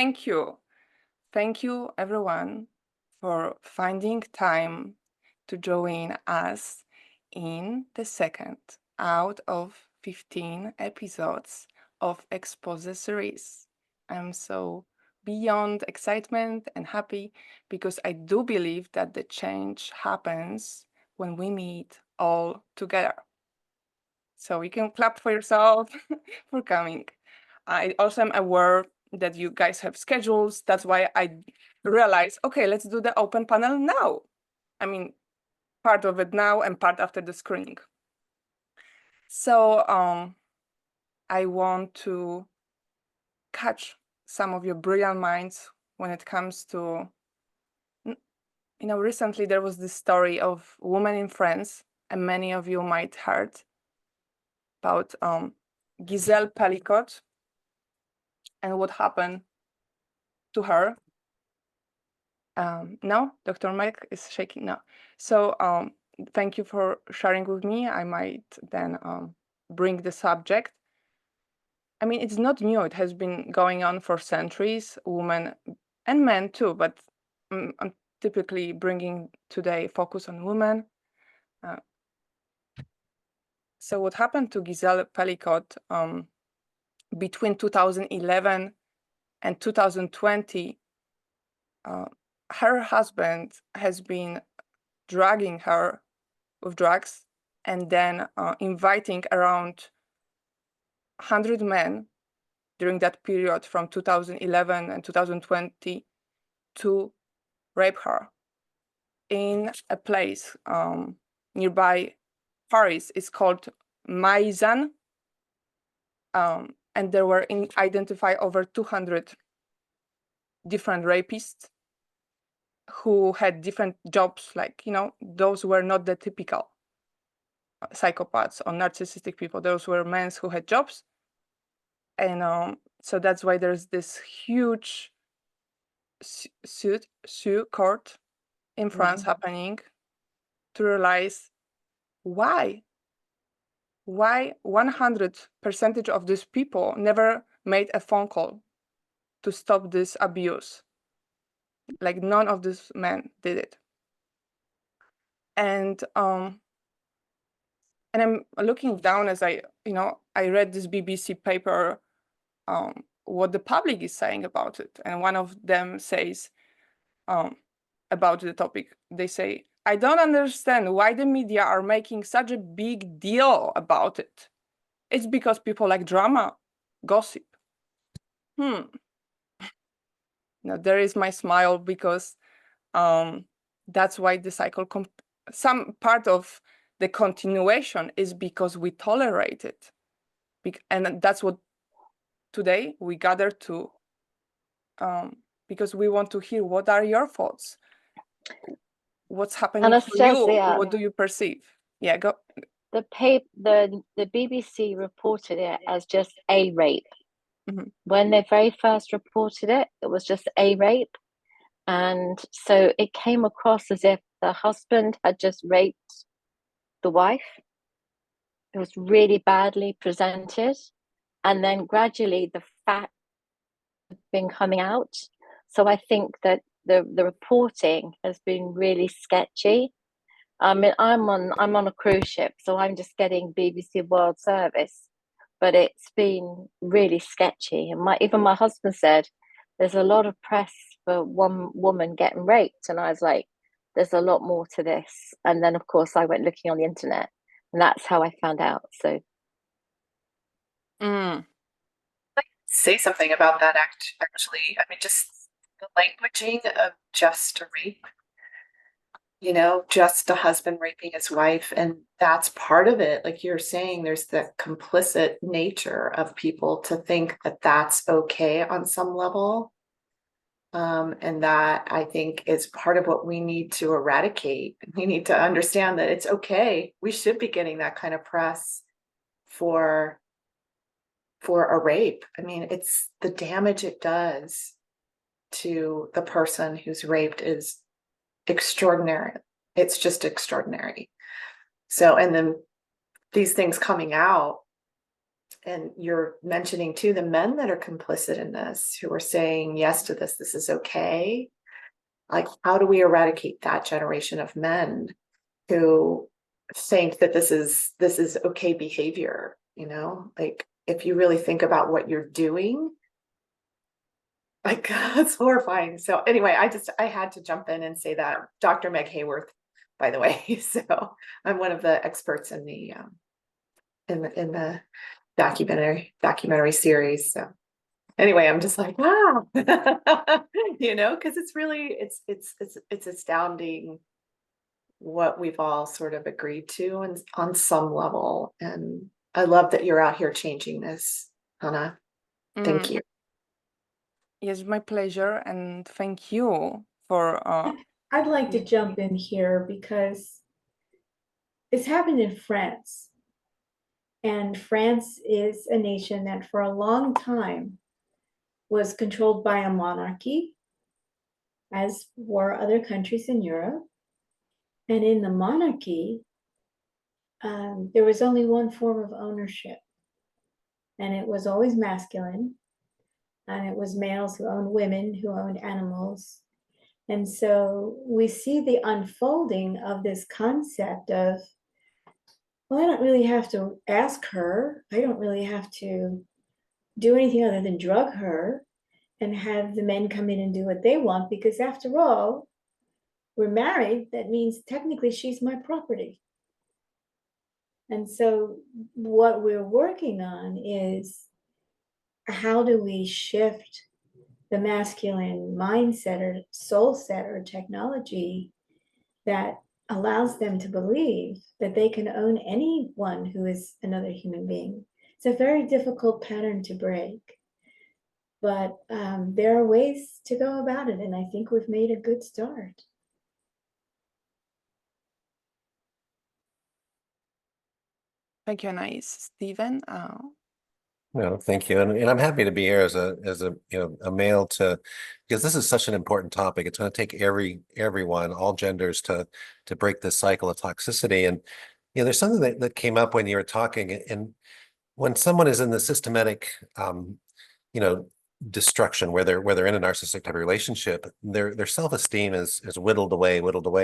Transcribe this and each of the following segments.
Thank you. Thank you, everyone, for finding time to join us in the second out of 15 episodes of Expose series. I'm so beyond excitement and happy because I do believe that the change happens when we meet all together. So you can clap for yourself for coming. I also am aware that you guys have schedules. That's why I realized, okay, let's do the open panel now. I mean, part of it now and part after the screening. So I want to catch some of your brilliant minds when it comes to, recently there was this story of women in France, and many of you might heard about Giselle Pelicot and what happened to her. No, Dr. Mike is shaking now. So thank you for sharing with me. I might then bring the subject. I mean, it's not new. It has been going on for centuries, women and men too, but I'm typically bringing today focus on women. So what happened to Giselle Pelicot between 2011 and 2020, her husband has been drugging her with drugs and then inviting around 100 men during that period from 2011 and 2020 to rape her in a place nearby Paris. It's called Maizan. And there were identified over 200 different rapists who had different jobs. Like, those were not the typical psychopaths or narcissistic people. Those were men who had jobs. And so that's why there's this huge suit court in France happening to realize why 100% of these people never made a phone call to stop this abuse. Like none of these men did it. And I'm looking down as I read this BBC paper, what the public is saying about it. And one of them says about the topic, they say, I don't understand why the media are making such a big deal about it. It's because people like drama, gossip. Now there is my smile because that's why the cycle, some part of the continuation is because we tolerate it. And that's what today we gather to, because we want to hear what are your thoughts? What's happening for you? What do you perceive? Yeah, go. The BBC reported it as just a rape. When they very first reported it, it was just a rape. And so it came across as if the husband had just raped the wife. It was really badly presented. And then gradually the facts have been coming out. So I think that the reporting has been really sketchy. I mean, I'm on a cruise ship, so I'm just getting BBC World Service, but it's been really sketchy. And even my husband said there's a lot of press for one woman getting raped, and I was like, there's a lot more to this. And then of course I went looking on the internet, and that's how I found out. So, say something about that actually. I mean, just the languaging of just a rape. Just a husband raping his wife. And that's part of it. Like you're saying, there's the complicit nature of people to think that that's okay on some level. And that I think is part of what we need to eradicate. We need to understand that it's okay. We should be getting that kind of press for a rape. I mean, it's the damage it does to the person who's raped is extraordinary. It's just extraordinary. So, and then these things coming out and you're mentioning too the men that are complicit in this, who are saying yes to this, this is okay. Like, how do we eradicate that generation of men who think that this is okay behavior? You know, like, if you really think about what you're doing, like, that's horrifying. So anyway, I had to jump in and say that. Dr. Meg Hayworth, by the way. So I'm one of the experts in the documentary series. So anyway, I'm just like, wow, you know, because it's really it's astounding what we've all sort of agreed to and on some level. And I love that you're out here changing this, Hannah. Thank you. Yes, my pleasure, and thank you for I'd like to jump in here because it's happened in France. And France is a nation that for a long time was controlled by a monarchy, as were other countries in Europe. And in the monarchy, there was only one form of ownership, and it was always masculine. And it was males who owned women, who owned animals. And so we see the unfolding of this concept of, well, I don't really have to ask her. I don't really have to do anything other than drug her and have the men come in and do what they want, because after all, we're married. That means technically she's my property. And so what we're working on is, how do we shift the masculine mindset or soul set or technology that allows them to believe that they can own anyone who is another human being? It's a very difficult pattern to break, but there are ways to go about it, and I think we've made a good start. Thank you, Anais. Stephen? No, thank you. And I'm happy to be here as a a male because this is such an important topic. It's going to take everyone, all genders to break this cycle of toxicity. And there's something that came up when you were talking, and when someone is in the systematic destruction, where they're in a narcissistic type of relationship, their self-esteem is whittled away.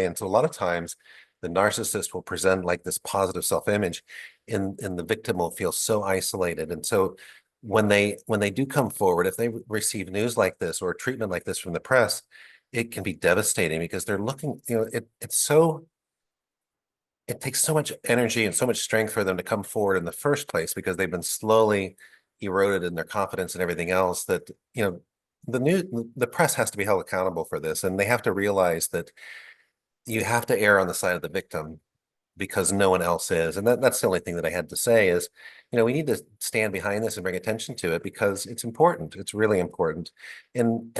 And so a lot of times the narcissist will present like this positive self-image, and the victim will feel so isolated. And so when they do come forward, if they receive news like this or treatment like this from the press, it can be devastating, because they're looking, it takes so much energy and so much strength for them to come forward in the first place, because they've been slowly eroded in their confidence and everything else, that the press has to be held accountable for this, and they have to realize that you have to err on the side of the victim, because no one else is. And that's the only thing that I had to say is, we need to stand behind this and bring attention to it, because it's important. It's really important. And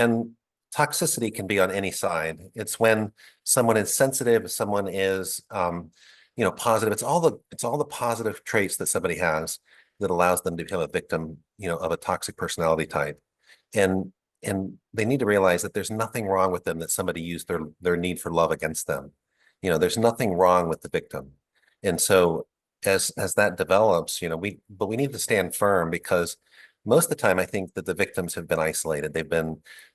toxicity can be on any side. It's when someone is sensitive, someone is positive. It's all the positive traits that somebody has that allows them to become a victim, of a toxic personality type. And they need to realize that there's nothing wrong with them, that somebody used their need for love against them. There's nothing wrong with the victim. And so as that develops, but we need to stand firm, because most of the time I think that the victims have been isolated.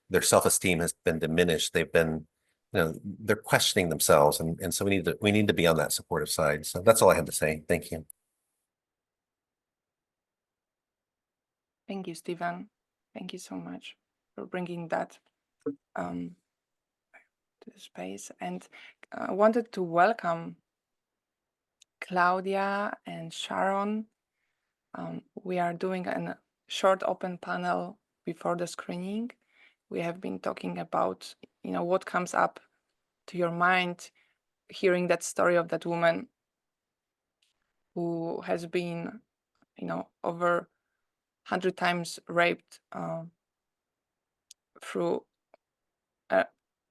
Their self-esteem has been diminished. They've been, they're questioning themselves. And so we need to be on that supportive side. So that's all I had to say. Thank you. Thank you, Stephen. Thank you so much for bringing that to the space. And I wanted to welcome Claudia and Sharon. We are doing a short open panel before the screening. We have been talking about, what comes up to your mind, hearing that story of that woman who has been, over 100 times raped through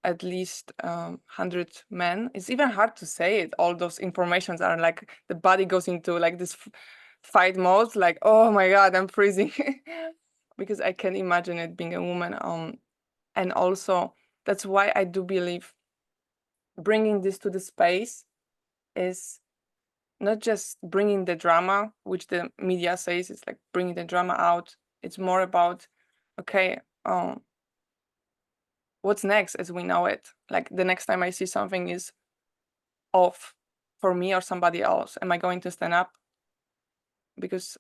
at least 100 men. It's even hard to say it. All those informations are like, the body goes into like this fight mode, like, oh my God, I'm freezing. Because I can imagine it being a woman. And also, that's why I do believe bringing this to the space is not just bringing the drama, which the media says it's like bringing the drama out. It's more about, okay, what's next as we know it? Like the next time I see something is off for me or somebody else, am I going to stand up? Because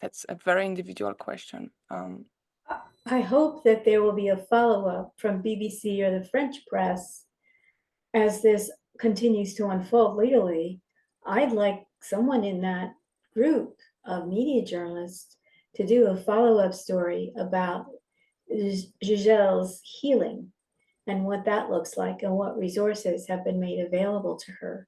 that's a very individual question. I hope that there will be a follow-up from BBC or the French press as this continues to unfold legally. I'd like someone in that group of media journalists to do a follow-up story about Giselle's healing and what that looks like and what resources have been made available to her.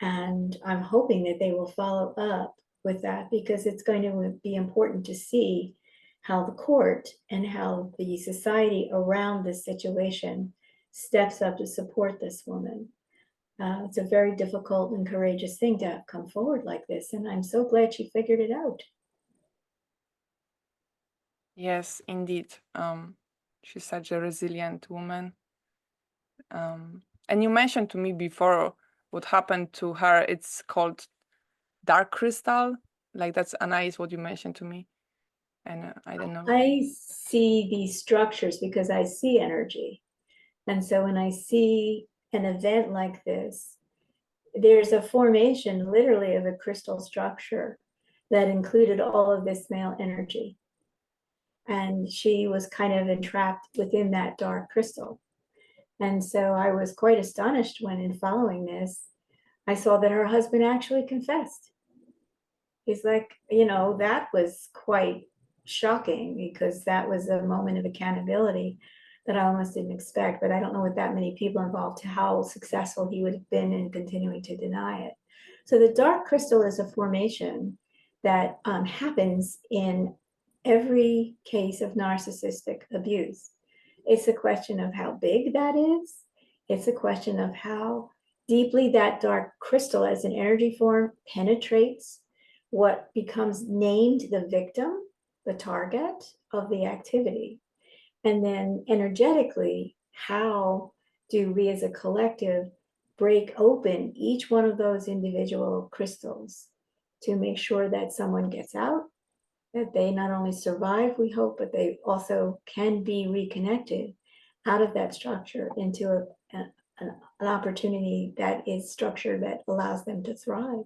And I'm hoping that they will follow up with that, because it's going to be important to see how the court and how the society around this situation steps up to support this woman. It's a very difficult and courageous thing to have come forward like this, and I'm so glad she figured it out. Yes, indeed. She's such a resilient woman. And you mentioned to me before what happened to her. It's called dark crystal. Like that's Anais, what you mentioned to me. And I don't know. I see these structures because I see energy. And so when I see an event like this, there's a formation literally of a crystal structure that included all of this male energy. And she was kind of entrapped within that dark crystal. And so I was quite astonished when, in following this, I saw that her husband actually confessed. He's like, that was quite shocking, because that was a moment of accountability that I almost didn't expect. But I don't know with that many people involved how successful he would have been in continuing to deny it. So the dark crystal is a formation that happens in every case of narcissistic abuse. It's a question of how big that is. It's a question of how deeply that dark crystal as an energy form penetrates what becomes named the victim, the target of the activity. And then energetically, how do we as a collective break open each one of those individual crystals to make sure that someone gets out, that they not only survive, we hope, but they also can be reconnected out of that structure into an opportunity that is structured that allows them to thrive.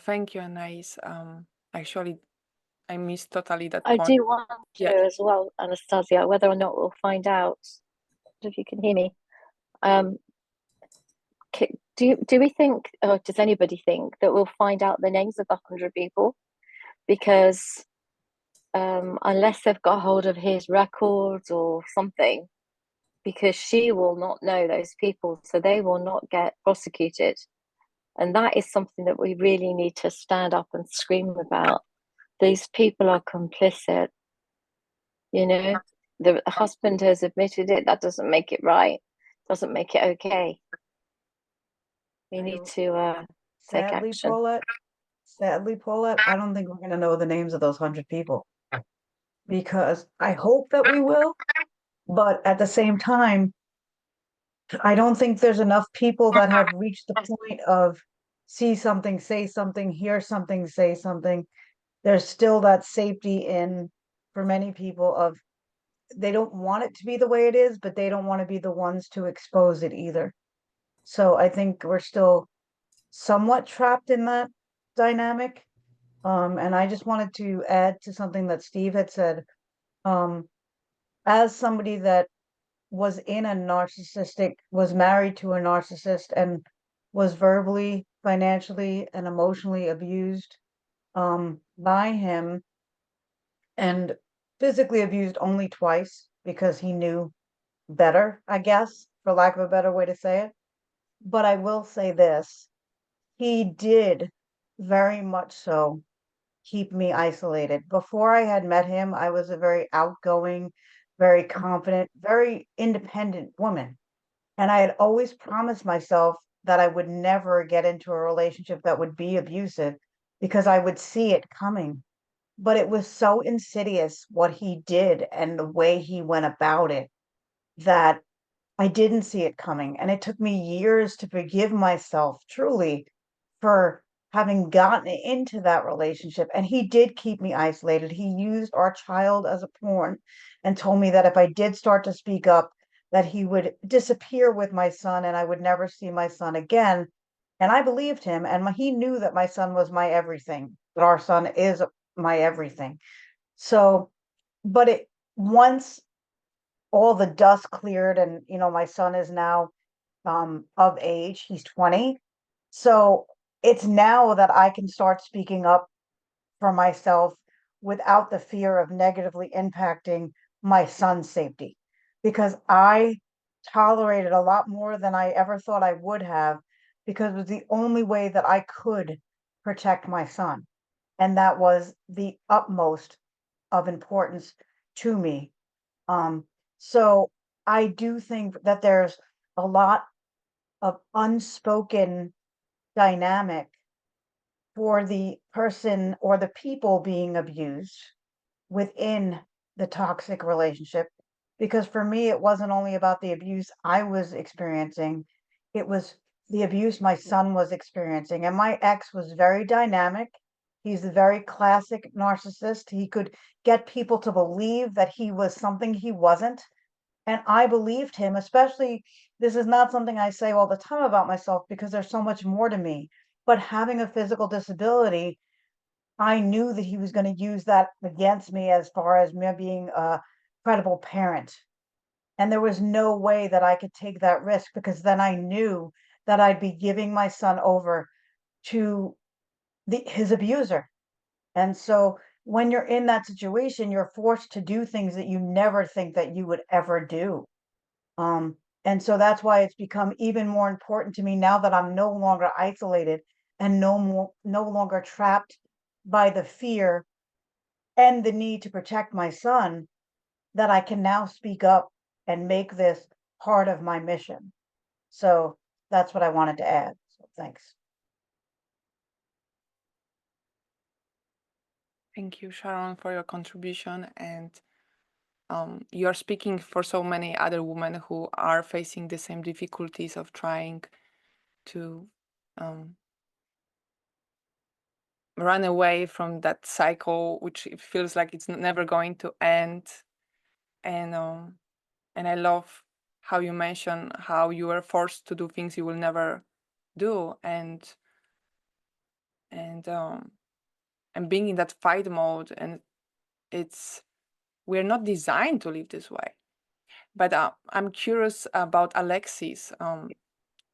Thank you, Anais. Actually, I missed totally that I point. do wonder Yeah. as well, Anastasia, whether or not we'll find out, if you can hear me. Do we think, or does anybody think that we'll find out the names of 100 people? Because unless they've got hold of his records or something, because she will not know those people, so they will not get prosecuted. And that is something that we really need to stand up and scream about. These people are complicit. The husband has admitted it. That doesn't make it right. Doesn't make it okay. We need to take action. Sadly, Paulette, I don't think we're going to know the names of those 100 people, because I hope that we will, but at the same time, I don't think there's enough people that have reached the point of see something, say something, hear something, say something. There's still that safety in, for many people, of they don't want it to be the way it is, but they don't want to be the ones to expose it either. So I think we're still somewhat trapped in that dynamic. And I just wanted to add to something that Steve had said. As somebody that was was married to a narcissist and was verbally, financially, and emotionally abused by him, and physically abused only twice because he knew better, I guess, for lack of a better way to say it. But I will say this, he did very much so keep me isolated. Before I had met him, I was a very outgoing, very confident, very independent woman. And I had always promised myself that I would never get into a relationship that would be abusive, because I would see it coming. But it was so insidious what he did and the way he went about it, that I didn't see it coming. And it took me years to forgive myself truly for having gotten into that relationship. And he did keep me isolated. He used our child as a pawn and told me that if I did start to speak up, that he would disappear with my son and I would never see my son again. And I believed him. And he knew that my son was my everything, that our son is my everything. So, but it once all the dust cleared and, my son is now of age, he's 20. So it's now that I can start speaking up for myself without the fear of negatively impacting my son's safety. Because I tolerated a lot more than I ever thought I would have, because it was the only way that I could protect my son. And that was the utmost of importance to me. So I do think that there's a lot of unspoken dynamic for the person or the people being abused within the toxic relationship. Because for me, it wasn't only about the abuse I was experiencing, it was the abuse my son was experiencing. And my ex was very dynamic. He's a very classic narcissist. He could get people to believe that he was something he wasn't. And I believed him, especially, this is not something I say all the time about myself because there's so much more to me. But having a physical disability, I knew that he was going to use that against me as far as me being a credible parent. And there was no way that I could take that risk, because then I knew that I'd be giving my son over to his abuser. And so when you're in that situation, you're forced to do things that you never think that you would ever do. And so that's why it's become even more important to me now that I'm no longer isolated and no longer trapped by the fear and the need to protect my son, that I can now speak up and make this part of my mission. So that's what I wanted to add. So thanks. Thank you, Sharon, for your contribution. And you're speaking for so many other women who are facing the same difficulties of trying to run away from that cycle, which it feels like it's never going to end. And I love how you mention how you were forced to do things you will never do, and being in that fight mode. And we're not designed to live this way. But I'm curious about Alexis.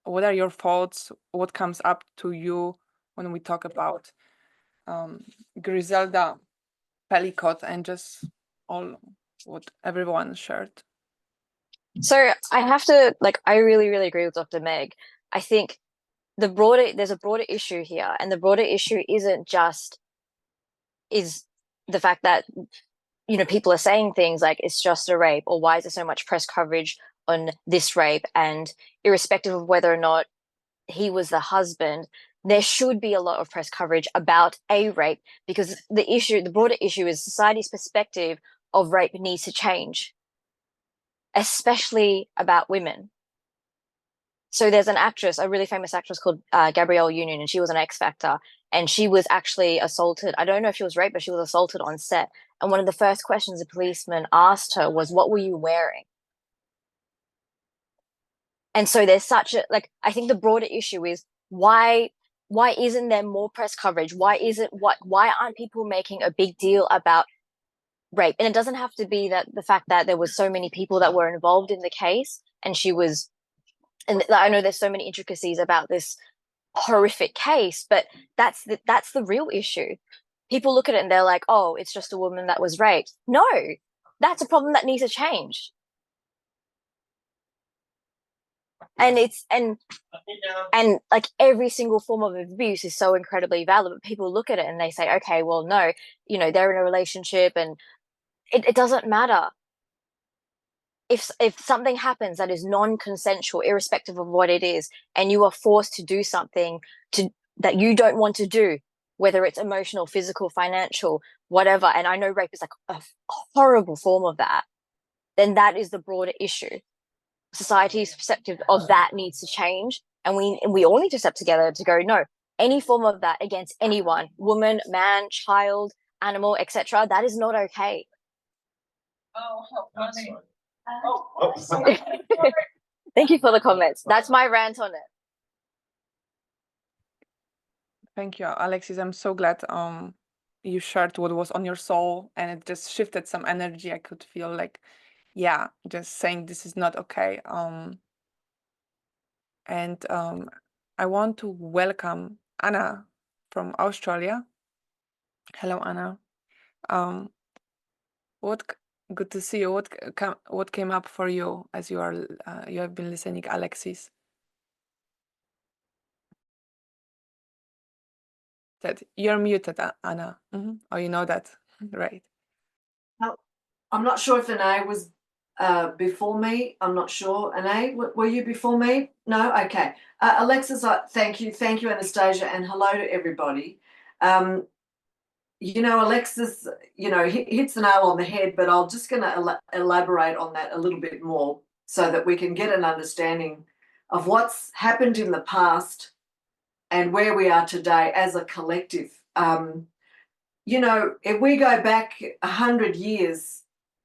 What are your thoughts? What comes up to you when we talk about Griselda Pellicott and just all what everyone shared? So I have to, I really, really agree with Dr. Meg. I think there's a broader issue here, and the broader issue isn't just is the fact that people are saying things like it's just a rape, or why is there so much press coverage on this rape, and irrespective of whether or not he was the husband, there should be a lot of press coverage about a rape, because the broader issue is society's perspective of rape needs to change, especially about women. So there's an actress, a really famous actress called Gabrielle Union, and she was on X Factor, and she was actually assaulted. I don't know if she was raped, but she was assaulted on set. And one of the first questions a policeman asked her was, "What were you wearing?" And so there's such a, I think the broader issue is why isn't there more press coverage? Why aren't people making a big deal about rape? And it doesn't have to be that the fact that there was so many people that were involved in the case, and I know there's so many intricacies about this horrific case, but that's the real issue. People look at it and they're like, "Oh, it's just a woman that was raped." No, that's a problem that needs to change. And every single form of abuse is so incredibly valid, but people look at it and they say, okay, well, no, they're in a relationship, and it doesn't matter. If something happens that is non-consensual, irrespective of what it is, and you are forced to do something that you don't want to do, whether it's emotional, physical, financial, whatever, and I know rape is a horrible form of that, then that is the broader issue. society's perspective of that needs to change, and we all need to step together to go, no, any form of that against anyone, woman, man, child, animal, etc., that is not okay. Oh, how funny. Thank you for the comments. That's my rant on it. Thank you, Alexis. I'm so glad you shared what was on your soul, and it just shifted some energy. I could feel like, yeah, just saying this is not okay. And I want to welcome Anna from Australia. Hello, Anna. Good to see you. What came up for you as you have been listening, Alexis? That you're muted, Anna. Oh, you know that, right? I'm not sure if Anae was before me. I'm not sure. Anae, were you before me? No? Okay. Alexis, thank you. Thank you, Anastasia, and hello to everybody. You know, Alexis, you know, hits the nail on the head, but I'm just going to elaborate on that a little bit more so that we can get an understanding of what's happened in the past and where we are today as a collective. You know, if we go back 100 years,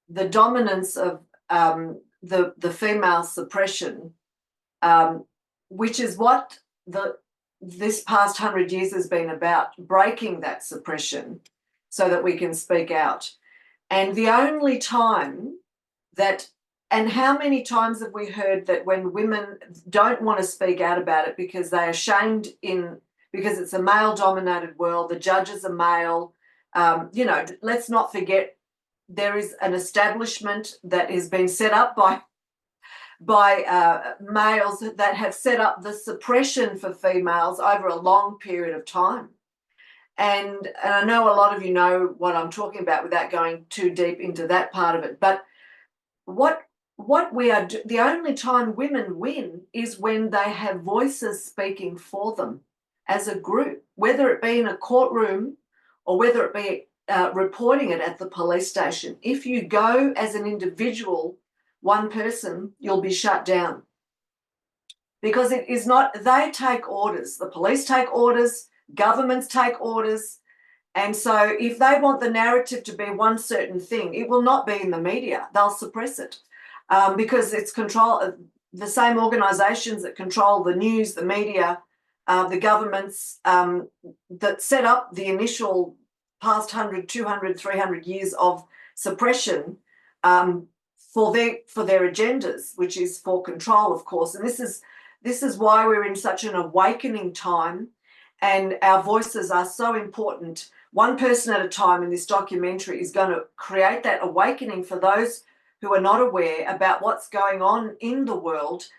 the dominance of the female suppression, which is what this past 100 years has been about, breaking that suppression so that we can speak out. And the only time that, and how many times have we heard that when women don't want to speak out about it because they're ashamed because it's a male-dominated world, the judges are male. You know, let's not forget there is an establishment that has been set up by males that have set up the suppression for females over a long period of time. And I know a lot of you know what I'm talking about without going too deep into that part of it. But what we are, the only time women win is when they have voices speaking for them as a group, whether it be in a courtroom or whether it be reporting it at the police station. If you go as an individual, one person, you'll be shut down. Because it is not, they take orders, the police take orders, governments take orders. And so if they want the narrative to be one certain thing, it will not be in the media. They'll suppress it because it's the same organisations that control the news, the media, the governments that set up the initial past 100, 200, 300 years of suppression for their agendas, which is for control, of course. And this is why we're in such an awakening time, and our voices are so important. One person at a time in this documentary is going to create that awakening for those who are not aware about what's going on in the world,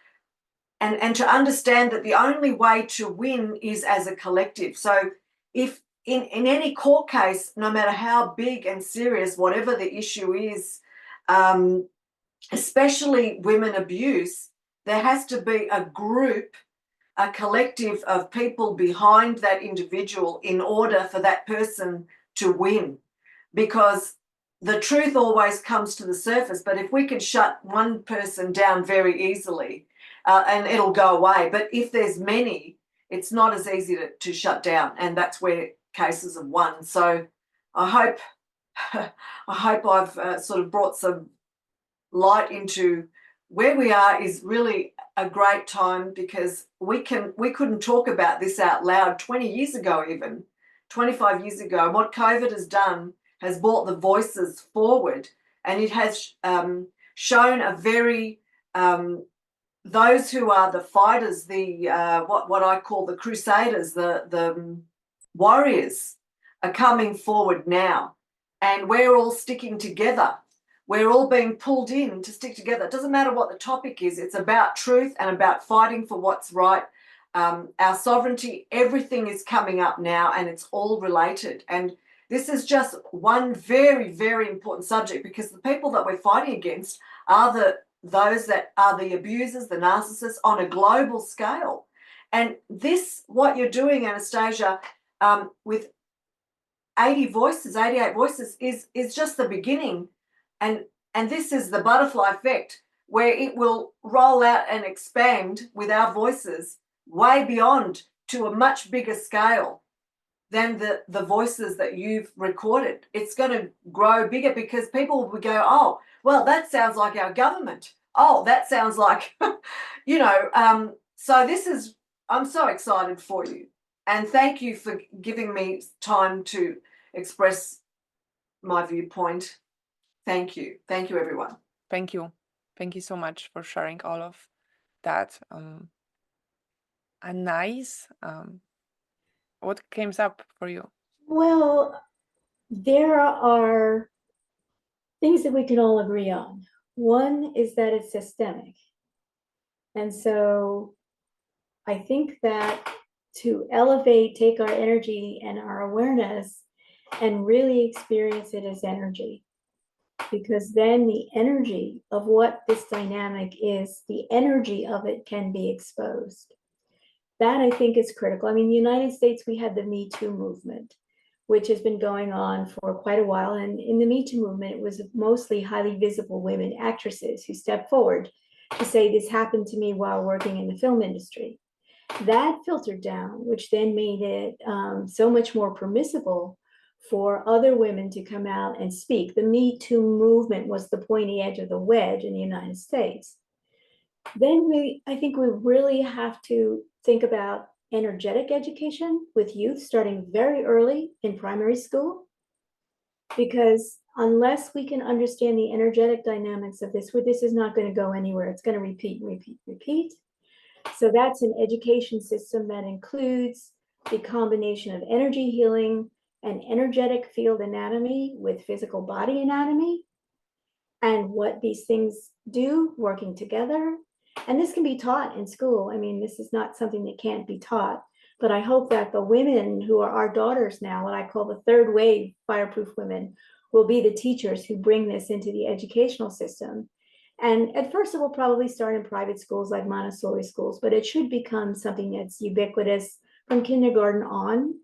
and to understand that the only way to win is as a collective. So if in any court case, no matter how big and serious, whatever the issue is, especially women abuse, there has to be a group, a collective of people behind that individual in order for that person to win. Because the truth always comes to the surface, but if we can shut one person down very easily, and it'll go away. But if there's many, it's not as easy to shut down, and that's where cases have won. So I hope I've sort of brought some light into where we are. Is really a great time, because we couldn't talk about this out loud 20 years ago, even 25 years ago. And what COVID has done has brought the voices forward, and it has shown a very those who are the fighters, the what I call the crusaders, the warriors, are coming forward now, and we're all sticking together. We're all being pulled in to stick together. It doesn't matter what the topic is. It's about truth and about fighting for what's right. Our sovereignty, everything is coming up now, and it's all related. And this is just one very, very important subject, because the people that we're fighting against are those that are the abusers, the narcissists, on a global scale. And this, what you're doing, Anastasia, with 88 voices, is just the beginning. And this is the butterfly effect. where it will roll out and expand with our voices way beyond to a much bigger scale than the voices that you've recorded. It's going to grow bigger because people will go, oh, well, that sounds like our government. Oh, that sounds like, you know, so this is, I'm so excited for you. And thank you for giving me time to express my viewpoint. Thank you. Thank you, everyone. Thank you. Thank you so much for sharing all of that. Anais, what came up for you? Well, there are things that we can all agree on. One is that it's systemic. And so I think that to elevate, take our energy and our awareness and really experience it as energy. Because then the energy of what this dynamic is, the energy of it can be exposed. That I think is critical. I mean, in the United States, we had the Me Too movement, which has been going on for quite a while. And in the Me Too movement, it was mostly highly visible women actresses who stepped forward to say, this happened to me while working in the film industry. That filtered down, which then made it so much more permissible for other women to come out and speak. The Me Too movement was the pointy edge of the wedge in the United States. Then I think we really have to think about energetic education with youth starting very early in primary school, because unless we can understand the energetic dynamics of this is not going to go anywhere. It's going to repeat, repeat, repeat. So that's an education system that includes the combination of energy healing and energetic field anatomy with physical body anatomy and what these things do working together. And this can be taught in school. I mean, this is not something that can't be taught, but I hope that the women who are our daughters now, what I call the third wave fireproof women, will be the teachers who bring this into the educational system. And at first it will probably start in private schools like Montessori schools, but it should become something that's ubiquitous from kindergarten on.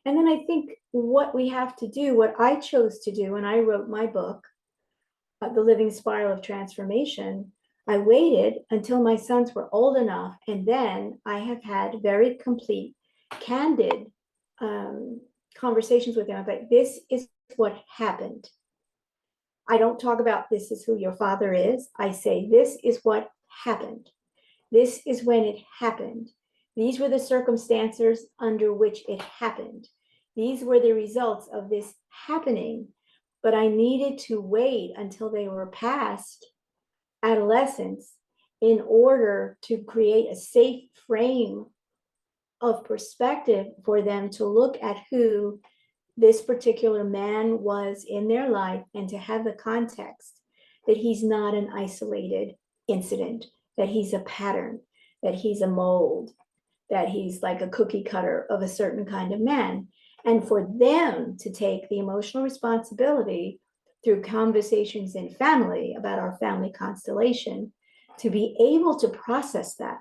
And then I think what we have to do, what I chose to do when I wrote my book, The Living Spiral of Transformation, I waited until my sons were old enough, and then I have had very complete, candid conversations with them about this is what happened. I don't talk about this is who your father is. I say this is what happened. This is when it happened. These were the circumstances under which it happened. These were the results of this happening. But I needed to wait until they were past adolescence in order to create a safe frame of perspective for them to look at who this particular man was in their life and to have the context that he's not an isolated incident, that he's a pattern, that he's a mold, that he's like a cookie cutter of a certain kind of man. And for them to take the emotional responsibility through conversations in family about our family constellation, to be able to process that,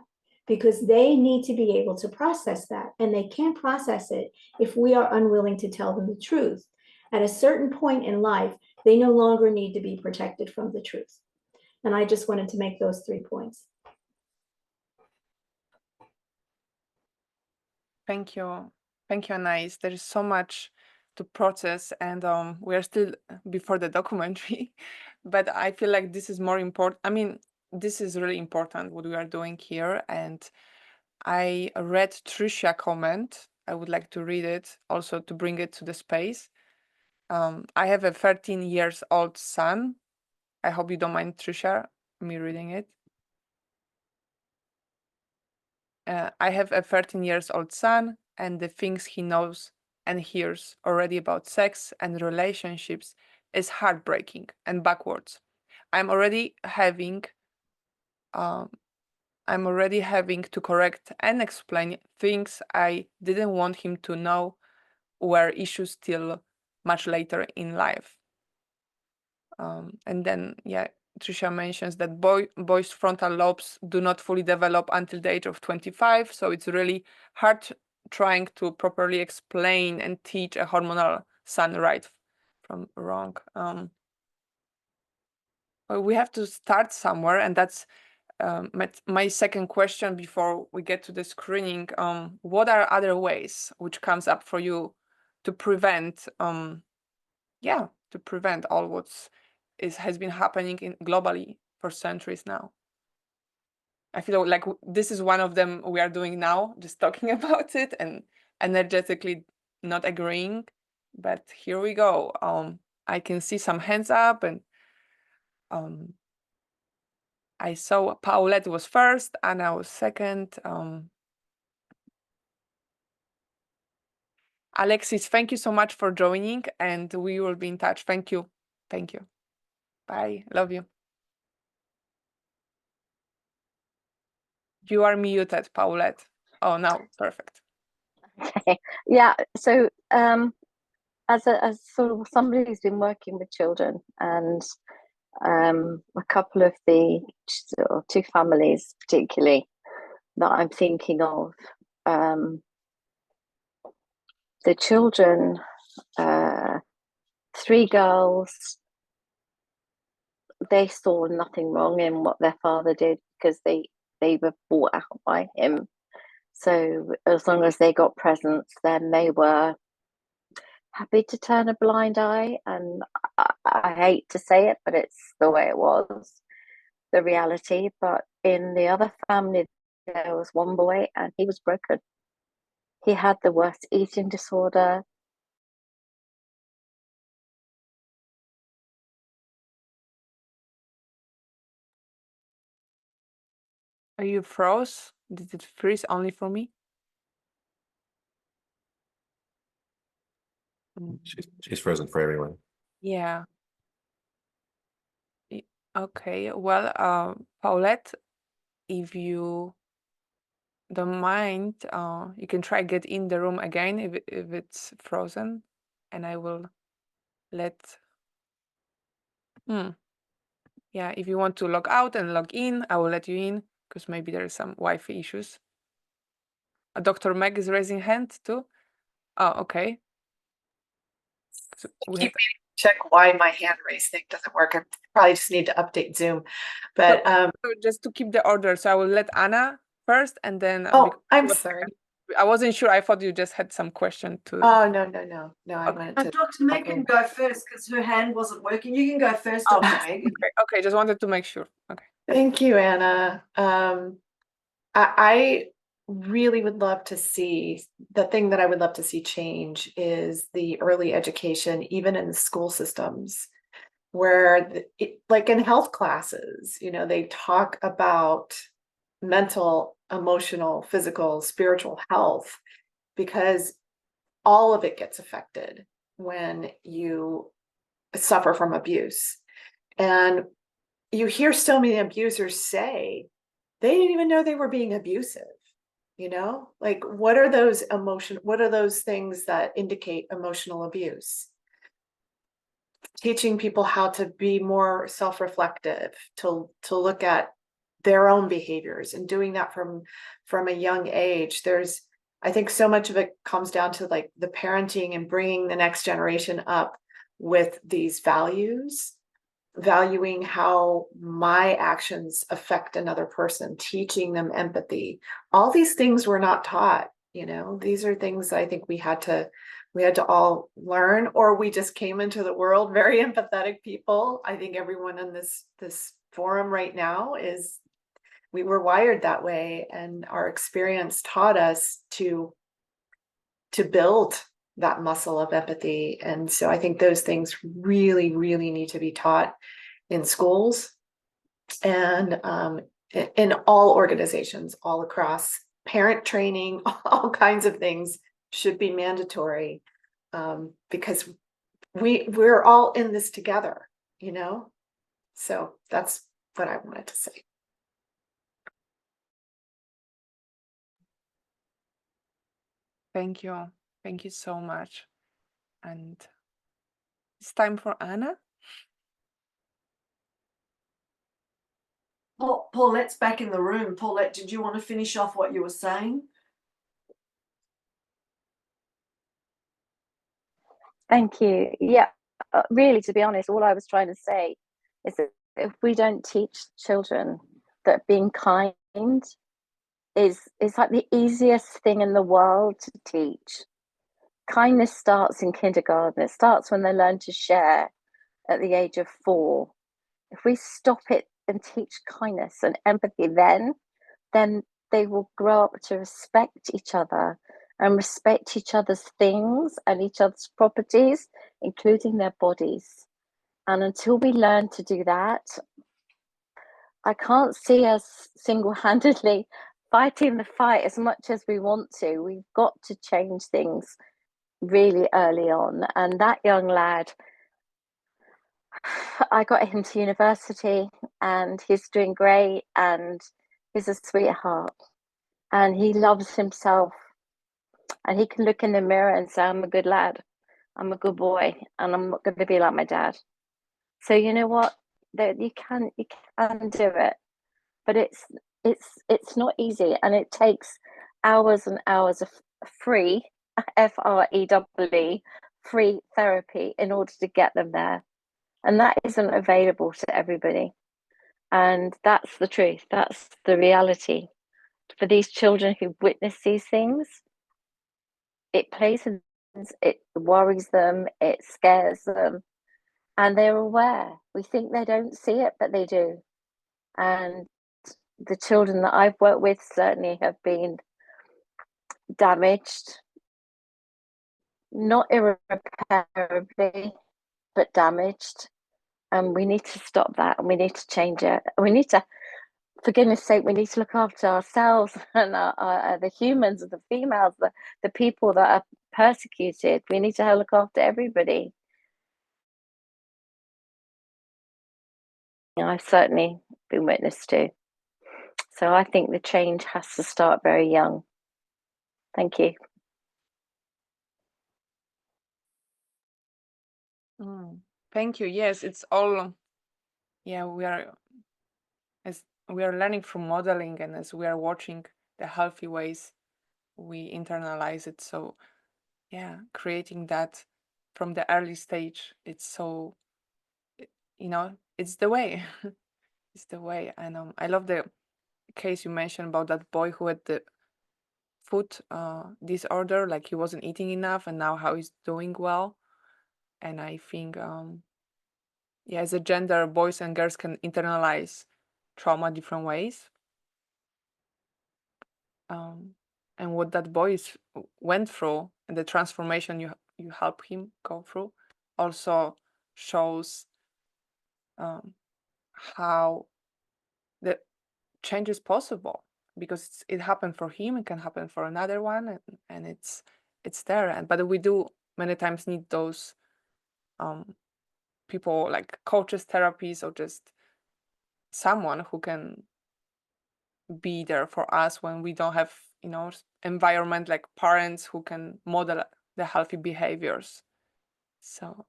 because they need to be able to process that, and they can't process it if we are unwilling to tell them the truth. At a certain point in life, they no longer need to be protected from the truth. And I just wanted to make those 3 points. Thank you. Thank you, Anais. There is so much to process, and we are still before the documentary, but I feel like this is more important. I mean, this is really important what we are doing here, and I read Tricia comment. I would like to read it also to bring it to the space. I have a 13 years old son. I hope you don't mind, Tricia, me reading it. I have a 13 years old son, and the things he knows and hears already about sex and relationships is heartbreaking and backwards. I'm already having to correct and explain things I didn't want him to know were issues till much later in life. And then, yeah, Tricia mentions that boys' frontal lobes do not fully develop until the age of 25, so it's really hard trying to properly explain and teach a hormonal son right from wrong. we have to start somewhere, and that's my second question before we get to the screening. What are other ways which comes up for you to prevent to prevent all has been happening globally for centuries now? I feel like this is one of them we are doing now, just talking about it and energetically not agreeing. But here we go. I can see some hands up, and I saw Paulette was first, Anna was second. Alexis, thank you so much for joining, and we will be in touch. Thank you. Thank you. Bye. Love you. You are muted, Paulette. Oh, now perfect. Okay. Yeah. So, as sort of somebody who's been working with children, and a couple of the two families particularly that I'm thinking of, the children, 3 girls, they saw nothing wrong in what their father did because they were brought out by him. So as long as they got presents, then they were happy to turn a blind eye. And I hate to say it, but it's the way it was, the reality. But in the other family, there was one boy and he was broken. He had the worst eating disorder. Are you froze? Did it freeze only for me? She's frozen for everyone. Yeah. Okay. Well, Paulette, if you don't mind, you can try get in the room again if it's frozen, and I will let. Yeah, if you want to log out and log in, I will let you in because maybe there are some Wi-Fi issues. Dr. Meg is raising hand too. Oh, okay. So we Keep have meaning to check why my hand raise thing doesn't work. I probably just need to update Zoom. But so just to keep the order, so I will let Anna first, and then oh, I'm sorry. I wasn't sure. I thought you just had some question to. Oh, no. I Okay. wanted to. Dr. Meg can go first because her hand wasn't working. You can go first, Oh, Dr. Meg. okay, just wanted to make sure. Okay. Thank you, Anna. I really would love to see, the thing that I would love to see change is the early education, even in the school systems, where like in health classes, they talk about mental, emotional, physical, spiritual health, because all of it gets affected when you suffer from abuse. And you hear so many abusers say they didn't even know they were being abusive. Like, what are those things that indicate emotional abuse? Teaching people how to be more self-reflective, to look at their own behaviors, and doing that from a young age. I think so much of it comes down to like the parenting and bringing the next generation up with these values, valuing how my actions affect another person, teaching them empathy. All these things were not taught. These are things I think we had to all learn, or we just came into the world very empathetic people. I think everyone in this forum right now we were wired that way, and our experience taught us to build that muscle of empathy. And so I think those things really, really need to be taught in schools and in all organizations all across. Parent training, all kinds of things should be mandatory, because we're all in this together, so that's what I wanted to say. Thank you so much. And it's time for Anna. Paulette's back in the room. Paulette, did you want to finish off what you were saying? Thank you. Yeah, really, to be honest, all I was trying to say is that if we don't teach children that being kind is like the easiest thing in the world to teach. Kindness starts in kindergarten. It starts when they learn to share at the age of 4. If we stop it and teach kindness and empathy then they will grow up to respect each other and respect each other's things and each other's properties, including their bodies. And until we learn to do that, I can't see us single-handedly fighting the fight as much as we want to. We've got to change things really early on. And that young lad, I got him to university and he's doing great and he's a sweetheart and he loves himself and he can look in the mirror and say, I'm a good lad, I'm a good boy, and I'm not going to be like my dad. So you know what? You can do it, but it's not easy, and it takes hours and hours of free FREE free therapy in order to get them there, and that isn't available to everybody. And that's the truth. That's the reality. For these children who witness these things, it plays in, it worries them, it scares them, and they're aware. We think they don't see it, but they do. And the children that I've worked with certainly have been damaged, not irreparably, but damaged. And we need to stop that, and we need to change it. We need to, for goodness sake, we need to look after ourselves and the humans, the females, the people that are persecuted. We need to look after everybody. I've certainly been witness to. So I think the change has to start very young. Thank you. Thank you. Yes, it's all, yeah, as we are learning from modeling and as we are watching the healthy ways, we internalize it. So yeah, creating that from the early stage, it's so, it's the way. It's the way. And I love the case you mentioned about that boy who had the food disorder, like he wasn't eating enough, and now how he's doing well. And I think yeah, as a gender, boys and girls can internalize trauma different ways. And what that boy went through and the transformation you help him go through also shows how the change is possible, because it happened for him, it can happen for another one, and it's there. But we do many times need those people, like coaches, therapies, or just someone who can be there for us when we don't have environment, like parents who can model the healthy behaviors. So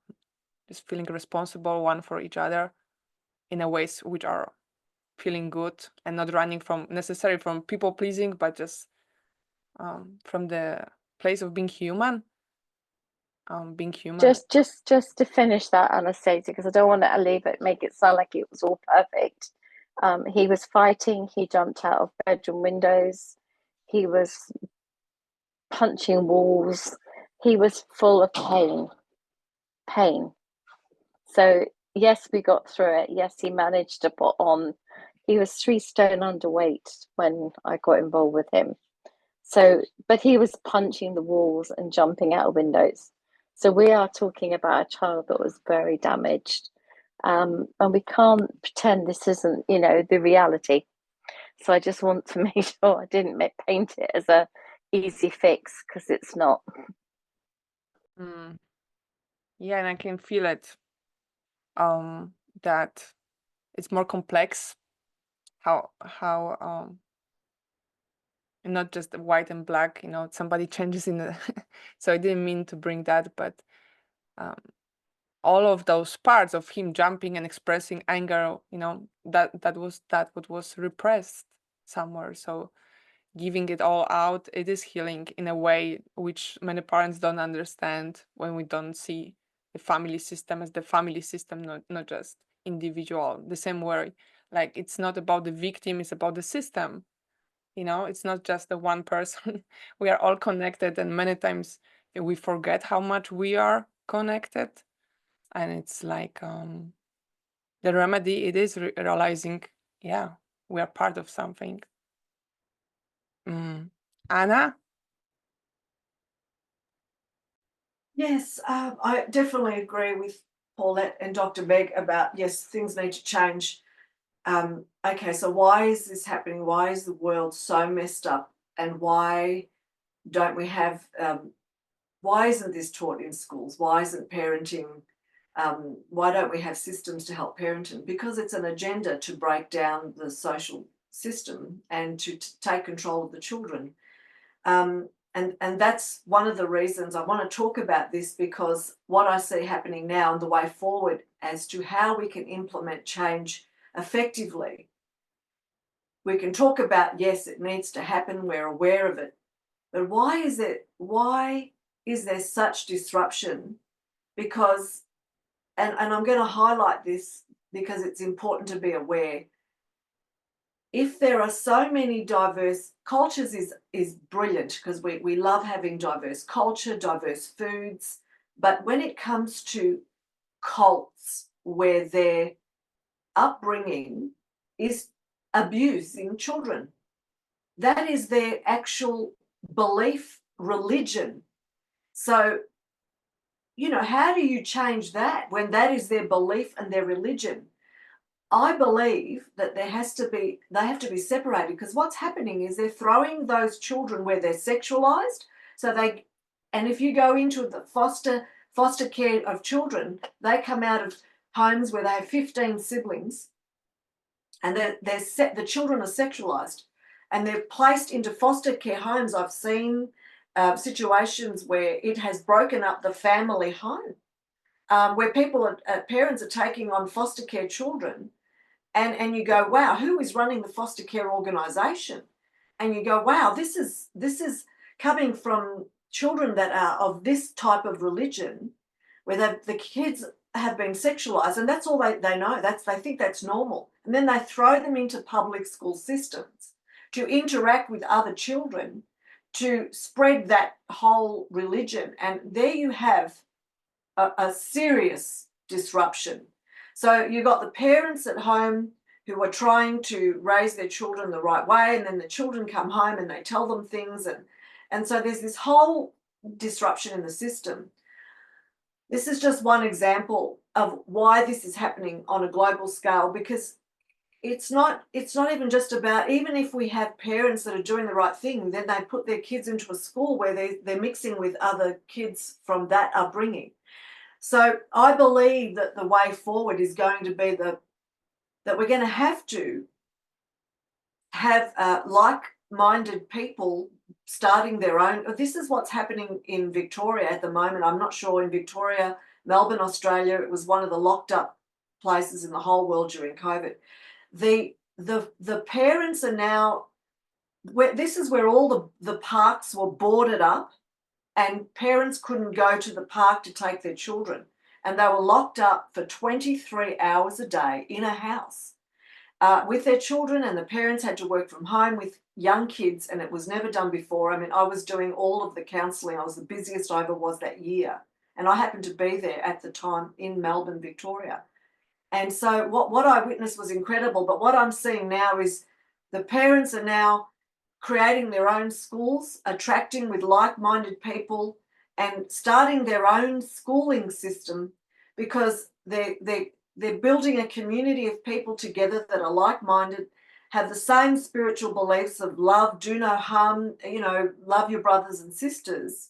just feeling responsible one for each other in a ways which are feeling good, and not running from necessarily from people pleasing, but just from the place of being human. Just to finish that, Anastasia, because I don't want to leave it, make it sound like it was all perfect. He was fighting, he jumped out of bedroom windows, he was punching walls, he was full of pain. So yes, we got through it. Yes, he managed to put on, he was 3 stone underweight when I got involved with him. So, but he was punching the walls and jumping out of windows. So we are talking about a child that was very damaged. And we can't pretend this isn't, the reality. So I just want to make sure I didn't paint it as a easy fix, because it's not. Yeah, and I can feel it, that it's more complex, how not just white and black, somebody changes in the so I didn't mean to bring that, but all of those parts of him jumping and expressing anger, that was what was repressed somewhere. So giving it all out, it is healing in a way which many parents don't understand when we don't see the family system as the family system, not just individual, the same way, like it's not about the victim, it's about the system. You know, it's not just the one person. We are all connected, and many times we forget how much we are connected. And it's like the remedy, it is realizing, yeah, we are part of something. Anna? Yes, I definitely agree with Paulette and Dr. Meg about, yes, things need to change. Okay, so why is this happening? Why is the world so messed up? And why don't we have, why isn't this taught in schools? Why isn't parenting, why don't we have systems to help parenting? Because it's an agenda to break down the social system and to take control of the children. And that's one of the reasons I want to talk about this, because what I see happening now and the way forward as to how we can implement change effectively. We can talk about, yes, it needs to happen, we're aware of it, but why is there such disruption? Because, and I'm going to highlight this because it's important to be aware. If there are so many diverse cultures is brilliant, because we love having diverse culture, diverse foods, but when it comes to cults where their upbringing is abusing children, that is their actual belief, religion. So, you know, how do you change that when that is their belief and their religion? I believe that they have to be separated, because what's happening is they're throwing those children where they're sexualized. And if you go into the foster care of children, they come out of homes where they have 15 siblings, and the children are sexualized, and they're placed into foster care homes. I've seen situations where it has broken up the family home, where parents are taking on foster care children. And you go, wow, who is running the foster care organisation? And you go, wow, this is coming from children that are of this type of religion, where the kids have been sexualised, and that's all they know. They think that's normal. And then they throw them into public school systems to interact with other children, to spread that whole religion. And there you have a serious disruption. So you've got the parents at home who are trying to raise their children the right way, and then the children come home and they tell them things. And so there's this whole disruption in the system. This is just one example of why this is happening on a global scale, because it's not even just about, even if we have parents that are doing the right thing, then they put their kids into a school where they're mixing with other kids from that upbringing. So I believe that the way forward is going to be that we're going to have like-minded people starting their own. This is what's happening in Victoria at the moment. I'm not sure in Victoria, Melbourne, Australia, it was one of the locked up places in the whole world during COVID. The parents are now, this is where all the parks were boarded up, and parents couldn't go to the park to take their children. And they were locked up for 23 hours a day in a house with their children, and the parents had to work from home with young kids, and it was never done before. I mean, I was doing all of the counselling. I was the busiest I ever was that year. And I happened to be there at the time in Melbourne, Victoria. And so what I witnessed was incredible. But what I'm seeing now is the parents are now creating their own schools, attracting with like-minded people, and starting their own schooling system, because they're building a community of people together that are like-minded, have the same spiritual beliefs of love, do no harm, love your brothers and sisters,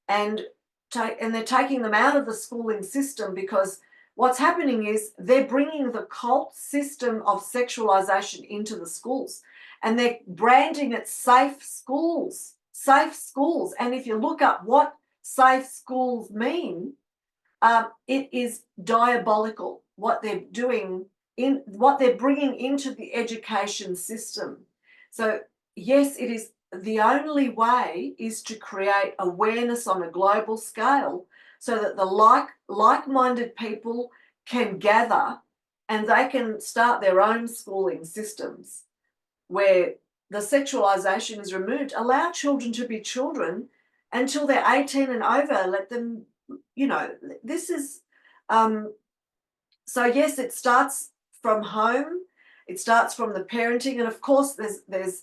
and they're taking them out of the schooling system, because what's happening is they're bringing the cult system of sexualization into the schools, and they're branding it safe schools. And if you look up what safe schools mean, it is diabolical what they're doing, in what they're bringing into the education system. So yes, it is the only way is to create awareness on a global scale, so that the like-minded people can gather and they can start their own schooling systems where the sexualization is removed. Allow children to be children until they're 18 and over. Let them, this is, so yes, it starts from home. It starts from the parenting. And of course, there's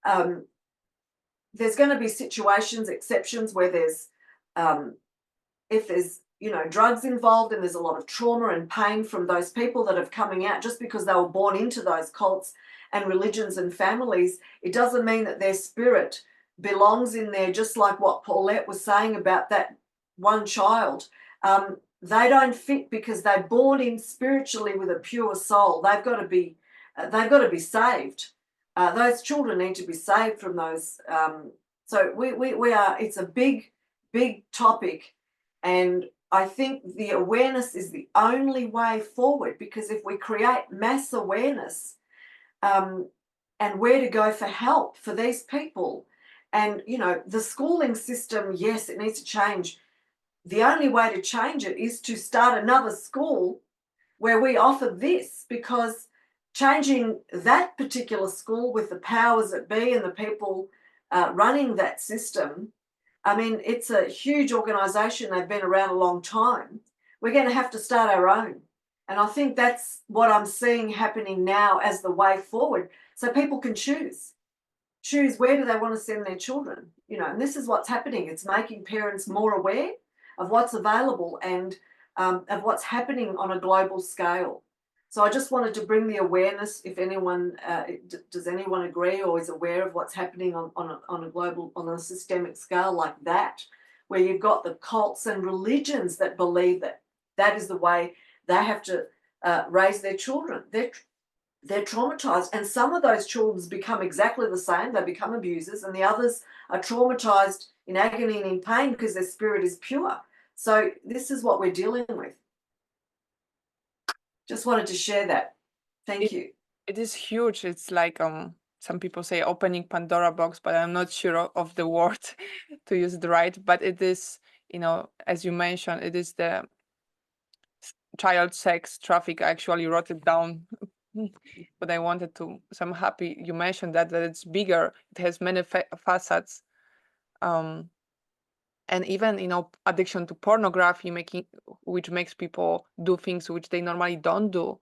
going to be situations, exceptions where there's, if there's, drugs involved and there's a lot of trauma and pain from those people that are coming out just because they were born into those cults and religions and families, it doesn't mean that their spirit belongs in there, just like what Paulette was saying about that one child. They don't fit because they're born in spiritually with a pure soul. They've got to be saved. Those children need to be saved from those. So we are. It's a big topic, and I think the awareness is the only way forward, because if we create mass awareness, and where to go for help for these people, and the schooling system, yes, it needs to change. The only way to change it is to start another school where we offer this, because changing that particular school with the powers that be and the people running that system, I mean, it's a huge organisation. They've been around a long time. We're going to have to start our own. And I think that's what I'm seeing happening now as the way forward. So people can choose where do they want to send their children, and this is what's happening. It's making parents more aware of what's available and of what's happening on a global scale. So I just wanted to bring the awareness. If anyone, does anyone agree or is aware of what's happening on a global, on a systemic scale like that, where you've got the cults and religions that believe that that is the way they have to raise their children. They're traumatized, and some of those children become exactly the same. They become abusers, and the others are traumatized in agony and in pain because their spirit is pure. So this is what we're dealing with. Just wanted to share that. Thank you. It is huge. It's like some people say opening Pandora box, but I'm not sure of the word to use it right. But it is, as you mentioned, it is the child sex traffic. I actually wrote it down, but I wanted to. So I'm happy you mentioned that it's bigger. It has many facets. And even addiction to pornography, which makes people do things which they normally don't do,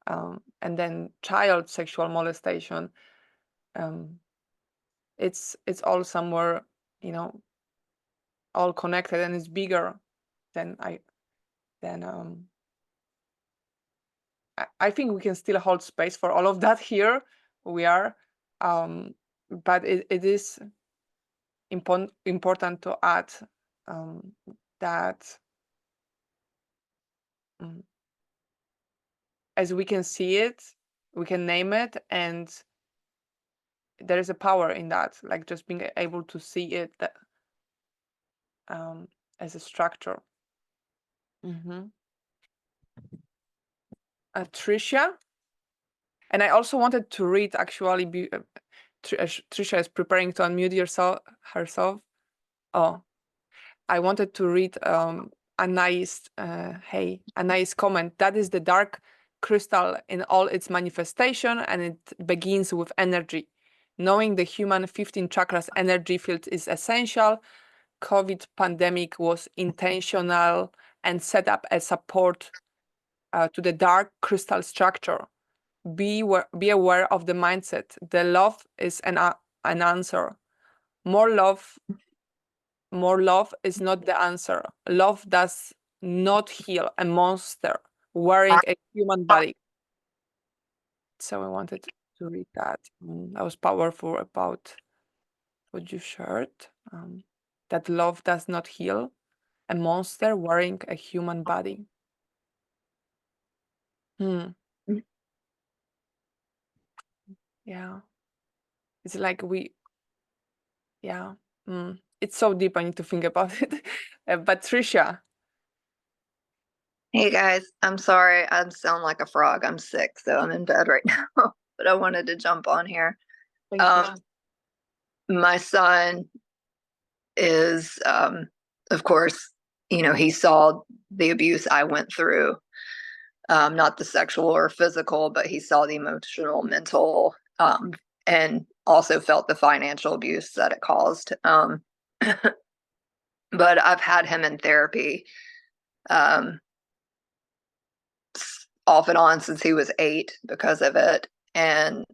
and then child sexual molestation. It's all somewhere, all connected, and it's bigger than I think we can still hold space for all of that here. We are, but it is important to add that as we can see it, we can name it, and there is a power in that, like just being able to see it as a structure. Tricia, and I also wanted to read, actually, Tricia is preparing to unmute herself. Oh, I wanted to read Anais' comment. That is the dark crystal in all its manifestation, and it begins with energy. Knowing the human 15 chakras energy field is essential. COVID pandemic was intentional and set up as support to the dark crystal structure. Be aware of the mindset. The love is an answer. More love is not the answer. Love does not heal a monster wearing a human body. So I wanted to read that. That was powerful about what you shared. That love does not heal a monster wearing a human body. Yeah. It's like it's so deep, I need to think about it. But Tricia. Hey guys, I'm sorry. I sound like a frog. I'm sick, so I'm in bed right now. But I wanted to jump on here. My son is, of course, he saw the abuse I went through. not the sexual or physical, but he saw the emotional, mental, and also felt the financial abuse that it caused. But I've had him in therapy off and on since he was 8 because of it. And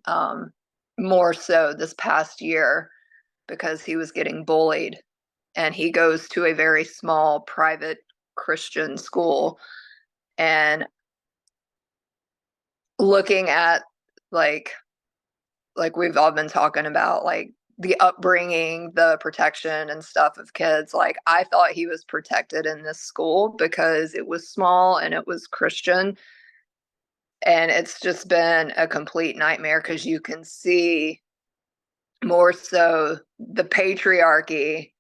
more so this past year because he was getting bullied. And he goes to a very small private Christian school. And looking at like we've all been talking about, like the upbringing, the protection and stuff of kids, like I thought he was protected in this school because it was small and it was Christian. And it's just been a complete nightmare because you can see more so the patriarchy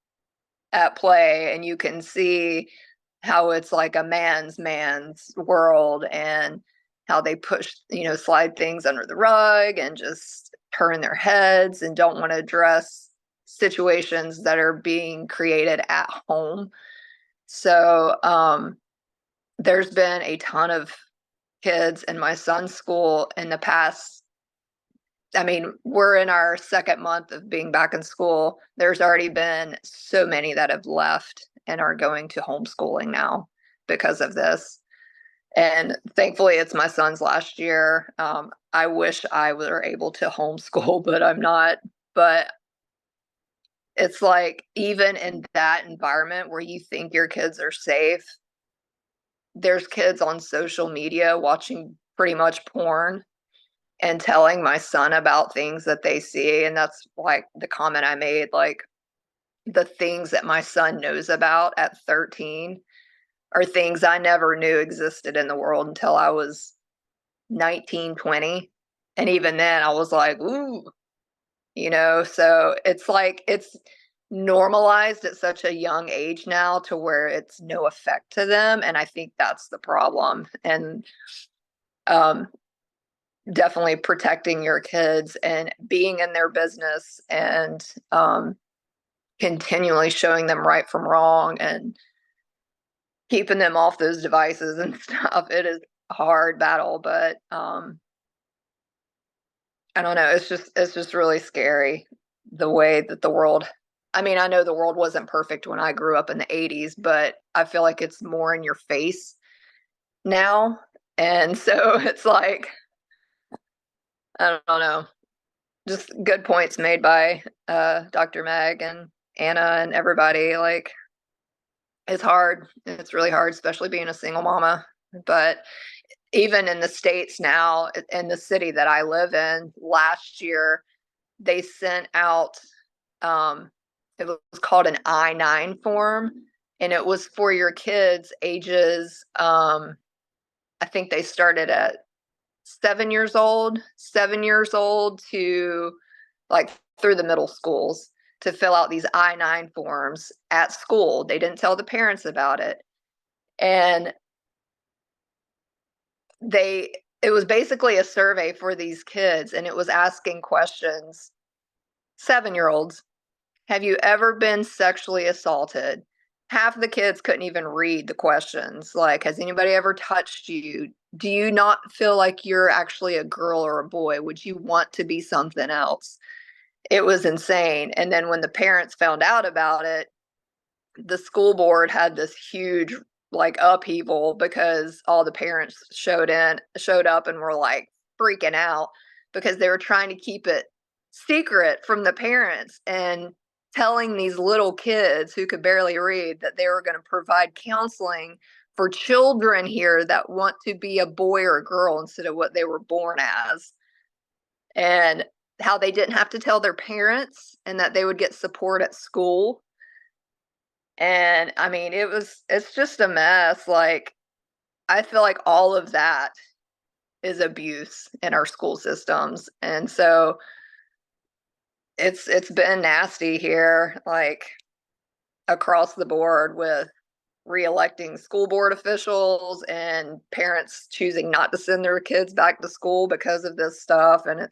at play, and you can see how it's like a man's world, and how they push, slide things under the rug and just turn their heads and don't want to address situations that are being created at home. So there's been a ton of kids in my son's school in the past. I mean, we're in our 2nd month of being back in school. There's already been so many that have left and are going to homeschooling now because of this. And thankfully, it's my son's last year. I wish I were able to homeschool, but I'm not. But it's like, even in that environment where you think your kids are safe, there's kids on social media watching pretty much porn and telling my son about things that they see. And that's like the comment I made, like the things that my son knows about at 13 are things I never knew existed in the world until I was 19, 20. And even then I was like, ooh, so it's like, it's normalized at such a young age now to where it's no effect to them. And I think that's the problem. And definitely protecting your kids and being in their business and continually showing them right from wrong and keeping them off those devices and stuff. It is a hard battle, but I don't know. It's just really scary the way that the world, I mean, I know the world wasn't perfect when I grew up in the 80s, but I feel like it's more in your face now. And so it's like, I don't know. Just good points made by Dr. Meg and Anna and everybody. Like, it's hard. It's really hard, especially being a single mama. But even in the States now, in the city that I live in, last year, they sent out, it was called an I-9 form. And it was for your kids ages, I think they started at 7 years old to like through the middle schools to fill out these I-9 forms at school. They didn't tell the parents about it. And it was basically a survey for these kids, and it was asking questions. 7-year-olds, have you ever been sexually assaulted? Half the kids couldn't even read the questions. Like, has anybody ever touched you? Do you not feel like you're actually a girl or a boy? Would you want to be something else? It was insane. And then when the parents found out about it, the school board had this huge like upheaval because all the parents showed up and were like freaking out because they were trying to keep it secret from the parents and telling these little kids who could barely read that they were going to provide counseling for children here that want to be a boy or a girl instead of what they were born as. And how they didn't have to tell their parents and that they would get support at school. And I mean, it's just a mess. Like, I feel like all of that is abuse in our school systems. And so it's been nasty here, like across the board, with reelecting school board officials and parents choosing not to send their kids back to school because of this stuff. And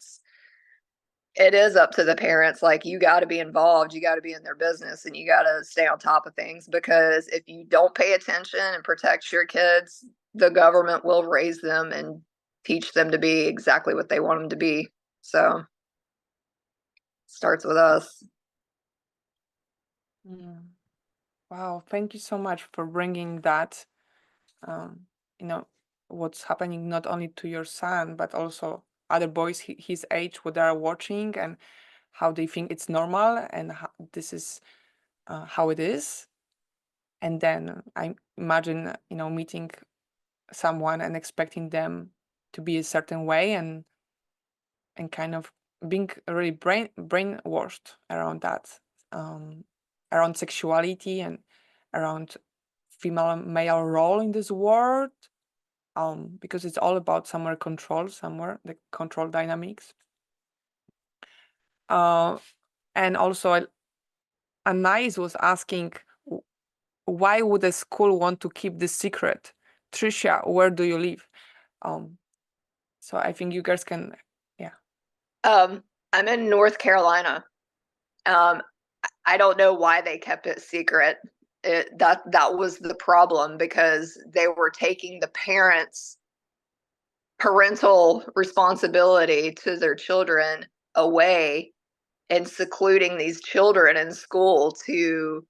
it is up to the parents. Like, you got to be involved, you got to be in their business, and you got to stay on top of things, because if you don't pay attention and protect your kids, the government will raise them and teach them to be exactly what they want them to be. So starts with us. Wow, thank you so much for bringing that, you know, what's happening not only to your son, but also other boys his age, what they are watching and how they think it's normal and how this is how it is. And then I imagine, meeting someone and expecting them to be a certain way and kind of being really brainwashed around that, around sexuality and around female male role in this world, because it's all about somewhere the control dynamics. And also Anais was asking, why would a school want to keep this secret? Tricia, where do you live? So I think you guys can, yeah. I'm in North Carolina. I don't know why they kept it secret. That was the problem, because they were taking the parents' parental responsibility to their children away and secluding these children in school to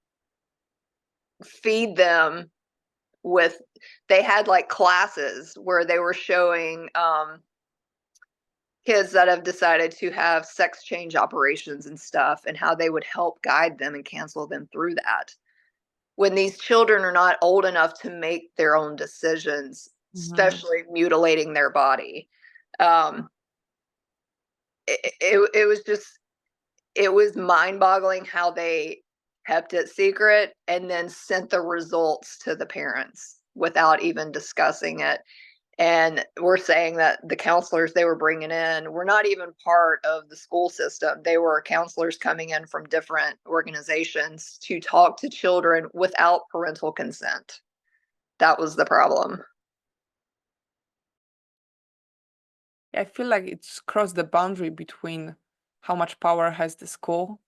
feed them with, they had like classes where they were showing kids that have decided to have sex change operations and stuff, and how they would help guide them and counsel them through that. When these children are not old enough to make their own decisions, especially mutilating their body, it was just, it was mind-boggling how they kept it secret and then sent the results to the parents without even discussing it. And we're saying that the counselors they were bringing in were not even part of the school system. They were counselors coming in from different organizations to talk to children without parental consent. That was the problem. I feel like it's crossed the boundary between how much power has the school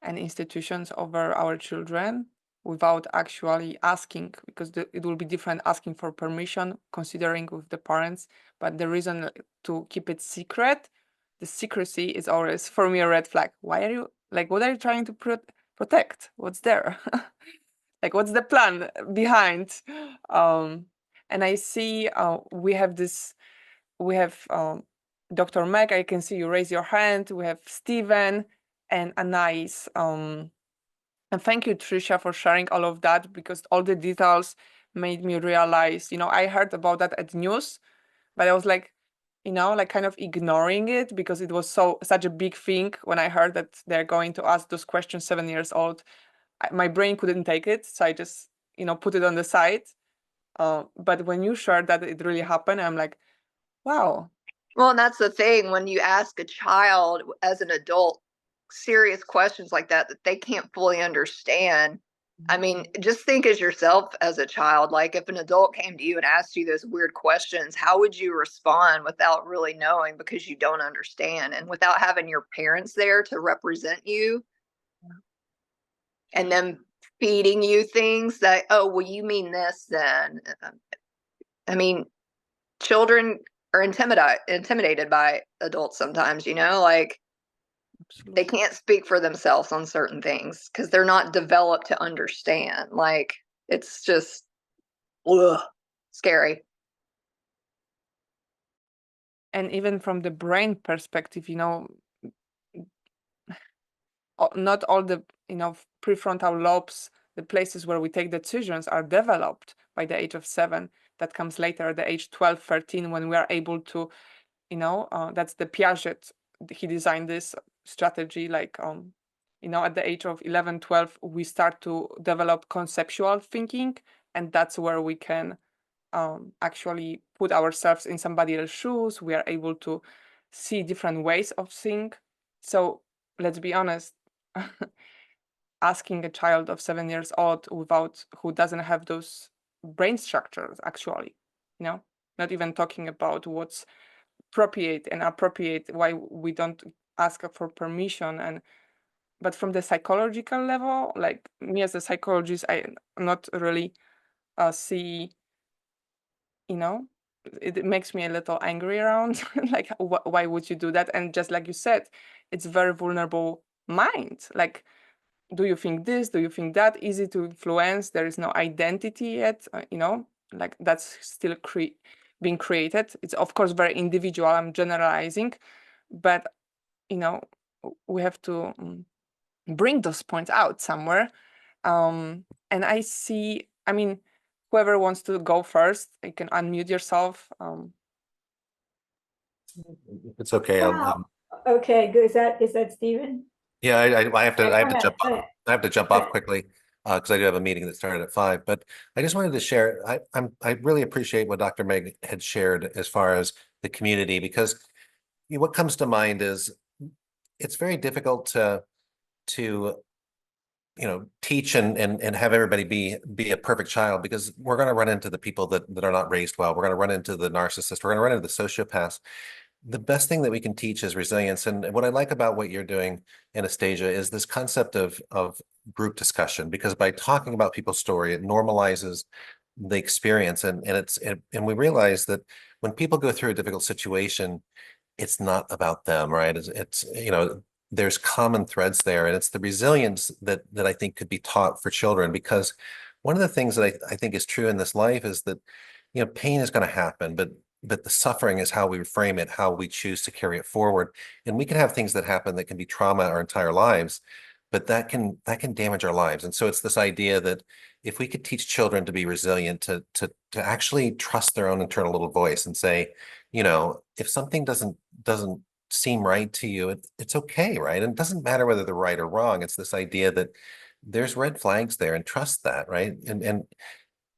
and institutions over our children without actually asking, because it will be different asking for permission, considering with the parents. But the reason to keep it secret, the secrecy is always for me a red flag. Why are you what are you trying to protect? What's there? Like, what's the plan behind? And I see we have Dr. Meg, I can see you raise your hand. We have Stephen and Anais. And thank you, Tricia, for sharing all of that, because all the details made me realize, I heard about that at news, but I was like, kind of ignoring it because it was such a big thing. When I heard that they're going to ask those questions 7 years old, my brain couldn't take it. So I just, put it on the side. But when you shared that it really happened, I'm like, wow. Well, and that's the thing, when you ask a child as an adult serious questions like that they can't fully understand. I mean, just think as yourself as a child. Like, if an adult came to you and asked you those weird questions, how would you respond without really knowing, because you don't understand, and without having your parents there to represent you and then feeding you things that, oh, well, you mean this then. I mean, children are intimidated by adults sometimes, like Absolutely. they can't speak for themselves on certain things because they're not developed to understand. Like, it's just scary. And even from the brain perspective, not all the prefrontal lobes, the places where we take decisions, are developed by the age of 7. That comes later at the age 12, 13, when we are able to, that's the Piaget. He designed this strategy, like at the age of 11, 12, we start to develop conceptual thinking, and that's where we can actually put ourselves in somebody else's shoes. We are able to see different ways of seeing. So let's be honest, asking a child of 7 years old who doesn't have those brain structures, actually, not even talking about what's appropriate and inappropriate, why we don't ask for permission, but from the psychological level, like me as a psychologist, I not really see you know, it makes me a little angry around like why would you do that? And just like you said, it's very vulnerable mind. Like, do you think this? Do you think that? Easy to influence. There is no identity yet, you know, like that's still being created. It's of course very individual. I'm generalizing, but you know, we have to bring those points out somewhere. And I see, I mean, whoever wants to go first, you can unmute yourself. It's okay. Wow. Okay, good. Is that Stephen? Yeah, I have to Okay, I go have to ahead, jump go off. ahead. I have to jump Go off ahead. quickly because I do have a meeting that started at 5. But I just wanted to share. I really appreciate what Dr. Meg had shared as far as the community, because what comes to mind is it's very difficult to teach and have everybody be a perfect child, because we're going to run into the people that are not raised well. We're going to run into the narcissist. We're going to run into the sociopaths. The best thing that we can teach is resilience. And what I like about what you're doing, Anastasia, is this concept of group discussion, because by talking about people's story, it normalizes the experience. And we realize that when people go through a difficult situation, it's not about them, right? It's there's common threads there, and it's the resilience that I think could be taught for children. Because one of the things that I think is true in this life is that pain is going to happen, but the suffering is how we frame it, how we choose to carry it forward. And we can have things that happen that can be trauma our entire lives, but that can damage our lives. And so it's this idea that if we could teach children to be resilient, to actually trust their own internal little voice and say, if something doesn't seem right to you, it's okay, right? And it doesn't matter whether they're right or wrong. It's this idea that there's red flags there, and trust that, right? And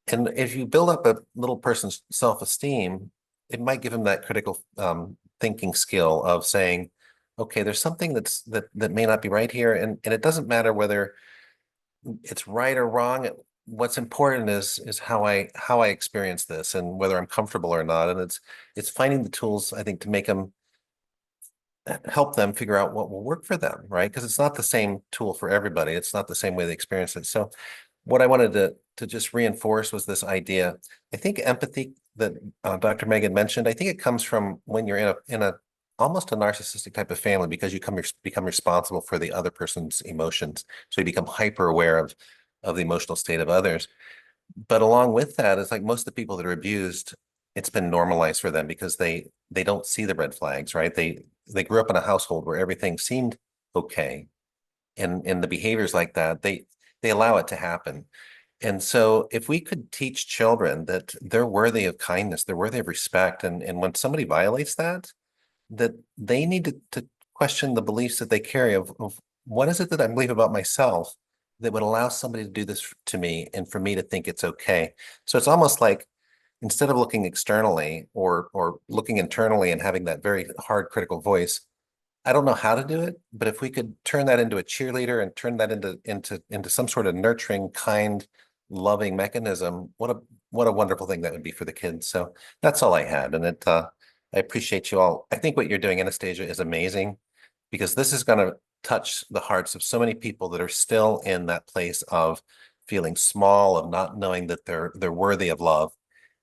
if you build up a little person's self-esteem, it might give them that critical thinking skill of saying, okay, there's something that may not be right here, and it doesn't matter whether it's right or wrong. What's important is how I experience this, and whether I'm comfortable or not. And it's finding the tools, I think, to make them help them figure out what will work for them, right? Because it's not the same tool for everybody. It's not the same way they experience it. So what I wanted to just reinforce was this idea. I think empathy that Dr. Megan mentioned, I think it comes from when you're in a almost a narcissistic type of family, because you become responsible for the other person's emotions. So you become hyper aware of the emotional state of others. But along with that, it's like most of the people that are abused, it's been normalized for them because they don't see the red flags, right? They grew up in a household where everything seemed okay. And the behaviors like that, they allow it to happen. And so if we could teach children that they're worthy of kindness, they're worthy of respect, and when somebody violates that they need to question the beliefs that they carry of what is it that I believe about myself that would allow somebody to do this to me and for me to think it's okay. So it's almost like, instead of looking externally or looking internally and having that very hard critical voice, I don't know how to do it, but if we could turn that into a cheerleader and turn that into some sort of nurturing, kind, loving mechanism, what a wonderful thing that would be for the kids. So that's all I had. And I appreciate you all. I think what you're doing, Anastasia, is amazing, because this is going to touch the hearts of so many people that are still in that place of feeling small, of not knowing that they're worthy of love,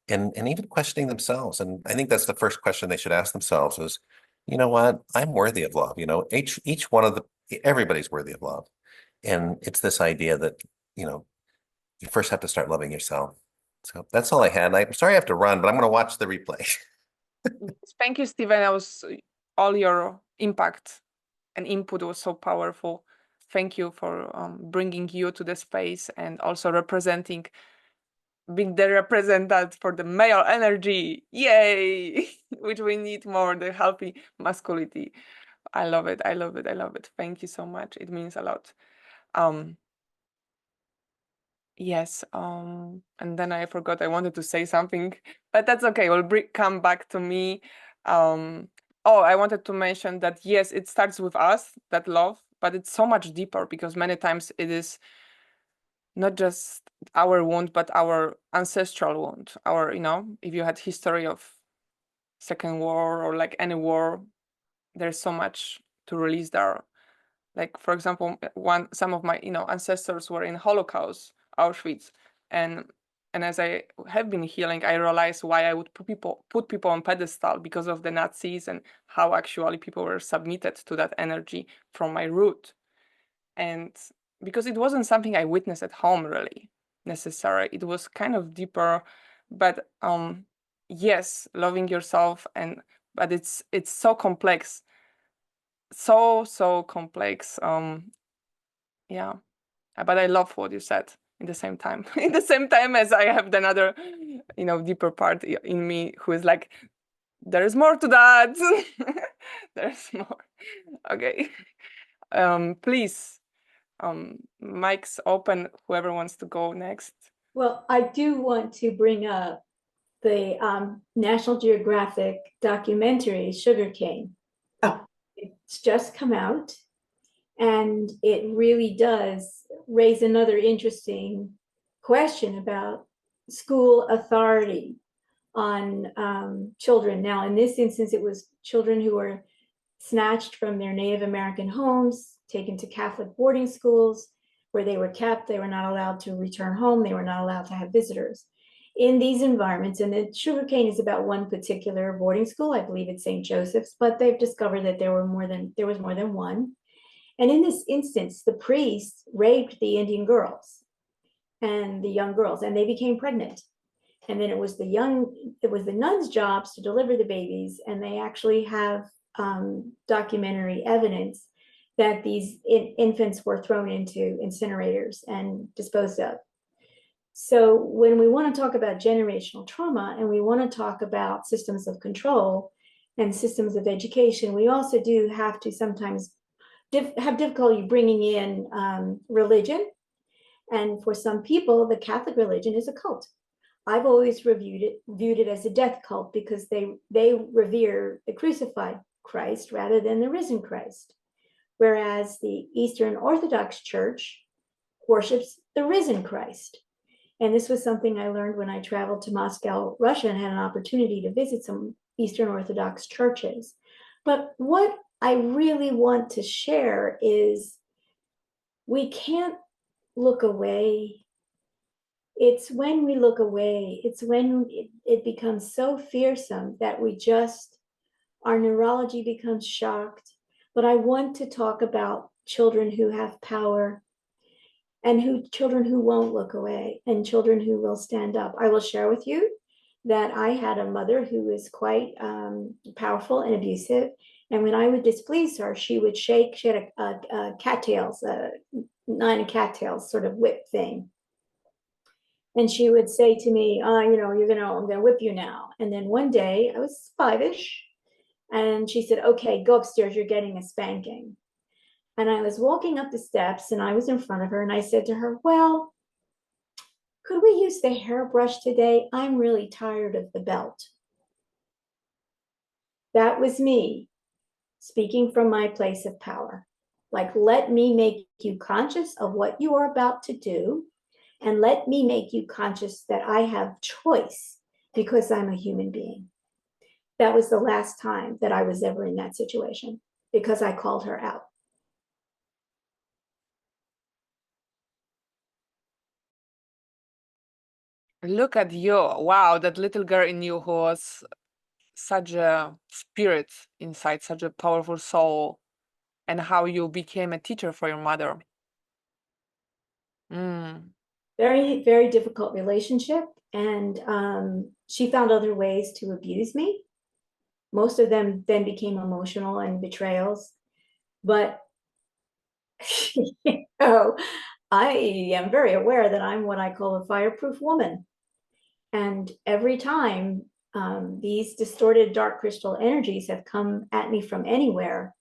and even questioning themselves. And I think that's the first question they should ask themselves is, you know what, I'm worthy of love. Each one of everybody's worthy of love. And it's this idea that, you first have to start loving yourself. So that's all I had. I'm sorry I have to run, but I'm going to watch the replay. Thank you, Stephen. All your impact and input was so powerful. Thank you for bringing you to the space and also being the representative for the male energy. Yay! Which we need more, the healthy masculinity. I love it. I love it. I love it. Thank you so much. It means a lot. Yes. And then I forgot I wanted to say something, but that's okay. We'll come back to me. I wanted to mention that yes, it starts with us, that love, but it's so much deeper, because many times it is not just our wound, but our ancestral wound. If you had history of Second War or like any war, there's so much to release there. Like, for example, some of my ancestors were in Holocaust, Auschwitz, and and as I have been healing, I realized why I would put people on pedestal because of the Nazis and how actually people were submitted to that energy from my root. And because it wasn't something I witnessed at home really necessarily, it was kind of deeper. But yes, loving yourself, but it's so complex, so complex. Yeah, but I love what you said in the same time. In the same time as I have another, deeper part in me who is like, there's more to that. There's more. Okay. Please, mic's open. Whoever wants to go next. Well, I do want to bring up the National Geographic documentary, Sugarcane. Oh. It's just come out, and it really does raise another interesting question about school authority on children. Now, in this instance, it was children who were snatched from their Native American homes, taken to Catholic boarding schools where they were kept. They were not allowed to return home. They were not allowed to have visitors. In these environments, and the Sugarcane is about one particular boarding school, I believe it's St. Joseph's, but they've discovered that there was more than one. And in this instance, the priests raped the Indian girls and the young girls, and they became pregnant. And then it was the nuns' jobs to deliver the babies, and they actually have documentary evidence that these infants were thrown into incinerators and disposed of. So when we want to talk about generational trauma and we want to talk about systems of control and systems of education, we also do have to sometimes have difficulty bringing in religion. And for some people, the Catholic religion is a cult. I've always viewed it as a death cult because they revere the crucified Christ rather than the risen Christ. Whereas the Eastern Orthodox Church worships the risen Christ. And this was something I learned when I traveled to Moscow, Russia, and had an opportunity to visit some Eastern Orthodox churches. But what I really want to share is we can't look away. It's when we look away, it's when it becomes so fearsome that our neurology becomes shocked. But I want to talk about children who have power and children who won't look away and children who will stand up. I will share with you that I had a mother who was quite powerful and abusive. And when I would displease her, she would shake. She had a cattails, 9 cattails sort of whip thing. And she would say to me, I'm gonna whip you now. And then one day I was 5-ish, and she said, okay, go upstairs, you're getting a spanking. And I was walking up the steps and I was in front of her and I said to her, well, could we use the hairbrush today? I'm really tired of the belt. That was me speaking from my place of power. Like, let me make you conscious of what you are about to do. And let me make you conscious that I have choice because I'm a human being. That was the last time that I was ever in that situation because I called her out. Look at you. Wow, that little girl in you who was such a spirit inside, such a powerful soul, and how you became a teacher for your mother. Very, very difficult relationship. And she found other ways to abuse me. Most of them then became emotional and betrayals. But I am very aware that I'm what I call a fireproof woman. And every time these distorted dark crystal energies have come at me from anywhere,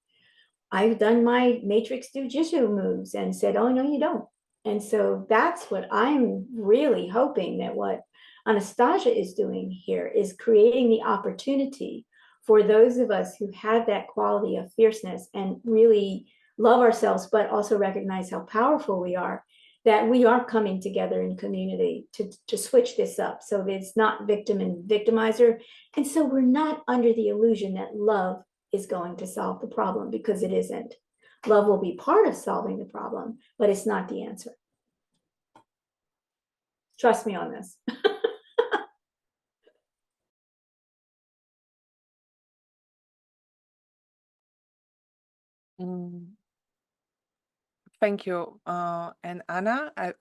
I've done my matrix jujitsu moves and said, oh, no, you don't. And so that's what I'm really hoping that what Anastasia is doing here is creating the opportunity for those of us who have that quality of fierceness and really love ourselves, but also recognize how powerful we are, that we are coming together in community to switch this up so that it's not victim and victimizer. And so we're not under the illusion that love is going to solve the problem, because it isn't. Love will be part of solving the problem, but it's not the answer. Trust me on this. Mm. Thank you. And Anna, I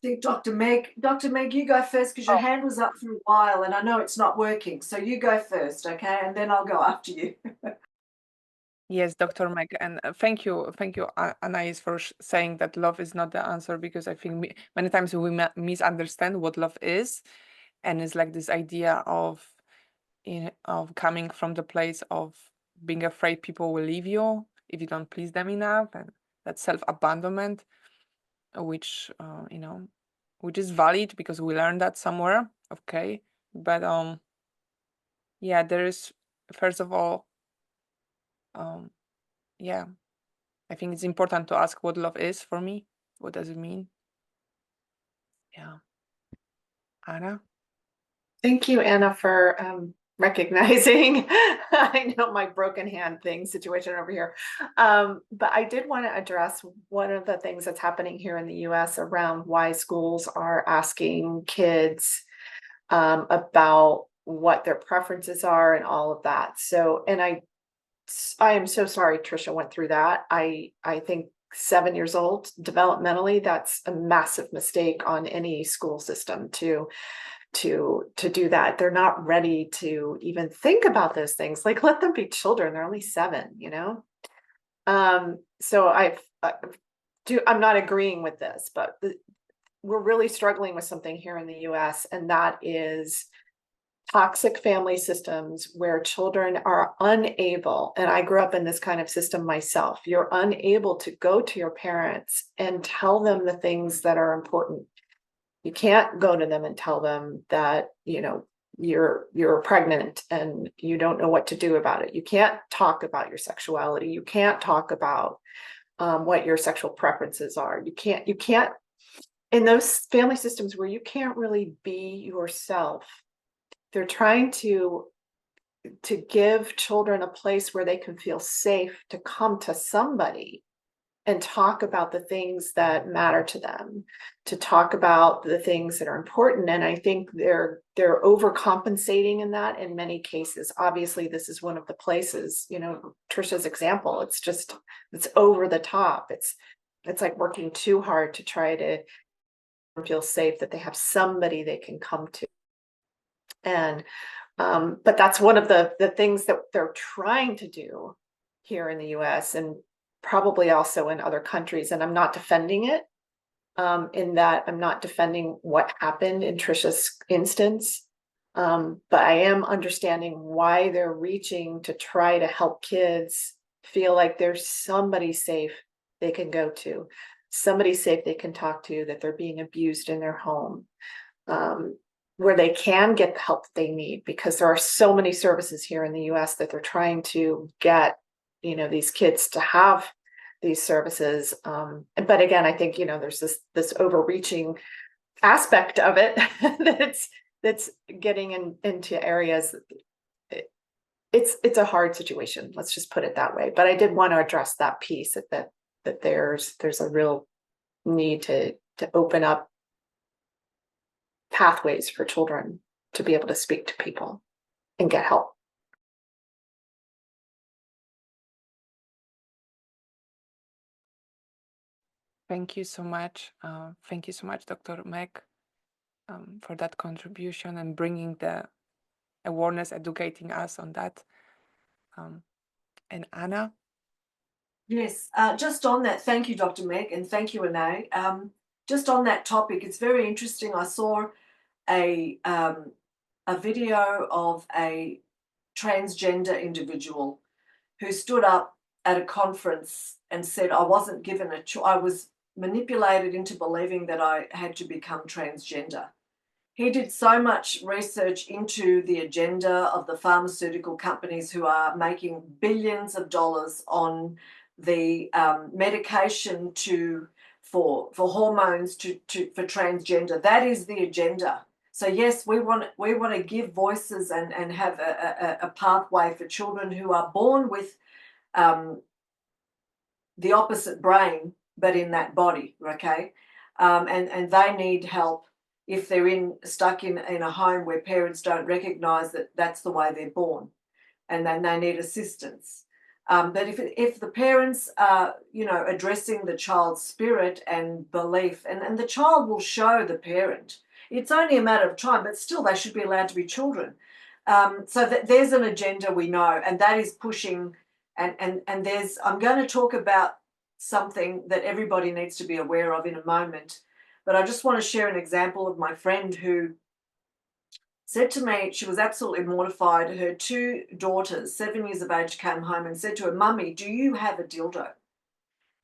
think Dr. Meg, you go first because your hand was up for a while and I know it's not working. So you go first, okay? And then I'll go after you. yes, Dr. Meg, and thank you, Anais, for saying that love is not the answer, because I think many times we misunderstand what love is, and it's like this idea of coming from the place of being afraid people will leave you if you don't please them enough, and that self-abandonment, which which is valid because we learned that somewhere, okay, but yeah, there is, first of all, yeah, I think it's important to ask what love is for me. What does it mean? Yeah. Anna? Thank you, Anna, for recognizing I know my broken hand thing situation over here. But I did want to address one of the things that's happening here in the US around why schools are asking kids about what their preferences are and all of that. So, and I am so sorry Trisha went through that. I think 7 years old developmentally, that's a massive mistake on any school system to do that. They're not ready to even think about those things. Like, let them be children. They're only 7, you know? So I'm not agreeing with this, but we're really struggling with something here in the US, and that is toxic family systems where children are unable, and I grew up in this kind of system myself, you're unable to go to your parents and tell them the things that are important. You can't go to them and tell them that, you know, you're pregnant and you don't know what to do about it. You can't talk about your sexuality. You can't talk about what your sexual preferences are. You can't in those family systems where you can't really be yourself. They're trying to give children a place where they can feel safe to come to somebody and talk about the things that matter to them, to talk about the things that are important. And I think they're overcompensating in that in many cases. Obviously, this is one of the places, you know, Trisha's example, it's over the top. It's like working too hard to try to feel safe that they have somebody they can come to. And but that's one of the things that they're trying to do here in the US and probably also in other countries. And I'm not defending it, in that I'm not defending what happened in Trisha's instance. But I am understanding why they're reaching to try to help kids feel like there's somebody safe they can go to, somebody safe they can talk to, that they're being abused in their home. Where they can get the help they need, because there are so many services here in the US that they're trying to get, you know, these kids to have these services. But again, I think, you know, there's this overreaching aspect of it that's getting into areas. It's a hard situation. Let's just put it that way. But I did want to address that piece that there's a real need to open up pathways for children to be able to speak to people and get help. Thank you so much. Thank you so much, Dr. Meg, for that contribution and bringing the awareness, educating us on that. And Anna? Yes, just on that, thank you, Dr. Meg, and thank you, Anay. Just on that topic, it's very interesting. I saw a video of a transgender individual who stood up at a conference and said, I wasn't given a choice. I was manipulated into believing that I had to become transgender. He did so much research into the agenda of the pharmaceutical companies who are making billions of dollars on the medication for hormones for transgender. That is the agenda. So yes, we want to give voices and have a pathway for children who are born with the opposite brain, but in that body. Okay. and they need help if they're stuck in a home where parents don't recognise that that's the way they're born, and then they need assistance. But if the parents are, addressing the child's spirit and belief, and the child will show the parent, it's only a matter of time, but still they should be allowed to be children. So that there's an agenda we know, and that is pushing, and I'm going to talk about something that everybody needs to be aware of in a moment, but I just want to share an example of my friend who said to me, she was absolutely mortified. Her 2 daughters, 7 years of age, came home and said to her, "Mummy, do you have a dildo?"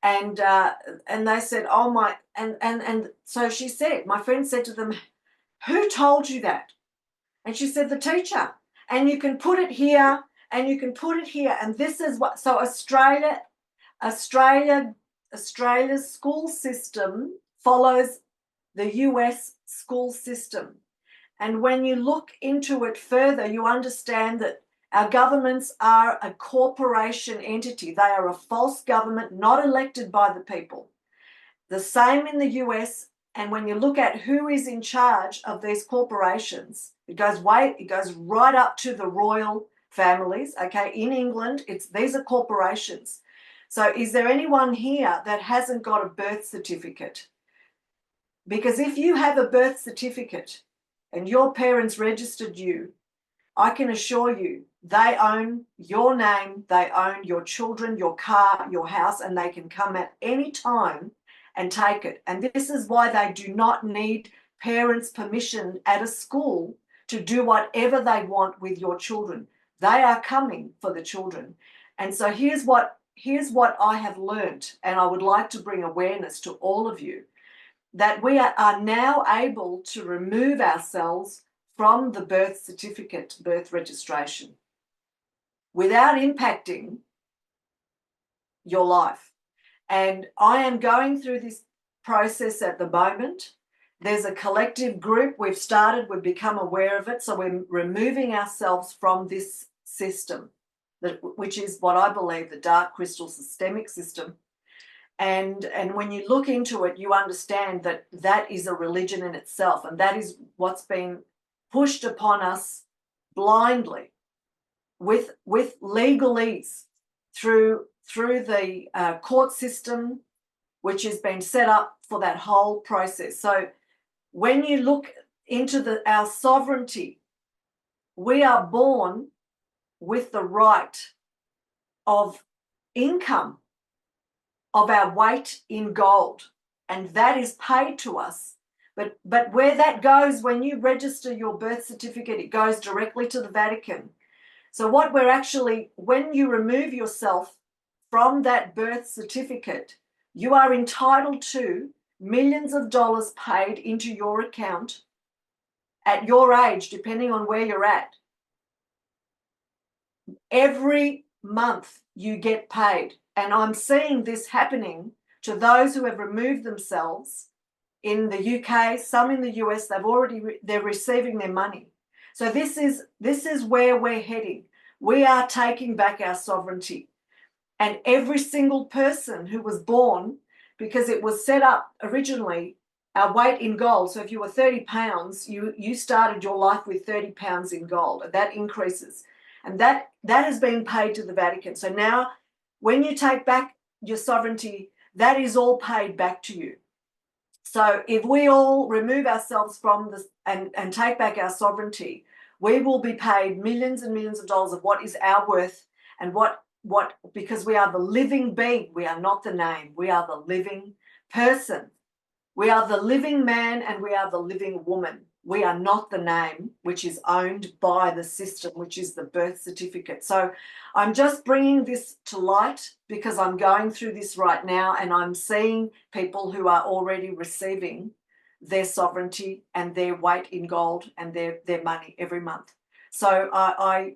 And they said, "Oh my," and so she said, my friend said to them, "Who told you that?" And she said, "The teacher. And you can put it here, and you can put it here." And this is what, so Australia's school system follows the US school system. And when you look into it further, you understand that our governments are a corporation entity. They are a false government, not elected by the people. The same in the US. And when you look at who is in charge of these corporations, it goes right up to the royal families. Okay, in England, these are corporations. So is there anyone here that hasn't got a birth certificate? Because if you have a birth certificate and your parents registered you, I can assure you they own your name, they own your children, your car, your house, and they can come at any time and take it. And this is why they do not need parents' permission at a school to do whatever they want with your children. They are coming for the children. And so here's what I have learnt, and I would like to bring awareness to all of you, that we are now able to remove ourselves from the birth certificate, birth registration, without impacting your life. And I am going through this process at the moment. There's a collective group we've started, we've become aware of it, so we're removing ourselves from this system, which is what I believe the dark crystal systemic system. And when you look into it, you understand that that is a religion in itself, and that is what's been pushed upon us blindly with legalese through the court system, which has been set up for that whole process. So when you look into our sovereignty, we are born with the right of income of our weight in gold, and that is paid to us. But where that goes, when you register your birth certificate, it goes directly to the Vatican. So what we're actually, when you remove yourself from that birth certificate, you are entitled to millions of dollars paid into your account at your age, depending on where you're at. Every month you get paid. And I'm seeing this happening to those who have removed themselves in the UK, some in the US. They're receiving their money. So this is where we're heading. We are taking back our sovereignty. And every single person who was born, because it was set up originally, our weight in gold. So if you were 30 pounds, you started your life with 30 pounds in gold, and that increases. And that has been paid to the Vatican. So now when you take back your sovereignty, that is all paid back to you. So if we all remove ourselves from this and take back our sovereignty, we will be paid millions and millions of dollars of what is our worth, and because we are the living being. We are not the name. We are the living person. We are the living man, and we are the living woman. We are not the name, which is owned by the system, which is the birth certificate. So I'm just bringing this to light because I'm going through this right now, and I'm seeing people who are already receiving their sovereignty and their weight in gold and their money every month. So I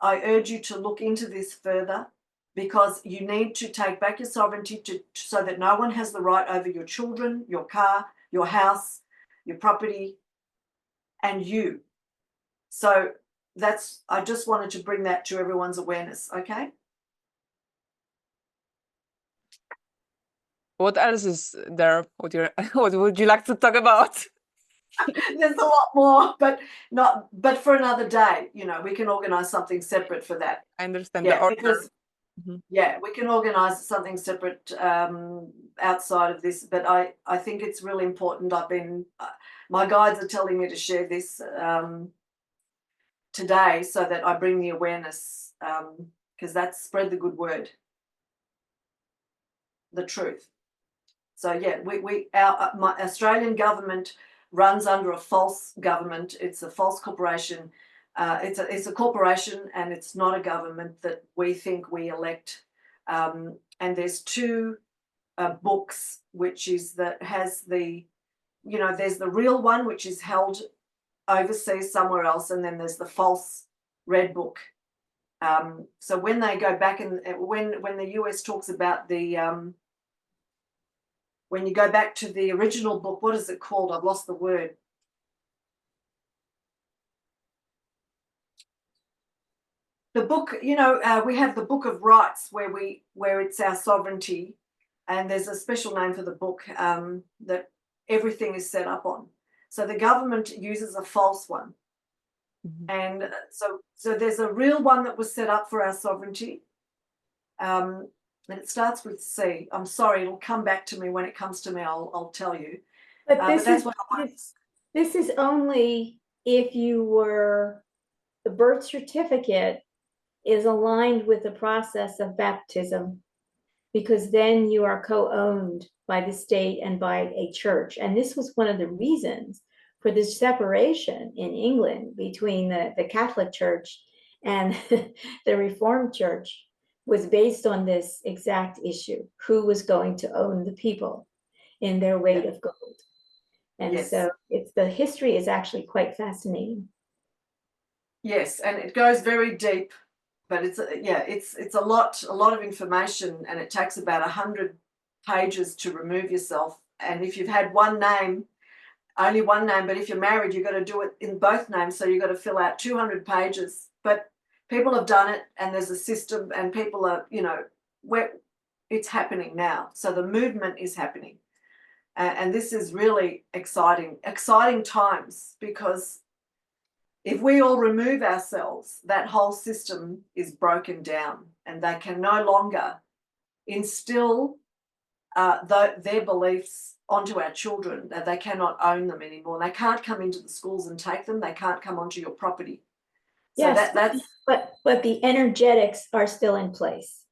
urge you to look into this further, because you need to take back your sovereignty so that no one has the right over your children, your car, your house, your property, and you. So I just wanted to bring that to everyone's awareness, okay? What else is there? What would you like to talk about? There's a lot more, but for another day. You know, we can organize something separate for that. I understand Yeah, the order. because yeah, we can organize something separate outside of this. But I think it's really important. I've been my guides are telling me to share this today so that I bring the awareness, because that's spread the good word, the truth. So yeah, my Australian government runs under a false government. It's a false corporation. It's a corporation, and it's not a government that we think we elect. And there's two books, which is that has the, you know, there's the real one, which is held overseas somewhere else, and then there's the false red book. So when they go back and when the US talks about the when you go back to the original book, what is it called? I've lost the word. The book, you know, we have the Book of Rights where it's our sovereignty, and there's a special name for the book that everything is set up on. So the government uses a false one. And so there's a real one that was set up for our sovereignty. And it starts with C. I'm sorry, it'll come back to me when it comes to me. I'll tell you. But this is only if you were, the birth certificate is aligned with the process of baptism, because then you are co-owned by the state and by a church. And this was one of the reasons for the separation in England between the Catholic Church and the Reformed Church, was based on this exact issue: who was going to own the people in their weight of gold. And so the history is actually quite fascinating. Yes, and it goes very deep, but it's a lot of information, and it takes about 100 pages to remove yourself. And if you've had one name, only one name, but if you're married, you've got to do it in both names, so you've got to fill out 200 pages. But people have done it, and there's a system, and people are, you know, where it's happening now. So the movement is happening, and this is really exciting times, because if we all remove ourselves, that whole system is broken down, and they can no longer instill their beliefs onto our children, that they cannot own them anymore. They can't come into the schools and take them. They can't come onto your property. So yes, that's but the energetics are still in place.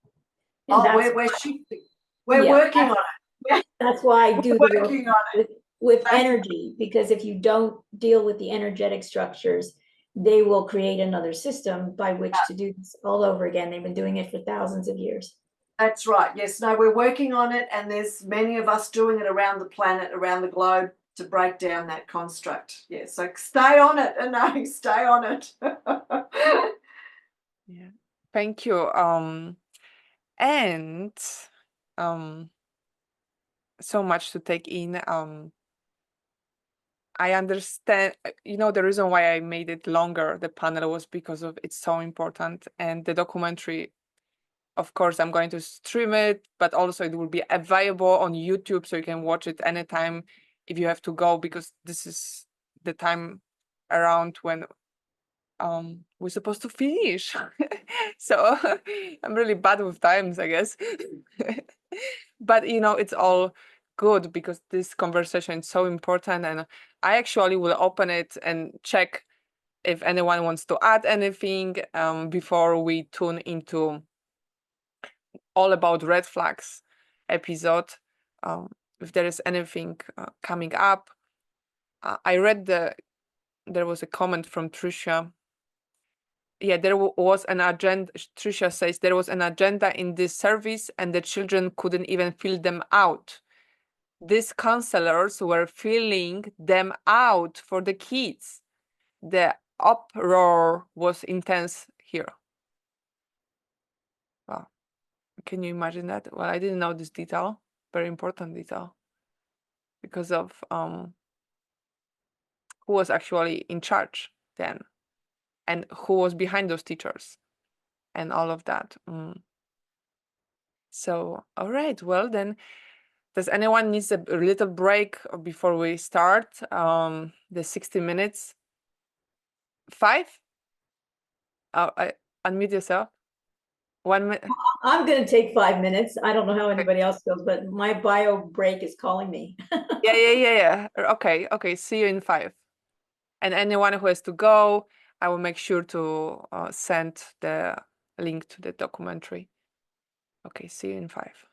And we're shifting. We're working on it. That's why I do we're the working work on it with energy, because if you don't deal with the energetic structures, they will create another system by which to do this all over again. They've been doing it for thousands of years. That's right. Yes. No, we're working on it, and there's many of us doing it around the planet, around the globe, to break down that construct. Yeah. So stay on it, and stay on it. Yeah. Thank you. And so much to take in. I understand, you know, the reason why I made it longer, the panel, was because of it's so important. And the documentary, of course, I'm going to stream it, but also it will be available on YouTube, so you can watch it anytime if you have to go, because this is the time around when we're supposed to finish. So I'm really bad with times, I guess. But you know, it's all good, because this conversation is so important, and I actually will open it and check if anyone wants to add anything before we tune into all about red flags episode. If there is anything coming up. I read there was a comment from Tricia. Yeah, there was an agenda. Tricia says there was an agenda in this service, and the children couldn't even fill them out. These counselors were filling them out for the kids. The uproar was intense here. Wow. Can you imagine that? Well, I didn't know this detail, very important detail, because of who was actually in charge then, and who was behind those teachers, and all of that. So, all right, well then, Does anyone needs a little break before we start the 60 minutes? 5? Unmute yourself. 1 minute. I'm gonna take 5 minutes. I don't know how anybody else feels, but my bio break is calling me. Yeah. Okay. See you in 5. And anyone who has to go, I will make sure to send the link to the documentary. Okay, see you in 5.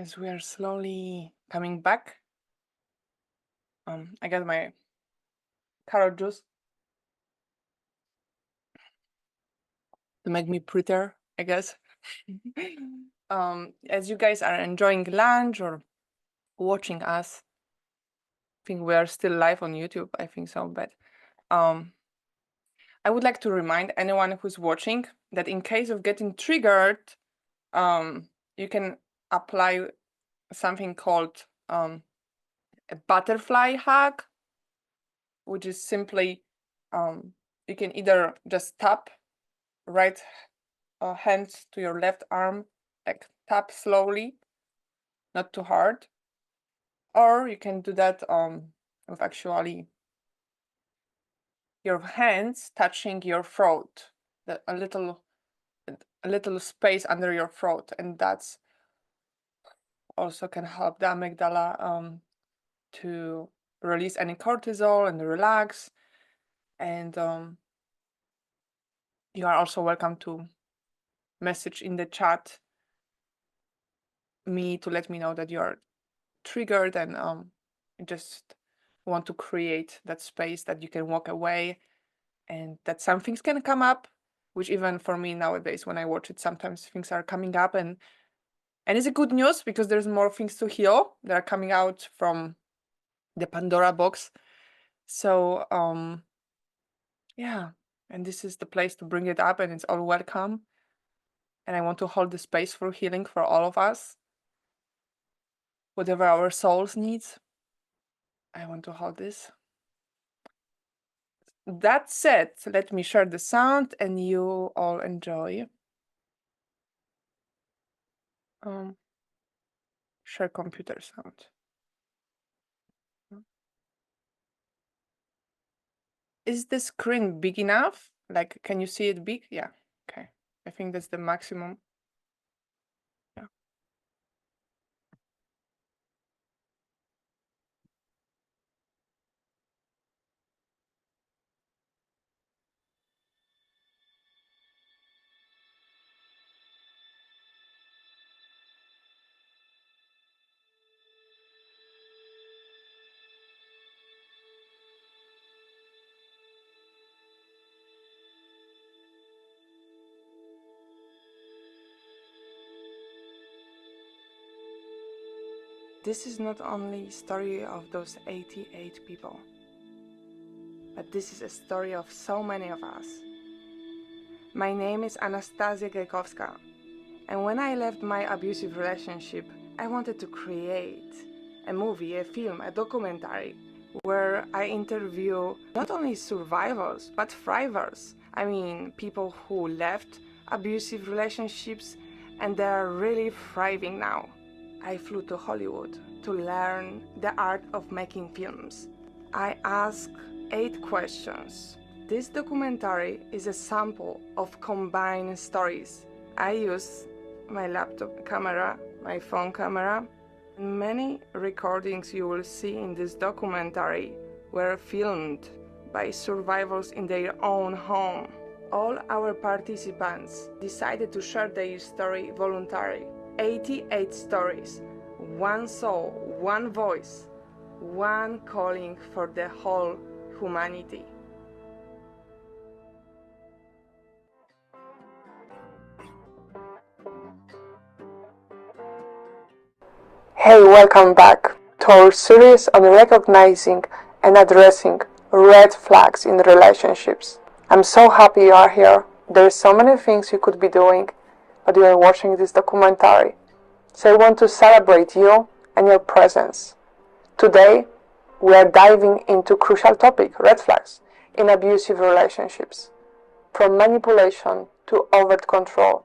as we are slowly coming back. I got my carrot juice to make me prettier, I guess. As you guys are enjoying lunch or watching us, I think we are still live on YouTube. I think so, but I would like to remind anyone who's watching that in case of getting triggered, you can apply something called a butterfly hug, which is simply you can either just tap right hand to your left arm, like tap slowly, not too hard, or you can do that with actually your hands touching your throat, a little space under your throat, and that's also can help the amygdala to release any cortisol and relax. And you are also welcome to message in the chat me to let me know that you are triggered and just want to create that space that you can walk away and that some things can come up, which even for me nowadays when I watch it, sometimes things are coming up, and it's a good news because there's more things to heal that are coming out from the Pandora box. So yeah, and this is the place to bring it up, and it's all welcome. And I want to hold the space for healing for all of us. Whatever our souls needs, I want to hold this. That said, let me share the sound and you all enjoy. Share computer sound. Is the screen big enough? Like, can you see it big? Yeah, okay. I think that's the maximum. Yeah. This is not only a story of those 88 people, but this is a story of so many of us. My name is Anastasia Gajkowska, and when I left my abusive relationship, I wanted to create a movie, a film, a documentary where I interview not only survivors, but thrivers. I mean, people who left abusive relationships and they're really thriving now. I flew to Hollywood to learn the art of making films. I asked 8 questions. This documentary is a sample of combined stories. I use my laptop camera, my phone camera. Many recordings you will see in this documentary were filmed by survivors in their own home. All our participants decided to share their story voluntarily. 88 stories, one soul, one voice, one calling for the whole humanity. Hey, welcome back to our series on recognizing and addressing red flags in relationships. I'm so happy you are here. There's so many things you could be doing, but you are watching this documentary. So I want to celebrate you and your presence. Today, we are diving into crucial topic, red flags in abusive relationships, from manipulation to overt control.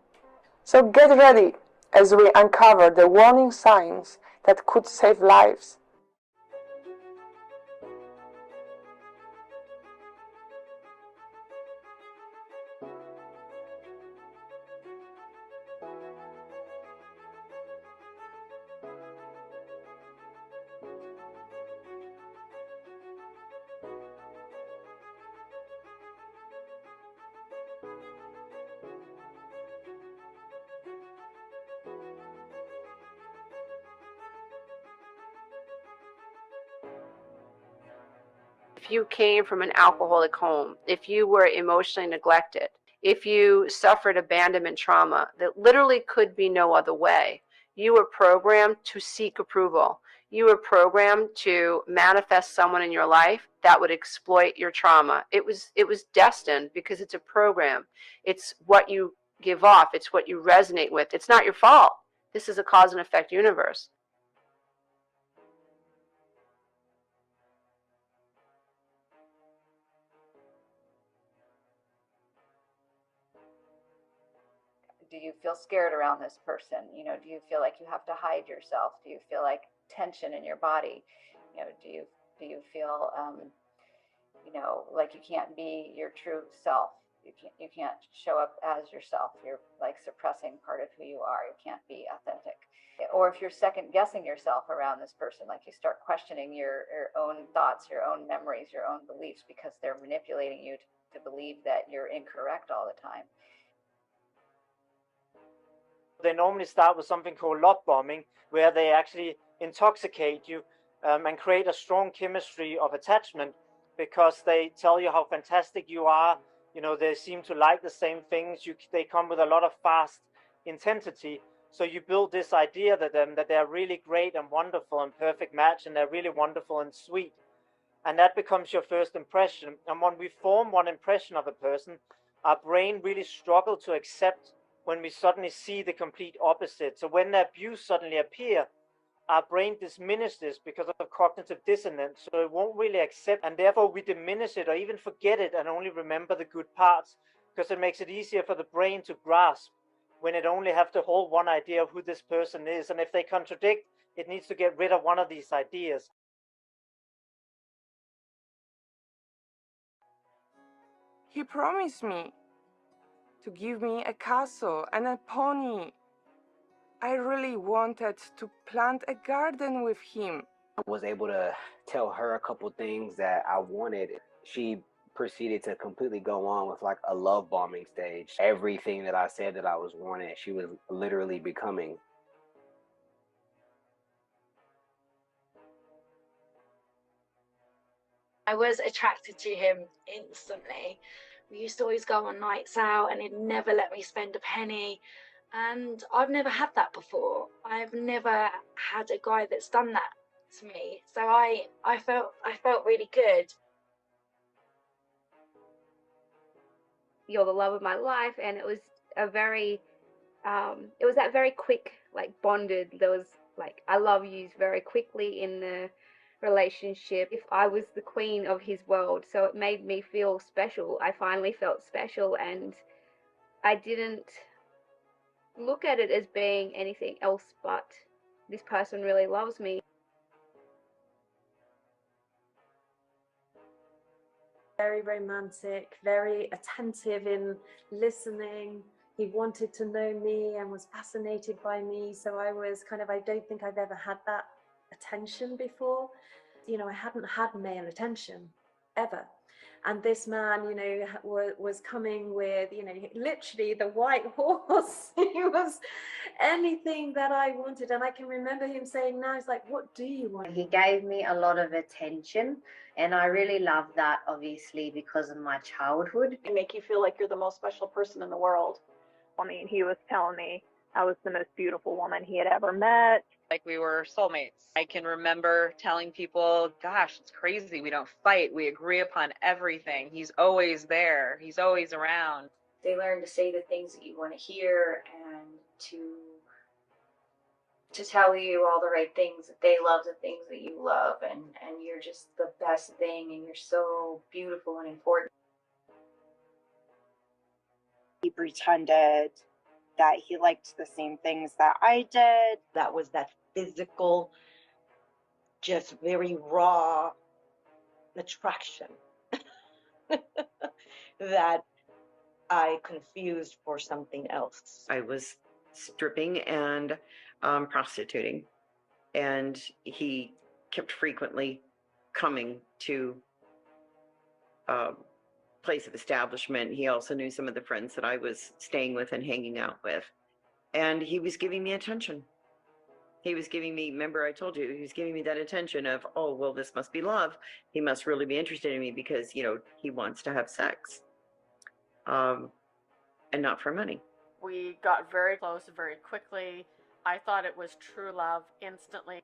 So get ready as we uncover the warning signs that could save lives. If you came from an alcoholic home, if you were emotionally neglected, if you suffered abandonment trauma that literally could be no other way, you were programmed to seek approval. You were programmed to manifest someone in your life that would exploit your trauma. It was destined because it's a program. It's what you give off. It's what you resonate with. It's not your fault. This is a cause and effect universe. Do you feel scared around this person? You know, do you feel like you have to hide yourself? Do you feel like tension in your body? You know, do you feel you know, like you can't be your true self? You can't show up as yourself. You're like suppressing part of who you are. You can't be authentic. Or if you're second guessing yourself around this person, like you start questioning your own thoughts, your own memories, your own beliefs, because they're manipulating you to believe that you're incorrect all the time. They normally start with something called love bombing, where they actually intoxicate you and create a strong chemistry of attachment, because they tell you how fantastic you are. You know, they seem to like the same things. They come with a lot of fast intensity. So you build this idea that they're really great and wonderful and perfect match, and they're really wonderful and sweet. And that becomes your first impression. And when we form one impression of a person, our brain really struggles to accept when we suddenly see the complete opposite. So when the abuse suddenly appears, our brain diminishes this because of cognitive dissonance. So it won't really accept, and therefore we diminish it or even forget it and only remember the good parts, because it makes it easier for the brain to grasp when it only have to hold one idea of who this person is. And if they contradict, it needs to get rid of one of these ideas. He promised me to give me a castle and a pony. I really wanted to plant a garden with him. I was able to tell her a couple things that I wanted. She proceeded to completely go on with like a love bombing stage. Everything that I said that I was wanting, she was literally becoming. I was attracted to him instantly. We used to always go on nights out and he'd never let me spend a penny. And I've never had that before. I've never had a guy that's done that to me. So I felt really good. You're the love of my life, and it was a very it was that very quick, like, bonded. There was like I love yous very quickly in the relationship. If I was the queen of his world, so it made me feel special. I finally felt special, and I didn't look at it as being anything else but this person really loves me. Very romantic, very attentive in listening. He wanted to know me and was fascinated by me. So I was kind of, I don't think I've ever had that attention before. You know, I hadn't had male attention ever. And this man, you know, was coming with, you know, literally the white horse. He was anything that I wanted. And I can remember him saying now, he's like, what do you want? He gave me a lot of attention. And I really love that, obviously, because of my childhood. They make you feel like you're the most special person in the world. I mean, he was telling me I was the most beautiful woman he had ever met. Like we were soulmates. I can remember telling people, gosh, it's crazy. We don't fight. We agree upon everything. He's always there. He's always around. They learn to say the things that you want to hear and to tell you all the right things, that they love the things that you love, and you're just the best thing, and you're so beautiful and important. He pretended that he liked the same things that I did. That was that physical, just very raw attraction that I confused for something else. I was stripping and prostituting, and he kept frequently coming to place of establishment. He also knew some of the friends that I was staying with and hanging out with, and he was giving me attention. He was giving me, remember I told you, he was giving me that attention of, oh, well, this must be love. He must really be interested in me because, you know, he wants to have sex. And not for money. We got very close very quickly. I thought it was true love instantly.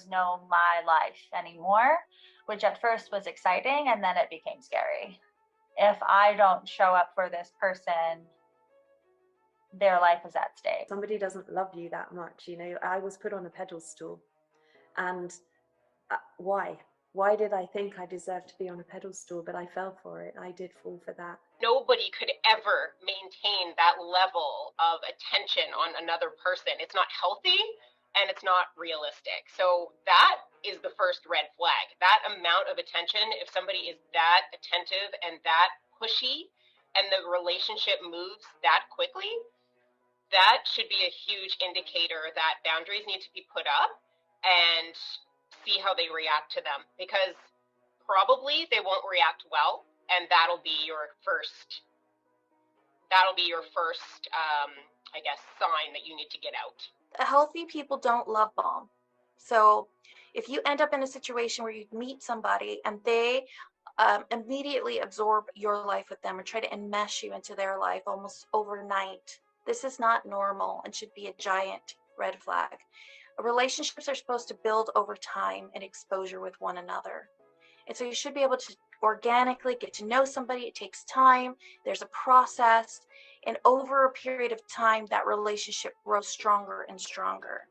Know my life anymore, which at first was exciting and then it became scary. If I don't show up for this person, their life is at stake. Somebody doesn't love you that much, you know. I was put on a pedestal, and why did I think I deserved to be on a pedestal? But I fell for it. I did fall for that. Nobody could ever maintain that level of attention on another person. It's not healthy and it's not realistic. So that is the first red flag. That amount of attention, if somebody is that attentive and that pushy and the relationship moves that quickly, that should be a huge indicator that boundaries need to be put up, and see how they react to them, because probably they won't react well, and that'll be your first I guess, sign that you need to get out. Healthy people don't love bomb. So if you end up in a situation where you meet somebody and they immediately absorb your life with them or try to enmesh you into their life almost overnight, this is not normal and should be a giant red flag. Relationships are supposed to build over time and exposure with one another. And so you should be able to organically get to know somebody. It takes time. There's a process. And over a period of time, that relationship grows stronger and stronger.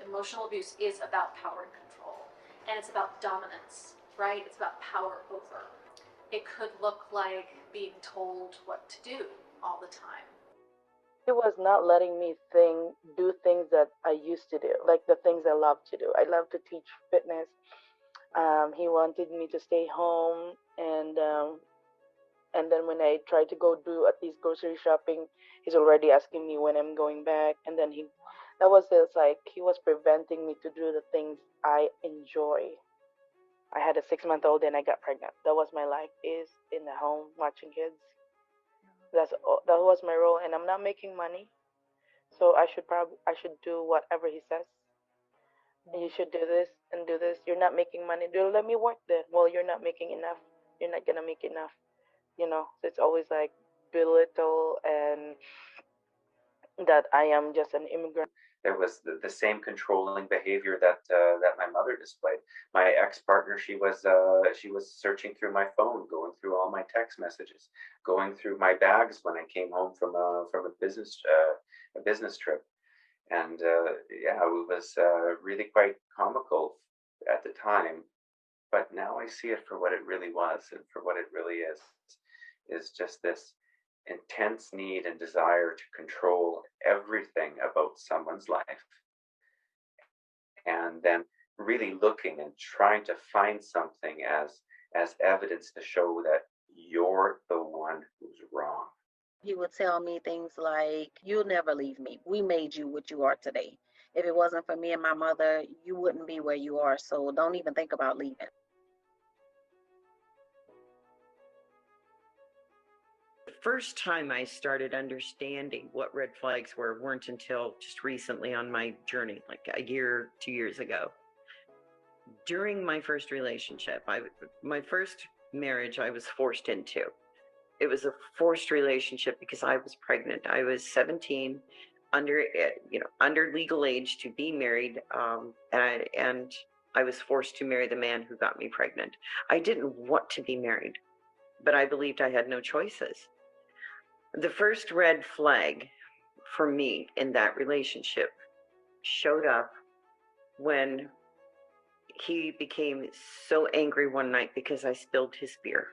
Emotional abuse is about power and control, and it's about dominance, right? It's about power over. It could look like being told what to do all the time. He was not letting me do things that I used to do, like the things I love to do. I love to teach fitness. He wanted me to stay home, and then when I tried to go do at least grocery shopping, he's already asking me when I'm going back. And then he was preventing me to do the things I enjoy. I had a 6-month-old and I got pregnant. That was my life, is in the home watching kids. That was my role, and I'm not making money, so I should do whatever he says. You should do this and do this. You're not making money. Let me work then. Well, you're not making enough. You're not gonna make enough. You know, so it's always like belittle and that I am just an immigrant. There was the same controlling behavior that my mother displayed. My ex-partner, she was searching through my phone, going through all my text messages, going through my bags when I came home from a business trip, and yeah, it was really quite comical at the time. But now I see it for what it really was, and for what it really is just this intense need and desire to control everything about someone's life, and then really looking and trying to find something as evidence to show that you're the one who's wrong. He would tell me things like, "You'll never leave me. We made you what you are today. If it wasn't for me and my mother, you wouldn't be where you are, so don't even think about leaving." First time I started understanding what red flags weren't until just recently on my journey, like a year, 2 years ago. During my first relationship, my first marriage, I was forced into. It was a forced relationship because I was pregnant. I was 17, under legal age to be married, and I was forced to marry the man who got me pregnant. I didn't want to be married, but I believed I had no choices. The first red flag for me in that relationship showed up when he became so angry one night because I spilled his beer.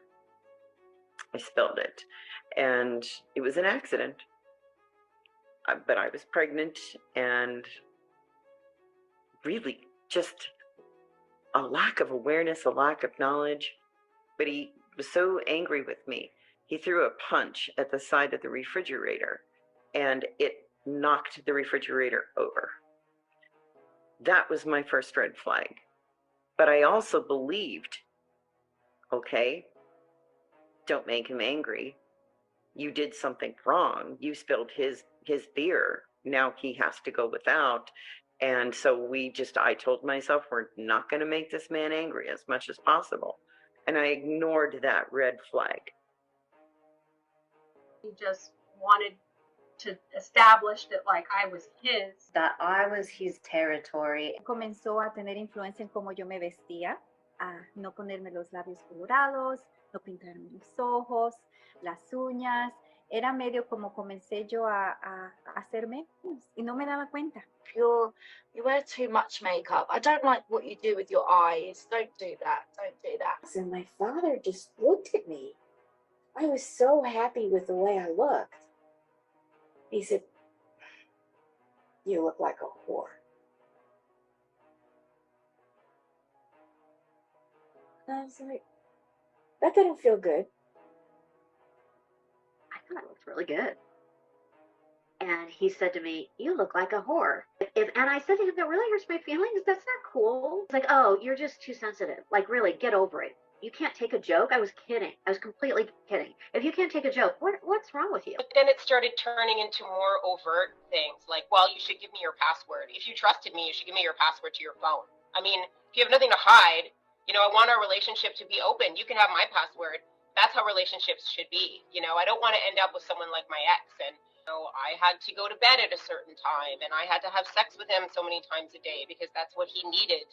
I spilled it, and it was an accident. But I was pregnant, and really just a lack of awareness, a lack of knowledge. But he was so angry with me. He threw a punch at the side of the refrigerator, and it knocked the refrigerator over. That was my first red flag. But I also believed, okay, Don't make him angry. You did something wrong. You spilled his beer. Now he has to go without. And so I told myself, we're not going to make this man angry as much as possible. And I ignored that red flag. He just wanted to establish that like I was his. That I was his territory. Comenzó a tener influencia en cómo yo me vestía, a no ponerme los labios colorados, no pintarme los ojos, las uñas. Era medio como comencé yo a hacerme y no me daba cuenta. You wear too much makeup. I don't like what you do with your eyes. Don't do that. Don't do that. And my father just looked at me. I was so happy with the way I looked. He said, "You look like a whore." And I was like, that didn't feel good. I thought it looked really good. And he said to me, "You look like a whore." And I said to him, "That really hurts my feelings. That's not cool." It's like, "Oh, you're just too sensitive. Like, really, get over it. You can't take a joke." I was kidding. I was completely kidding. If you can't take a joke, what's wrong with you? But then it started turning into more overt things like, well, you should give me your password. If you trusted me, you should give me your password to your phone. I mean, if you have nothing to hide, I want our relationship to be open. You can have my password. That's how relationships should be. I don't want to end up with someone like my ex. And I had to go to bed at a certain time, and I had to have sex with him so many times a day because that's what he needed.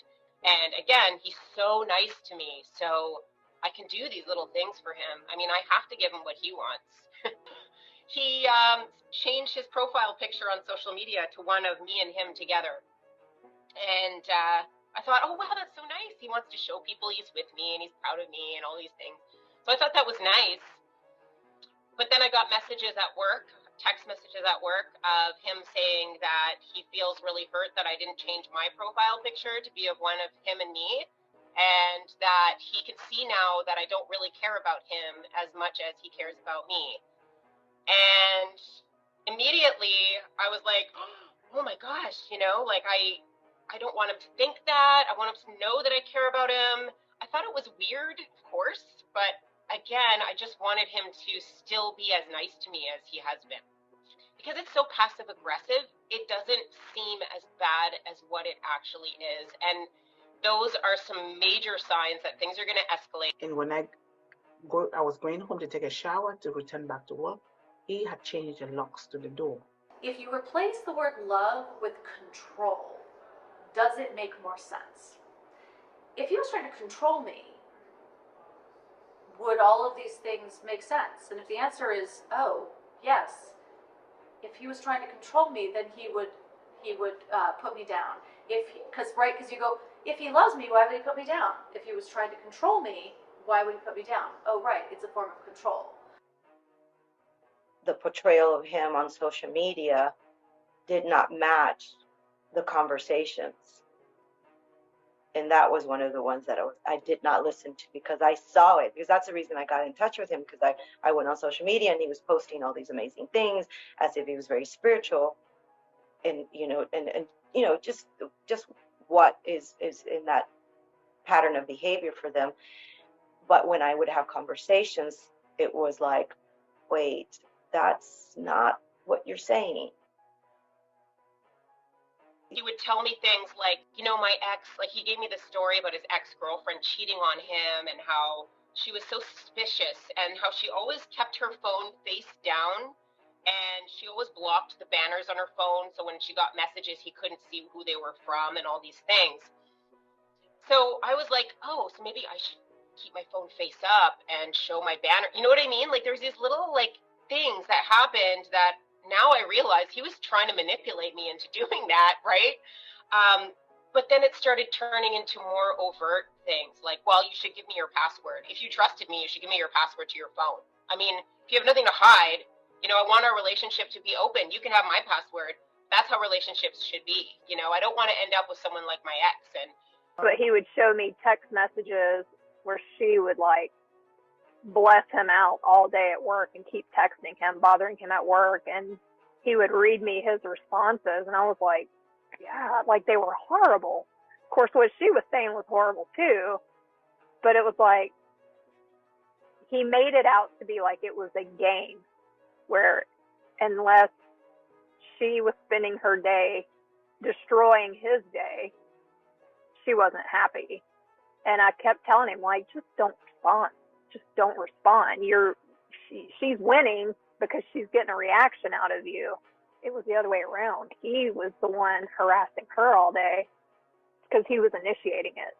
And again, he's so nice to me, so I can do these little things for him. I mean, I have to give him what he wants. He changed his profile picture on social media to one of me and him together. And I thought, oh, wow, that's so nice. He wants to show people he's with me and he's proud of me and all these things. So I thought that was nice. But then I got messages at work, text messages at work of him saying that he feels really hurt that I didn't change my profile picture to be of one of him and me, and that he can see now that I don't really care about him as much as he cares about me. And immediately I was like, oh my gosh, I don't want him to think that. I want him to know that I care about him. I thought it was weird, of course, but again, I just wanted him to still be as nice to me as he has been. Because it's so passive aggressive, it doesn't seem as bad as what it actually is. And those are some major signs that things are going to escalate. And when I was going home to take a shower to return back to work, he had changed the locks to the door. If you replace the word love with control, does it make more sense? If he was trying to control me, would all of these things make sense? And if the answer is, oh, yes, if he was trying to control me, then he would put me down. Because you go, if he loves me, why would he put me down? If he was trying to control me, why would he put me down? Oh, right, it's a form of control. The portrayal of him on social media did not match the conversations. And that was one of the ones that I did not listen to because I saw it. Because that's the reason I got in touch with him, because I went on social media and he was posting all these amazing things as if he was very spiritual. And, just what is in that pattern of behavior for them. But when I would have conversations, it was like, wait, that's not what you're saying. He would tell me things like, my ex, like he gave me the story about his ex-girlfriend cheating on him and how she was so suspicious and how she always kept her phone face down and she always blocked the banners on her phone. So when she got messages, he couldn't see who they were from and all these things. So I was like, oh, so maybe I should keep my phone face up and show my banner. You know what I mean? Like there's these little things that happened that now I realize he was trying to manipulate me into doing that, right? But then it started turning into more overt things like, well, you should give me your password. If you trusted me, you should give me your password to your phone. I mean, if you have nothing to hide, I want our relationship to be open. You can have my password. That's how relationships should be. I don't want to end up with someone like my ex. But he would show me text messages where she would bless him out all day at work and keep texting him, bothering him at work. And he would read me his responses. And I was like, yeah, they were horrible. Of course, what she was saying was horrible too. But it was like, he made it out to be like it was a game where unless she was spending her day destroying his day, she wasn't happy. And I kept telling him, like, just don't respond. Just don't respond. She's winning because she's getting a reaction out of you. It was the other way around. He was the one harassing her all day because he was initiating it,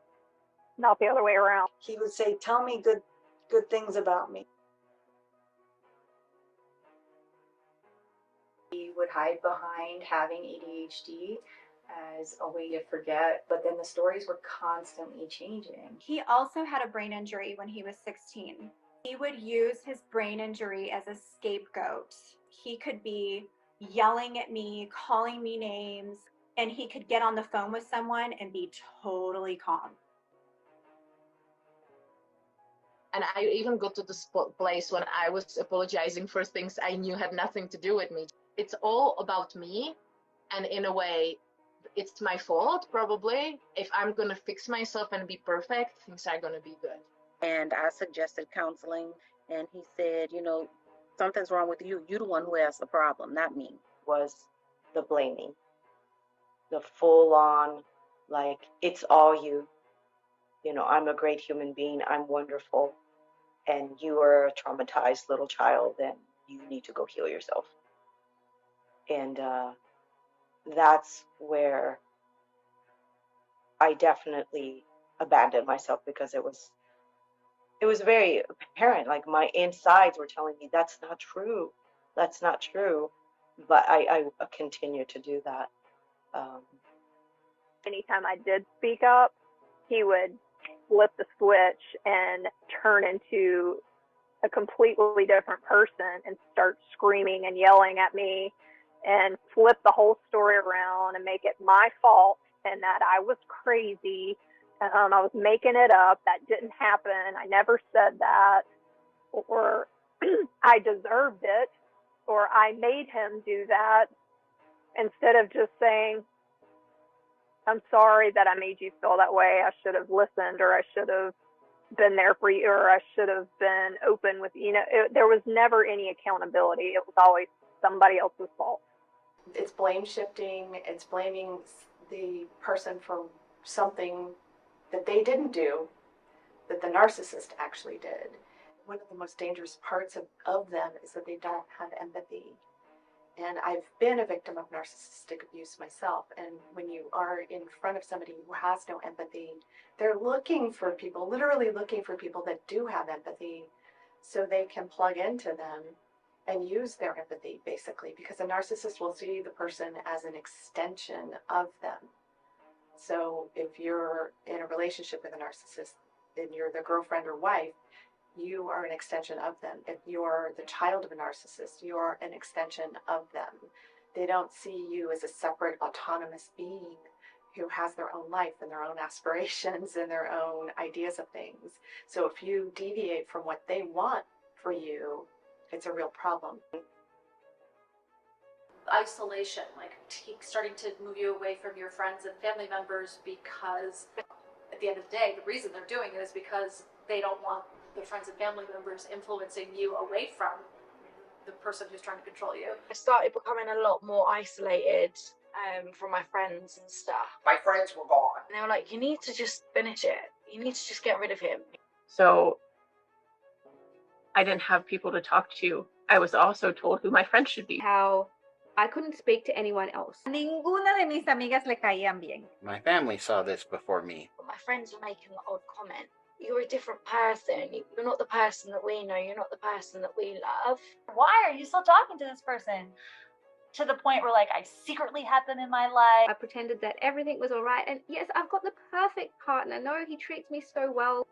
not the other way around. He would say, tell me good things about me. He would hide behind having ADHD as a way to forget, but then the stories were constantly changing. He also had a brain injury when he was 16. He would use his brain injury as a scapegoat. He could be yelling at me, calling me names, and he could get on the phone with someone and be totally calm. And I even got to this place when I was apologizing for things I knew had nothing to do with me. It's all about me, and in a way, it's my fault, probably. If I'm going to fix myself and be perfect, things are going to be good. And I suggested counseling, and he said, something's wrong with you. You're the one who has the problem, not me. Was the blaming, the full on, like, it's all you. I'm a great human being. I'm wonderful. And you are a traumatized little child, and you need to go heal yourself. And that's where I definitely abandoned myself, because it was very apparent. Like, my insides were telling me that's not true. That's not true. But I continued to do that. Anytime I did speak up, he would flip the switch and turn into a completely different person and start screaming and yelling at me and flip the whole story around and make it my fault and that I was crazy. I was making it up. That didn't happen. I never said that. Or I deserved it. Or I made him do that. Instead of just saying, I'm sorry that I made you feel that way. I should have listened, or I should have been there for you, or I should have been open with you. There was never any accountability. It was always somebody else's fault. It's blame shifting. It's blaming the person for something that they didn't do, that the narcissist actually did. One of the most dangerous parts of them is that they don't have empathy. And I've been a victim of narcissistic abuse myself. And when you are in front of somebody who has no empathy, they're looking for people, literally looking for people that do have empathy so they can plug into them and use their empathy, basically, because a narcissist will see the person as an extension of them. So if you're in a relationship with a narcissist and you're their girlfriend or wife, you are an extension of them. If you're the child of a narcissist, you're an extension of them. They don't see you as a separate, autonomous being who has their own life and their own aspirations and their own ideas of things. So if you deviate from what they want for you, it's a real problem. Isolation, like starting to move you away from your friends and family members, because at the end of the day, the reason they're doing it is because they don't want their friends and family members influencing you away from the person who's trying to control you. I started becoming a lot more isolated from my friends and stuff. My friends were gone. And they were like, you need to just finish it. You need to just get rid of him. So I didn't have people to talk to. I was also told who my friends should be. How I couldn't speak to anyone else. Ninguna de mis amigas le caían bien. My family saw this before me. But my friends were making the odd comment. You're a different person. You're not the person that we know. You're not the person that we love. Why are you still talking to this person? To the point where, like, I secretly had them in my life. I pretended that everything was all right. And yes, I've got the perfect partner. No, he treats me so well.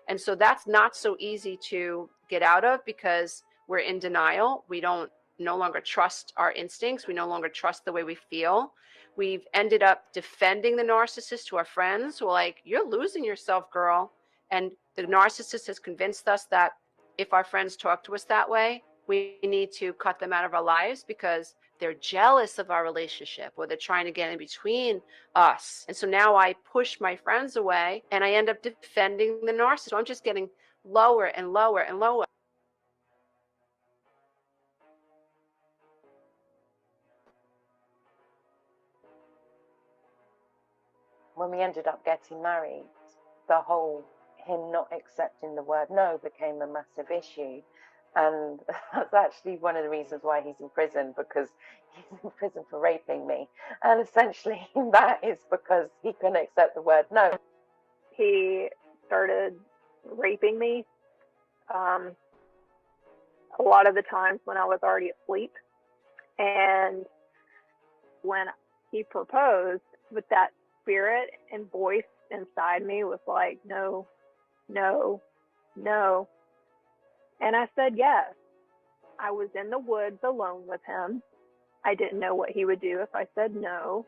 And so that's not so easy to get out of, because we're in denial. We no longer trust our instincts. We no longer trust the way we feel. We've ended up defending the narcissist to our friends. We're like, you're losing yourself, girl. And the narcissist has convinced us that if our friends talk to us that way, we need to cut them out of our lives because they're jealous of our relationship, or they're trying to get in between us. And so now I push my friends away and I end up defending the narcissist. So I'm just getting lower and lower and lower. When we ended up getting married, the whole him not accepting the word no became a massive issue. And that's actually one of the reasons why he's in prison, because he's in prison for raping me. And essentially that is because he couldn't accept the word no. He started raping me a lot of the times when I was already asleep. And when he proposed, with that spirit and voice inside me was like, no, no, no. And I said yes. I was in the woods alone with him. I didn't know what he would do if I said no.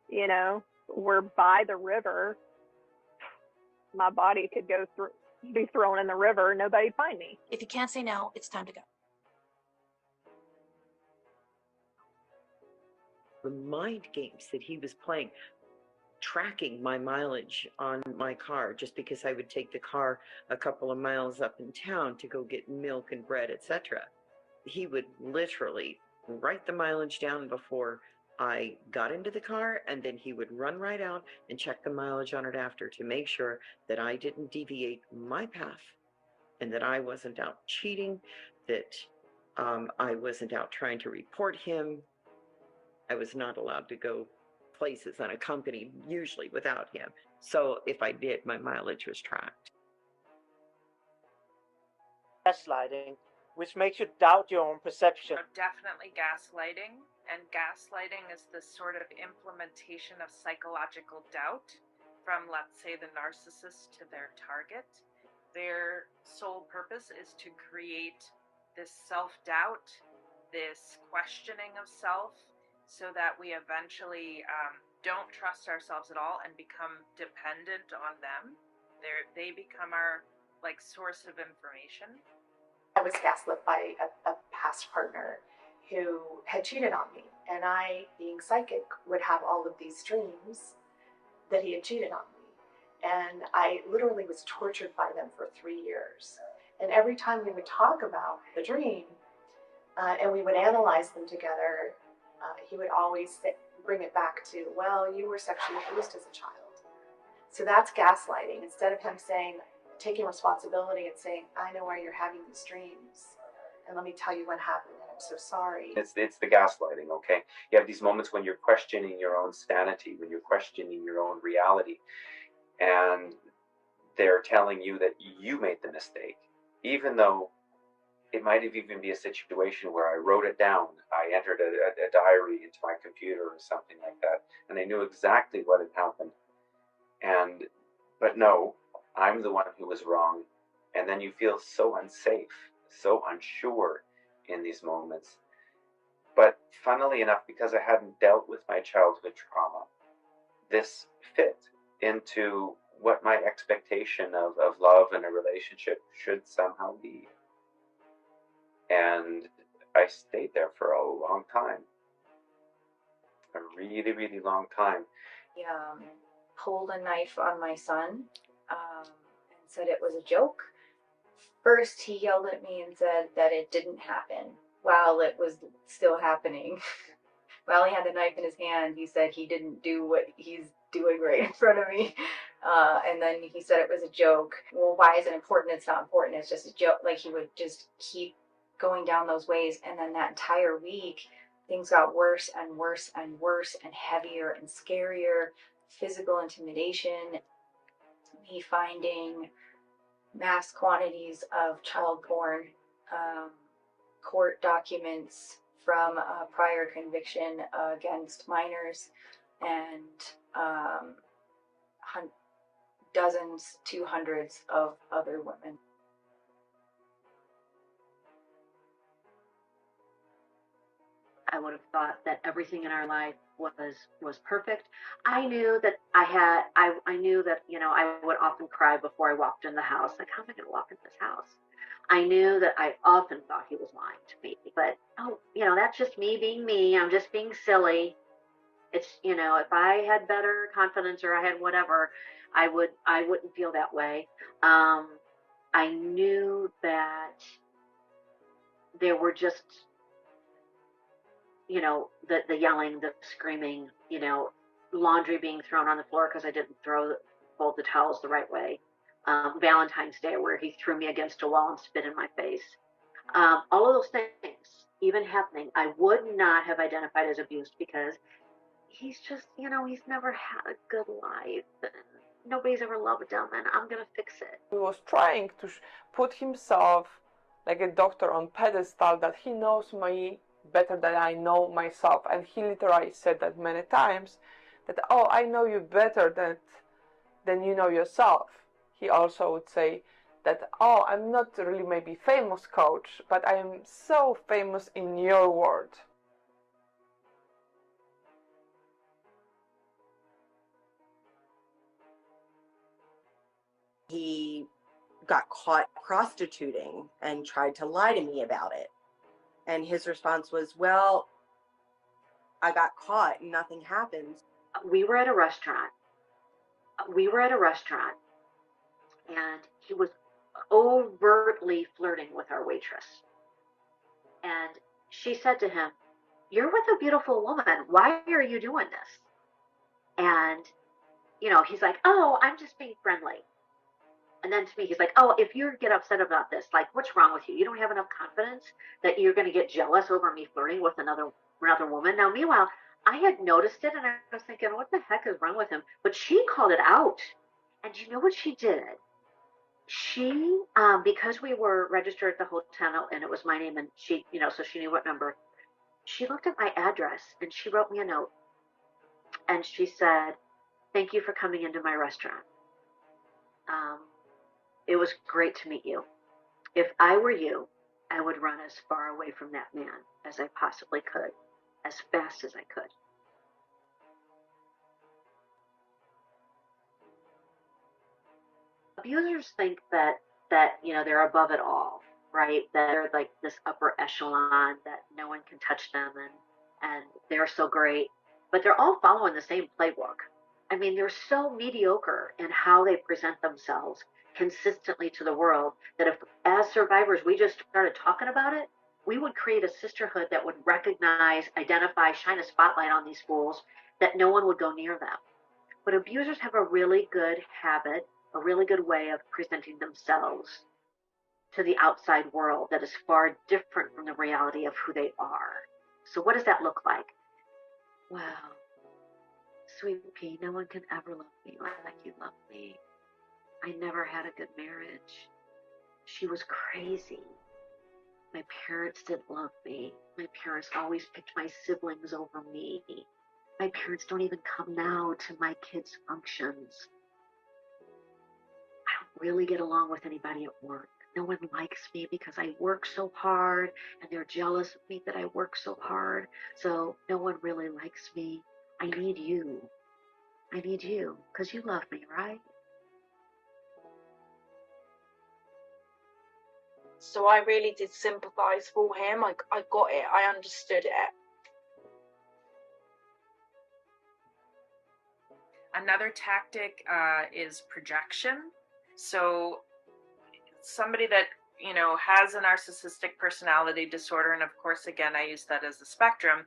You know, we're by the river. My body could be thrown in the river. Nobody'd find me. If you can't say no, it's time to go. The mind games that he was playing, tracking my mileage on my car just because I would take the car a couple of miles up in town to go get milk and bread, etc. He would literally write the mileage down before I got into the car, and then he would run right out and check the mileage on it after to make sure that I didn't deviate my path and that I wasn't out cheating, that I wasn't out trying to report him. I was not allowed to go places unaccompanied, usually without him. So if I did, my mileage was tracked. Gaslighting, which makes you doubt your own perception. Definitely gaslighting, and gaslighting is the sort of implementation of psychological doubt from, let's say, the narcissist to their target. Their sole purpose is to create this self-doubt, this questioning of self, so that we eventually don't trust ourselves at all and become dependent on them. They become our source of information. I was gaslit by a past partner who had cheated on me, and I, being psychic, would have all of these dreams that he had cheated on me, and I literally was tortured by them for 3 years. And every time we would talk about the dream and we would analyze them together, he would always bring it back to, well, you were sexually abused as a child. So that's gaslighting. Instead of him saying, taking responsibility and saying, I know why you're having these dreams, and let me tell you what happened, and I'm so sorry. It's the gaslighting, okay? You have these moments when you're questioning your own sanity, when you're questioning your own reality, and they're telling you that you made the mistake, even though it might have even be a situation where I wrote it down. I entered a diary into my computer or something like that, and I knew exactly what had happened. But no, I'm the one who was wrong. And then you feel so unsafe, so unsure in these moments. But funnily enough, because I hadn't dealt with my childhood trauma, this fit into what my expectation of love and a relationship should somehow be. And I stayed there for a long time. A really, really long time. He pulled a knife on my son and said it was a joke. First, he yelled at me and said that it didn't happen while it was still happening. While he had the knife in his hand, he said he didn't do what he's doing right in front of me. And then he said it was a joke. Well, why is it important? It's not important. It's just a joke. Like, he would just keep going down those ways. And then that entire week, things got worse and worse and worse and heavier and scarier. Physical intimidation, me finding mass quantities of child porn, court documents from a prior conviction against minors, and dozens to hundreds of other women. I would have thought that everything in our life was perfect. I knew that I knew that, I would often cry before I walked in the house. Like, how am I going to walk in this house? I knew that I often thought he was lying to me, but that's just me being me. I'm just being silly. It's, if I had better confidence or I had whatever, I wouldn't feel that way. I knew that there were just, you know, the yelling, the screaming, you know, laundry being thrown on the floor because I didn't fold the towels the right way. Valentine's Day, where he threw me against a wall and spit in my face. All of those things, even happening, I would not have identified as abuse because he's just, you know, he's never had a good life. And nobody's ever loved him, and I'm going to fix it. He was trying to put himself like a doctor on pedestal, that he knows me better than I know myself. And he literally said that many times, that, oh, I know you better than you know yourself. He also would say that, oh, I'm not really maybe famous, coach, but I am so famous in your world. He got caught prostituting and tried to lie to me about it. And his response was, well, I got caught and nothing happened. We were at a restaurant. And he was overtly flirting with our waitress. And she said to him, "You're with a beautiful woman. Why are you doing this?" And, you know, he's like, "Oh, I'm just being friendly." And then to me, he's like, "Oh, if you get upset about this, like, what's wrong with you? You don't have enough confidence that you're going to get jealous over me flirting with another woman." Now, meanwhile, I had noticed it, and I was thinking, what the heck is wrong with him? But she called it out. And you know what she did? She, because we were registered at the hotel, and it was my name, and she, you know, so she knew what number, she looked at my address, and she wrote me a note. And she said, "Thank you for coming into my restaurant. It was great to meet you. If I were you, I would run as far away from that man as I possibly could, as fast as I could." Abusers think that you know, they're above it all, right? That they're like this upper echelon, that no one can touch them, and they're so great. But they're all following the same playbook. I mean, they're so mediocre in how they present themselves consistently to the world that if, as survivors, we just started talking about it, we would create a sisterhood that would recognize, identify, shine a spotlight on these fools, that no one would go near them. But abusers have a really good habit, a really good way of presenting themselves to the outside world that is far different from the reality of who they are. So what does that look like? Well, sweet pea, no one can ever love me like you love me. I never had a good marriage. She was crazy. My parents didn't love me. My parents always picked my siblings over me. My parents don't even come now to my kids' functions. I don't really get along with anybody at work. No one likes me because I work so hard, and they're jealous of me that I work so hard. So no one really likes me. I need you. I need you because you love me, right? So I really did sympathize for him. I got it. I understood it. Another tactic is projection. So somebody that, you know, has a narcissistic personality disorder, and of course, again, I use that as a spectrum,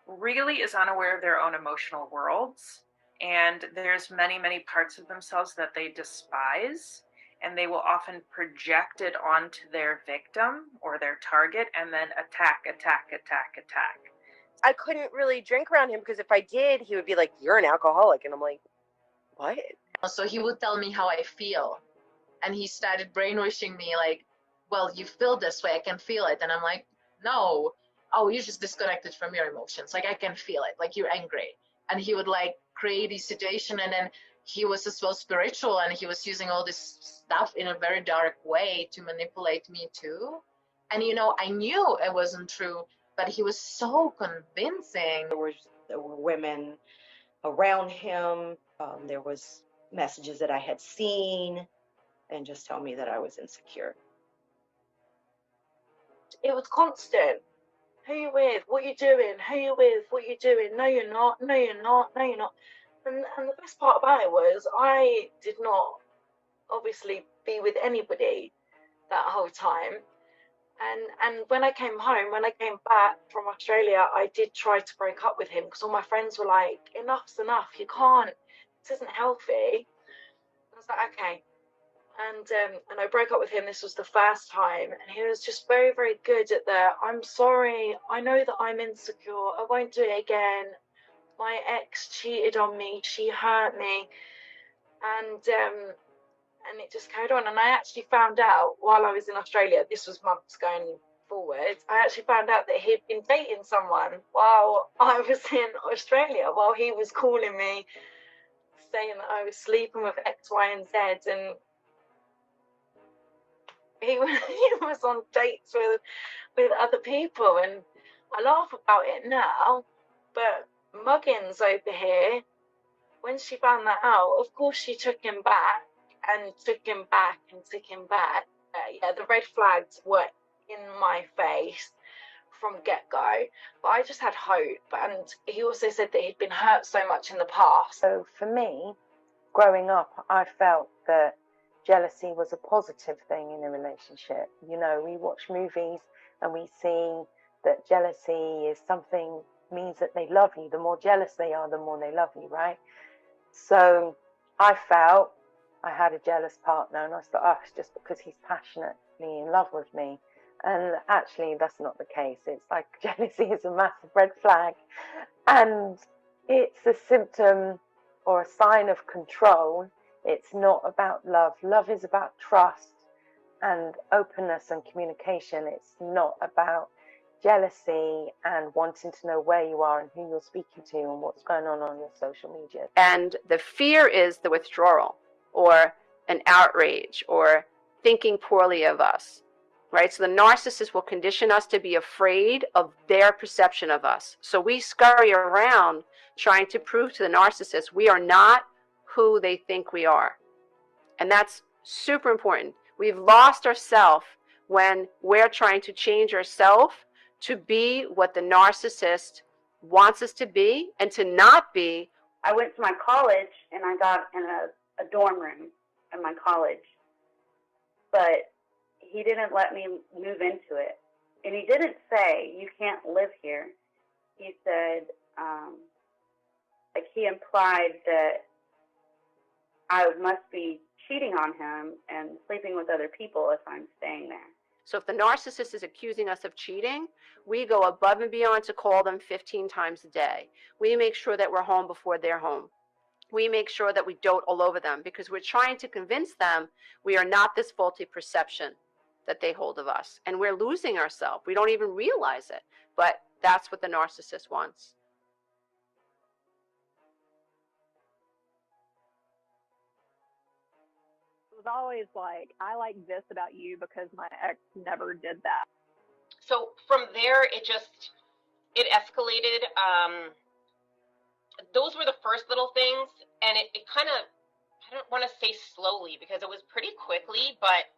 really is unaware of their own emotional worlds. And there's many, many parts of themselves that they despise. And they will often project it onto their victim or their target and then attack. I couldn't really drink around him because if I did, he would be like, "You're an alcoholic." And I'm like, what? So he would tell me how I feel. And he started brainwashing me like, "Well, you feel this way. I can feel it." And I'm like, "No. Oh, you're just disconnected from your emotions. Like, I can feel it. Like, you're angry." And he would like create this situation, and then he was as well spiritual, and he was using all this stuff in a very dark way to manipulate me too. And, you know, I knew it wasn't true, but he was so convincing. There were women around him. There was messages that I had seen, and just tell me that I was insecure. It was constant. Who you with? What you doing? Who you with? What you doing? No, you're not. No, you're not. No, you're not. And the best part about it was I did not obviously be with anybody. that whole time. And when I came home, when I came back from Australia, I did try to break up with him because all my friends were like, enough's enough, you can't, this isn't healthy. I was like, okay. And I broke up with him. This was the first time, and he was just very, very good at the, I'm sorry, I know that I'm insecure, I won't do it again. My ex cheated on me, she hurt me. And it just carried on. And I actually found out while I was in Australia, this was months going forward, I actually found out that he'd been dating someone while I was in Australia, while he was calling me saying that I was sleeping with X, Y, and Z. And he was on dates with other people. And I laugh about it now, but Muggins over here, when she found that out, of course she took him back and took him back and took him back. Yeah, the red flags were in my face from get-go, but I just had hope. And he also said that he'd been hurt so much in the past. So for me, growing up, I felt that jealousy was a positive thing in a relationship. You know, we watch movies and we see that jealousy is something, means that they love you. The more jealous they are, the more they love you, right? So I felt I had a jealous partner, and I thought, oh, it's just because he's passionately in love with me. And actually, that's not the case. It's like jealousy is a massive red flag, and it's a symptom or a sign of control. It's not about love. Love is about trust and openness and communication. It's not about jealousy and wanting to know where you are and who you're speaking to and what's going on your social media. And the fear is the withdrawal or an outrage or thinking poorly of us, right? So the narcissist will condition us to be afraid of their perception of us. So we scurry around trying to prove to the narcissist we are not who they think we are. And that's super important. We've lost ourselves when we're trying to change ourselves to be what the narcissist wants us to be and to not be. I went to my college and I got in a dorm room in my college, but he didn't let me move into it. And he didn't say, you can't live here. He said, like he implied that I must be cheating on him and sleeping with other people if I'm staying there. So if the narcissist is accusing us of cheating, we go above and beyond to call them 15 times a day. We make sure that we're home before they're home. We make sure that we dote all over them because we're trying to convince them we are not this faulty perception that they hold of us. And we're losing ourselves. We don't even realize it, but that's what the narcissist wants. It was always like, I like this about you because my ex never did that. So from there, it escalated. Those were the first little things, and it kind of, I don't want to say slowly because it was pretty quickly, but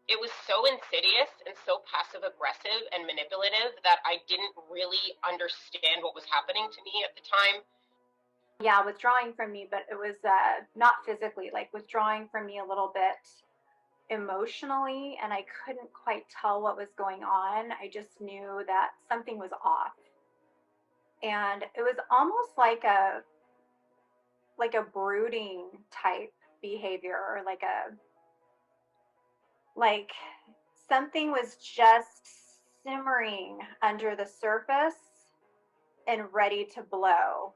it was so insidious and so passive aggressive and manipulative that I didn't really understand what was happening to me at the time. Yeah, withdrawing from me, but it was not physically, like withdrawing from me a little bit emotionally, and I couldn't quite tell what was going on. I just knew that something was off. And it was almost like a brooding type behavior, or like something was just simmering under the surface and ready to blow.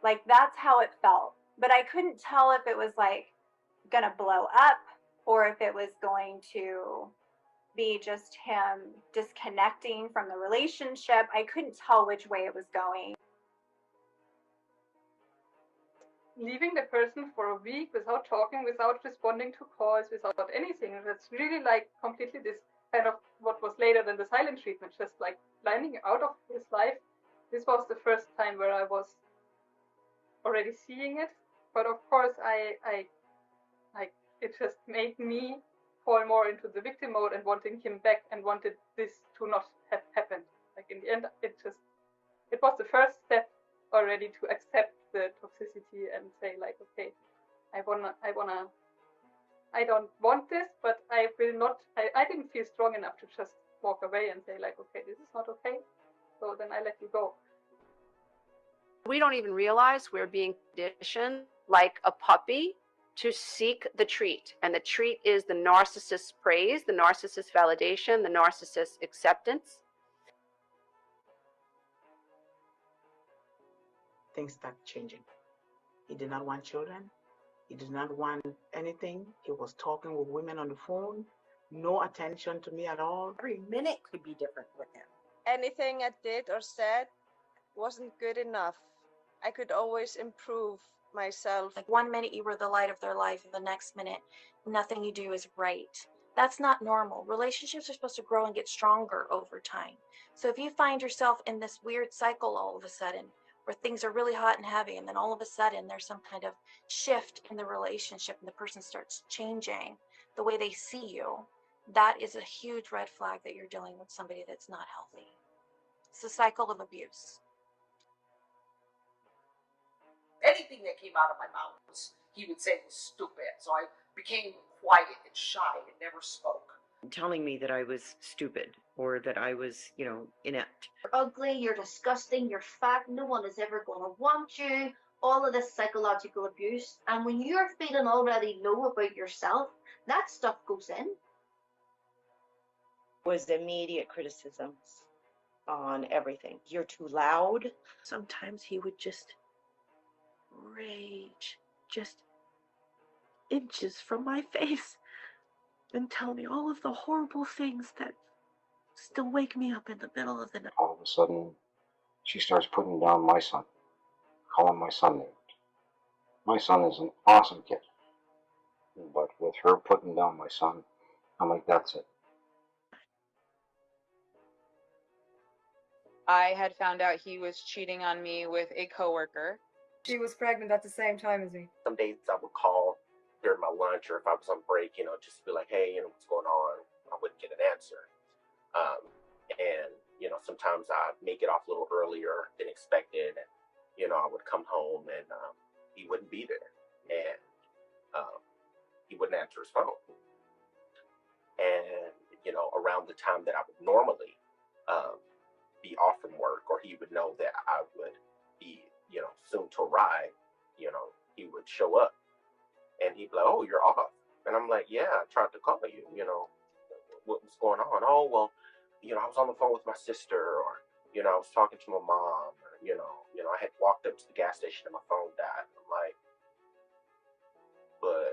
Like that's how it felt. But I couldn't tell if it was like gonna blow up or if it was going to be just him disconnecting from the relationship. I couldn't tell which way it was going. Leaving the person for a week without talking, without responding to calls, without anything. That's really like completely this kind of what was later than the silent treatment, just like lining out of his life. This was the first time where I was already seeing it, but of course it just made me fall more into the victim mode and wanting him back and wanted this to not have happened. Like in the end, it was the first step already to accept the toxicity and say like, okay, I wanna I don't want this, but I will not. I didn't feel strong enough to just walk away and say like, okay, this is not okay. So then I let you go. We don't even realize we're being conditioned like a puppy to seek the treat. And the treat is the narcissist's praise, the narcissist's validation, the narcissist's acceptance. Things start changing. He did not want children. He did not want anything. He was talking with women on the phone. No attention to me at all. Every minute could be different with him. Anything I did or said wasn't good enough. I could always improve myself. Like 1 minute you were the light of their life, and the next minute nothing you do is right. That's not normal. Relationships are supposed to grow and get stronger over time. So if you find yourself in this weird cycle all of a sudden, where things are really hot and heavy, and then all of a sudden there's some kind of shift in the relationship and the person starts changing the way they see you, that is a huge red flag that you're dealing with somebody that's not healthy. It's a cycle of abuse. Anything that came out of my mouth he would say was stupid. So I became quiet and shy and never spoke. Telling me that I was stupid or that I was, inept. You're ugly, you're disgusting, you're fat, no one is ever going to want you, all of this psychological abuse. And when you're feeling already low about yourself, that stuff goes in. Was immediate criticisms on everything. You're too loud. Sometimes he would just rage, just inches from my face, and tell me all of the horrible things that still wake me up in the middle of the night. All of a sudden, she starts putting down my son, calling my son names. My son is an awesome kid, but with her putting down my son, I'm like, that's it. I had found out he was cheating on me with a coworker. She was pregnant at the same time as me. Some days I would call during my lunch, or if I was on break, just to be like, hey, what's going on? I wouldn't get an answer. And sometimes I'd make it off a little earlier than expected. And, I would come home and he wouldn't be there. And he wouldn't answer his phone. And, around the time that I would normally be off from work, or he would know that I would be, soon to arrive, he would show up. And he'd be like, oh, you're off. And I'm like, yeah, I tried to call you, what was going on? Oh, well, I was on the phone with my sister, or, I was talking to my mom, or, I had walked up to the gas station and my phone died. I'm like, but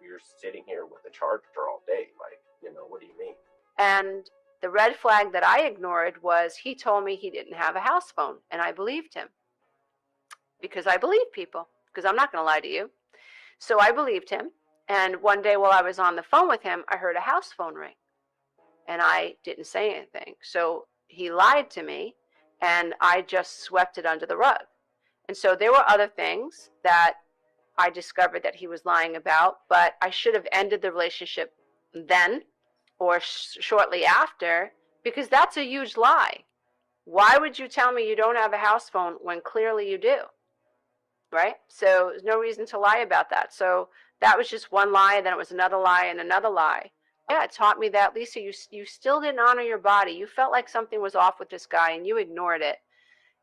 you're sitting here with a charger all day. Like, what do you mean? And the red flag that I ignored was he told me he didn't have a house phone, and I believed him. Because I believe people, because I'm not going to lie to you. So I believed him, and one day while I was on the phone with him, I heard a house phone ring, and I didn't say anything. So he lied to me, and I just swept it under the rug. And so there were other things that I discovered that he was lying about, but I should have ended the relationship then or shortly after, because that's a huge lie. Why would you tell me you don't have a house phone when clearly you do? Right? So there's no reason to lie about that. So that was just one lie, and then it was another lie and another lie. Yeah, it taught me that, Lisa, you still didn't honor your body. You felt like something was off with this guy, and you ignored it.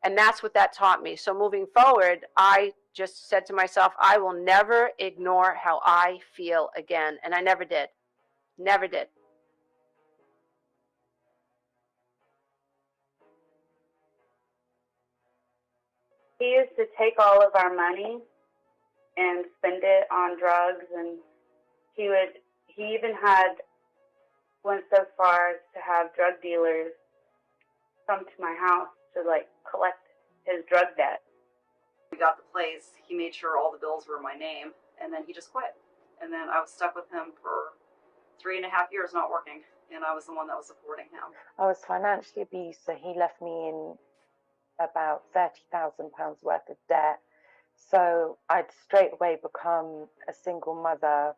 And that's what that taught me. So moving forward, I just said to myself, I will never ignore how I feel again. And I never did. Never did. He used to take all of our money and spend it on drugs, and he even went so far as to have drug dealers come to my house to collect his drug debt. We got the place, he made sure all the bills were in my name, and then he just quit. And then I was stuck with him for 3.5 years not working, and I was the one that was supporting him. I was financially abused, so he left me in about £30,000 worth of debt. So I'd straight away become a single mother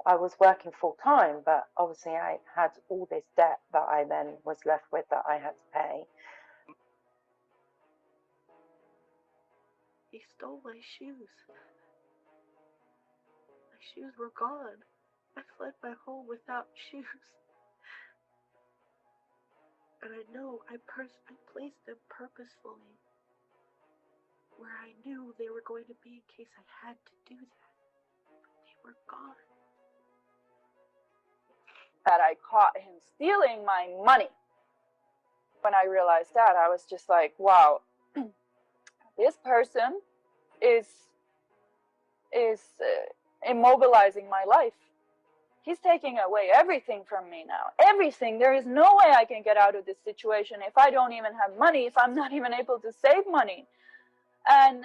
I was working full time, but obviously I had all this debt that I then was left with that I had to pay. He stole my shoes. My shoes were gone. I fled my home without shoes. And I know I placed them purposefully where I knew they were going to be in case I had to do that. They were gone. That I caught him stealing my money. When I realized that, I was just like, wow, this person is immobilizing my life. He's taking away everything from me now. Everything. There is no way I can get out of this situation if I don't even have money, if I'm not even able to save money. And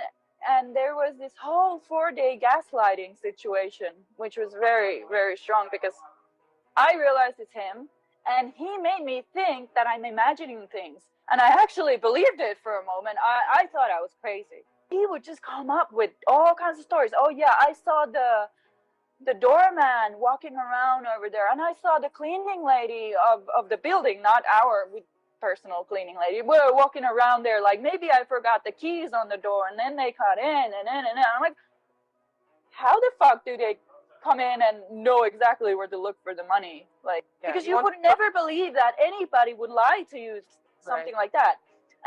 there was this whole 4-day gaslighting situation, which was very, very strong because I realized it's him, and he made me think that I'm imagining things. And I actually believed it for a moment. I thought I was crazy. He would just come up with all kinds of stories. Oh yeah, I saw the doorman walking around over there, and I saw the cleaning lady of the building, not our personal cleaning lady. We're walking around there like maybe I forgot the keys on the door, and then they cut in and in and in. I'm like, how the fuck do they come in and know exactly where to look for the money? Like, Yeah, because you you would never believe that anybody would lie to you, something like that.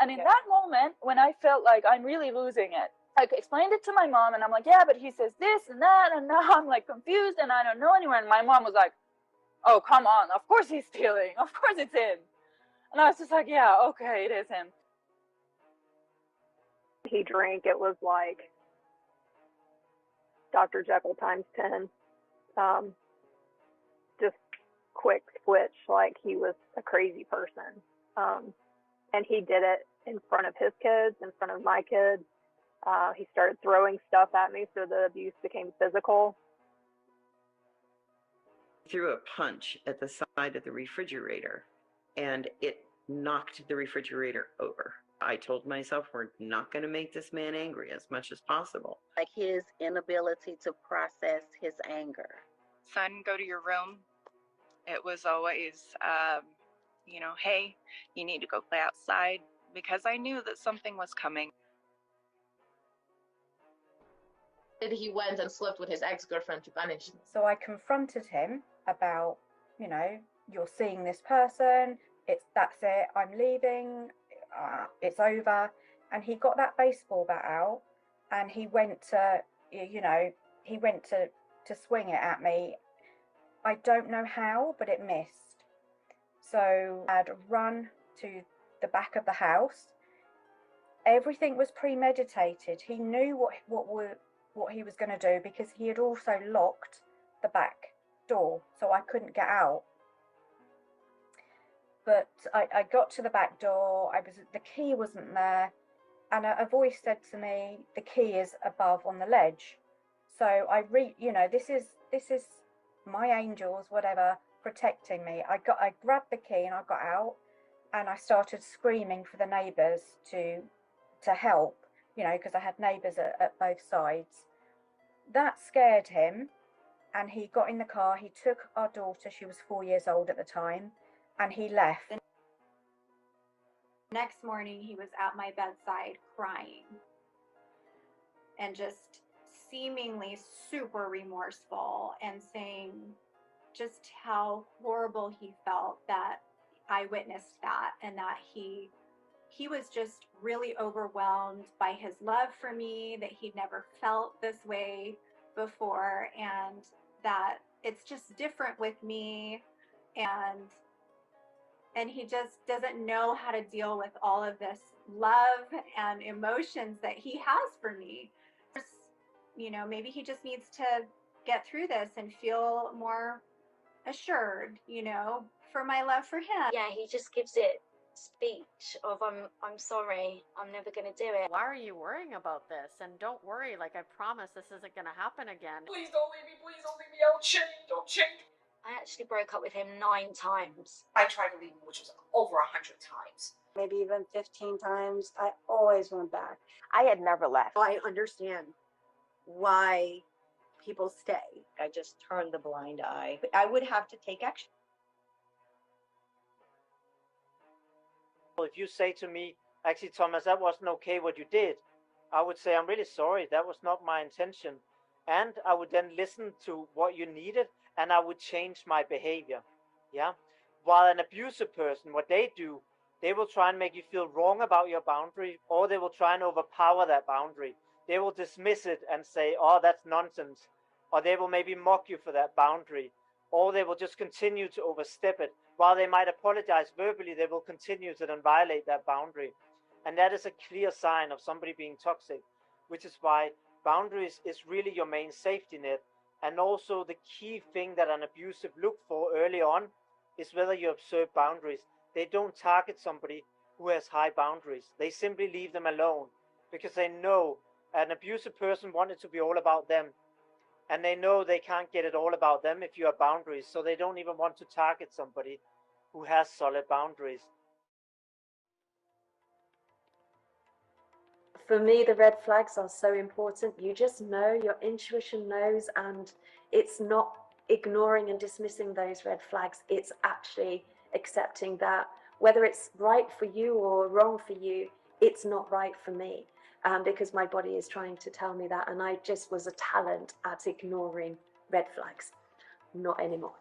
And in that moment, when I felt like I'm really losing it, I explained it to my mom, and I'm like, yeah, but he says this and that, and now I'm like confused, and I don't know anywhere. And my mom was like, oh, come on, of course he's stealing, of course it's him. And I was just like, yeah, okay, it is him. He drank, it was like Dr. Jekyll times 10. Just quick switch, like he was a crazy person. And he did it in front of his kids, in front of my kids. He started throwing stuff at me, so the abuse became physical. Threw a punch at the side of the refrigerator, and it knocked the refrigerator over. I told myself, we're not going to make this man angry as much as possible. Like his inability to process his anger. Son, go to your room. It was always, hey, you need to go play outside, because I knew that something was coming. He went and slept with his ex-girlfriend to punish him. So I confronted him about, you're seeing this person, that's it, I'm leaving, it's over. And he got that baseball bat out, and he went to swing it at me. I don't know how, but it missed. So I'd run to the back of the house. Everything was premeditated. He knew what he was going to do, because he had also locked the back door, so I couldn't get out. But I got to the back door. The key wasn't there, and a voice said to me, "The key is above on the ledge." So this is my angels, whatever, protecting me. I grabbed the key and I got out, and I started screaming for the neighbours to help, because I had neighbours at both sides. That scared him, and he got in the car. He took our daughter, she was 4 years old at the time, and he left. The next morning, he was at my bedside crying and just seemingly super remorseful, and saying just how horrible he felt that I witnessed that, and that he was just really overwhelmed by his love for me, that he'd never felt this way before, and that it's just different with me, and he just doesn't know how to deal with all of this love and emotions that he has for me. Maybe he just needs to get through this and feel more assured, for my love for him. Yeah, he just gives it speech of I'm sorry, I'm never gonna do it. Why are you worrying about this? And don't worry, like I promise this isn't gonna happen again. Please don't leave me, I'll change, I'll change. I actually broke up with him 9 times. I tried to leave him, which was over 100 times. Maybe even 15 times. I always went back. I had never left. I understand why people stay. I just turned the blind eye. But I would have to take action. If you say to me, actually, Thomas, that wasn't okay what you did, I would say, I'm really sorry. That was not my intention. and I would then listen to what you needed, and I would change my behavior. Yeah. While an abusive person, what they do, they will try and make you feel wrong about your boundary, or they will try and overpower that boundary. They will dismiss it and say, oh, that's nonsense. Or they will maybe mock you for that boundary. Or they will just continue to overstep it. While they might apologize verbally, they will continue to then violate that boundary. And that is a clear sign of somebody being toxic, which is why boundaries is really your main safety net. And also the key thing that an abusive look for early on is whether you observe boundaries. They don't target somebody who has high boundaries. They simply leave them alone because they know an abusive person wants it to be all about them. And they know they can't get it all about them if you have boundaries. So they don't even want to target somebody who has solid boundaries. For me, the red flags are so important. You just know, your intuition knows, and it's not ignoring and dismissing those red flags. It's actually accepting that whether it's right for you or wrong for you, it's not right for me, because my body is trying to tell me that. And I just was a talent at ignoring red flags. Not anymore.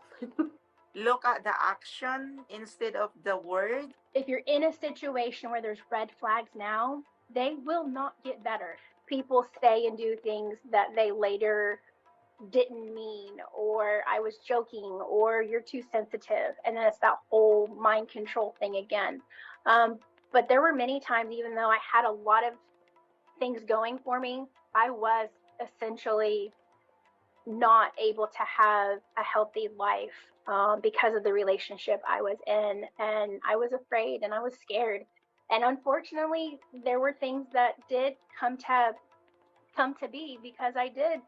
Look at the action instead of the word. If you're in a situation where there's red flags now, they will not get better. People say and do things that they later didn't mean, or I was joking, or you're too sensitive. And then it's that whole mind control thing again. But there were many times, even though I had a lot of things going for me, I was essentially not able to have a healthy life because of the relationship I was in. And I was afraid and I was scared. And unfortunately, there were things that did come to be because I did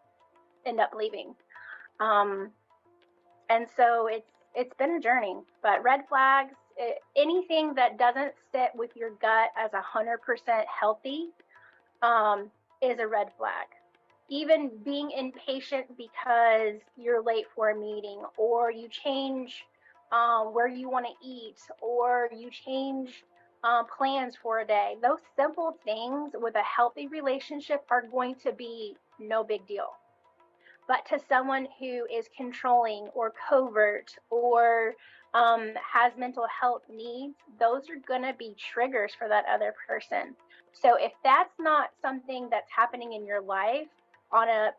end up leaving. And so it's been a journey. But red flags, anything that doesn't sit with your gut as 100% healthy is a red flag. Even being impatient because you're late for a meeting, or you change where you want to eat, or you change plans for a day. Those simple things with a healthy relationship are going to be no big deal. But to someone who is controlling or covert or has mental health needs, those are going to be triggers for that other person. So if that's not something that's happening in your life on a,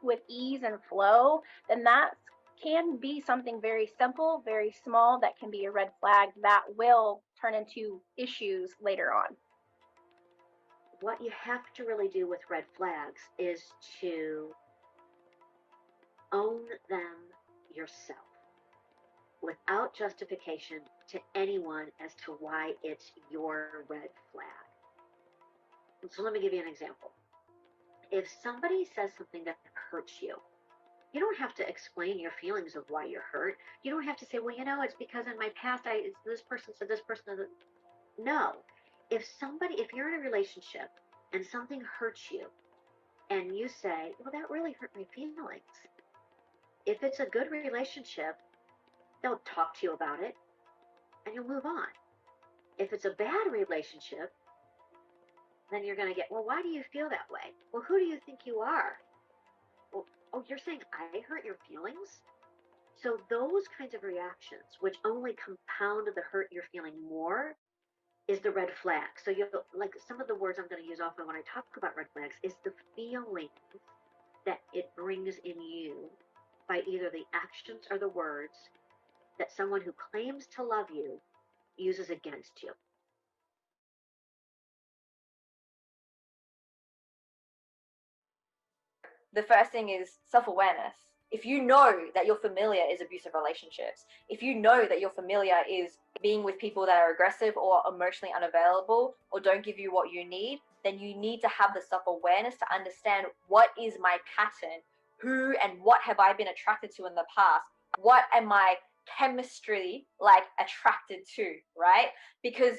with ease and flow, then that can be something very simple, very small, that can be a red flag that will turn into issues later on. What you have to really do with red flags is to own them yourself without justification to anyone as to why it's your red flag. So let me give you an example. If somebody says something that hurts you, you don't have to explain your feelings of why you're hurt. You don't have to say, well, it's because in my past, this person said this person. No. If you're in a relationship and something hurts you and you say, well, that really hurt my feelings. If it's a good relationship, they'll talk to you about it and you'll move on. If it's a bad relationship, then you're going to get, well, why do you feel that way? Well, who do you think you are? Well, oh, you're saying I hurt your feelings? So those kinds of reactions, which only compound the hurt you're feeling more, is the red flag. So like some of the words I'm going to use often when I talk about red flags is the feeling that it brings in you by either the actions or the words that someone who claims to love you uses against you. The first thing is self-awareness. If you know that your familiar is abusive relationships, if you know that your familiar is being with people that are aggressive or emotionally unavailable or don't give you what you need, then you need to have the self-awareness to understand, what is my pattern? Who and what have I been attracted to in the past? What am I chemistry attracted to, right? Because,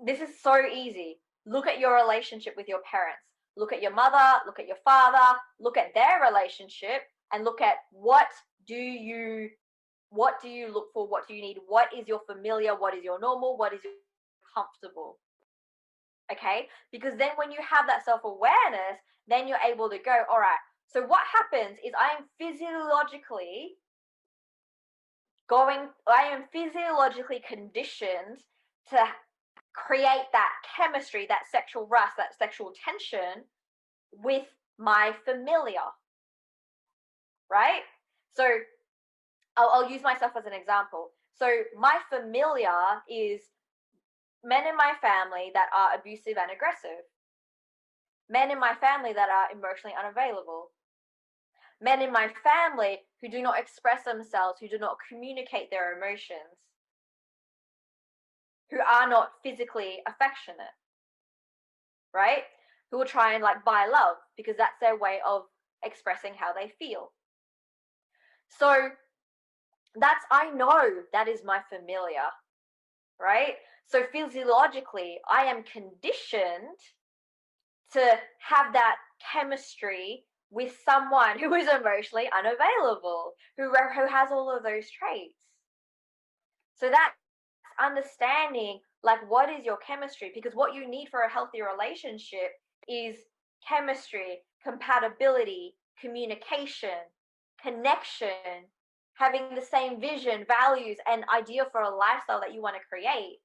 this is so easy. Look at your relationship with your parents. Look at your mother, look at your father, look at their relationship, and look at what do you look for, what do you need, what is your familiar, what is your normal, what is your comfortable. Okay, because then when you have that self-awareness, then you're able to go, all right, so what happens is I am physiologically conditioned to create that chemistry, that sexual rush, that sexual tension with my familiar, right? So I'll use myself as an example. So my familiar is men in my family that are abusive and aggressive, men in my family that are emotionally unavailable, men in my family who do not express themselves, who do not communicate their emotions, who are not physically affectionate, right? Who will try and like buy love because that's their way of expressing how they feel. So I know that is my familiar, right? So physiologically, I am conditioned to have that chemistry with someone who is emotionally unavailable, who has all of those traits. So that's understanding like what is your chemistry, because what you need for a healthy relationship is chemistry, compatibility, communication, connection, having the same vision, values, and idea for a lifestyle that you want to create.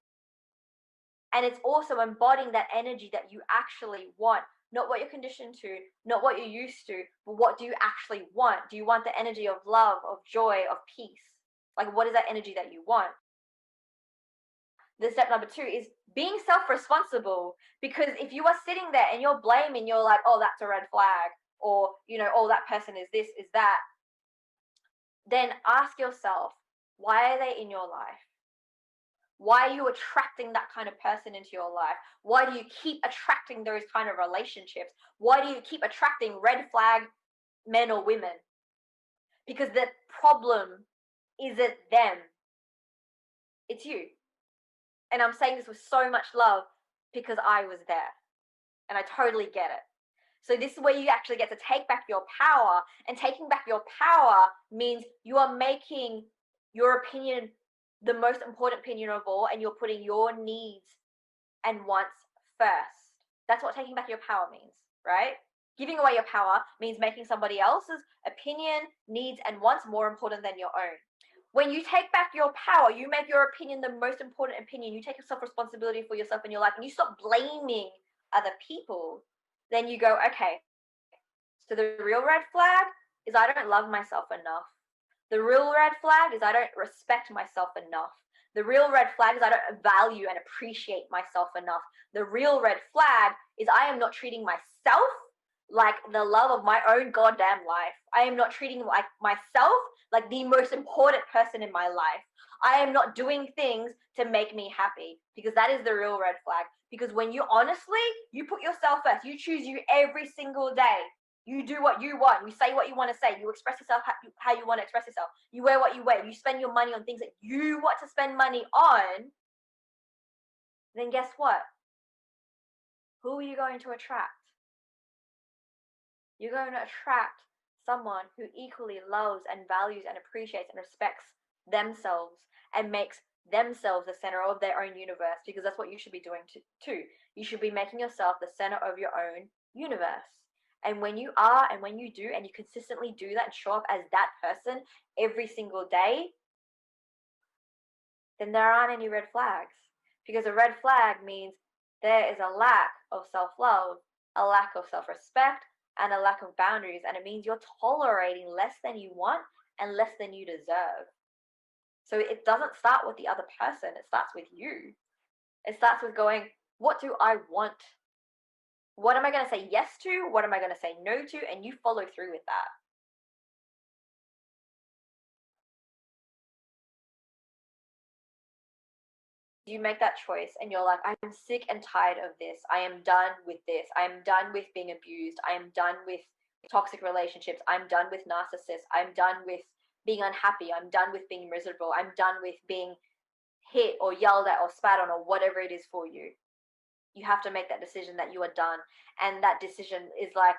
And it's also embodying that energy that you actually want, not what you're conditioned to, not what you're used to, but what do you actually want? Do you want the energy of love, of joy, of peace? Like, what is that energy that you want? The step number 2 is being self-responsible, because if you are sitting there and you're blaming, you're like, oh, that's a red flag, or, you know, oh, that person is this, is that, then ask yourself, why are they in your life? Why are you attracting that kind of person into your life? Why do you keep attracting those kind of relationships? Why do you keep attracting red flag men or women? Because the problem isn't them, it's you. And I'm saying this with so much love because I was there and I totally get it. So this is where you actually get to take back your power, and taking back your power means you are making your opinion the most important opinion of all, and you're putting your needs and wants first. That's what taking back your power means, right? Giving away your power means making somebody else's opinion, needs, and wants more important than your own. When you take back your power, you make your opinion the most important opinion. You take self-responsibility for yourself in your life, and you stop blaming other people. Then you go, okay, so the real red flag is I don't love myself enough. The real red flag is I don't respect myself enough. The real red flag is I don't value and appreciate myself enough. The real red flag is I am not treating myself like the love of my own goddamn life. I am not treating like myself like the most important person in my life. I am not doing things to make me happy, because that is the real red flag. Because when you honestly, you put yourself first, you choose you every single day. You do what you want. You say what you want to say. You express yourself how you want to express yourself. You wear what you wear. You spend your money on things that you want to spend money on. Then guess what? Who are you going to attract? You're going to attract someone who equally loves and values and appreciates and respects themselves and makes themselves the center of their own universe, because that's what you should be doing too. You should be making yourself the center of your own universe. And when you are, and when you do, and you consistently do that and show up as that person every single day, then there aren't any red flags. Because a red flag means there is a lack of self-love, a lack of self-respect, and a lack of boundaries. And it means you're tolerating less than you want and less than you deserve. So it doesn't start with the other person. It starts with you. It starts with going, what do I want? What am I going to say yes to? What am I going to say no to? And you follow through with that. You make that choice and you're like, I'm sick and tired of this. I am done with this. I am done with being abused. I am done with toxic relationships. I'm done with narcissists. I'm done with being unhappy. I'm done with being miserable. I'm done with being hit or yelled at or spat on or whatever it is for you. You have to make that decision that you are done. And that decision is like,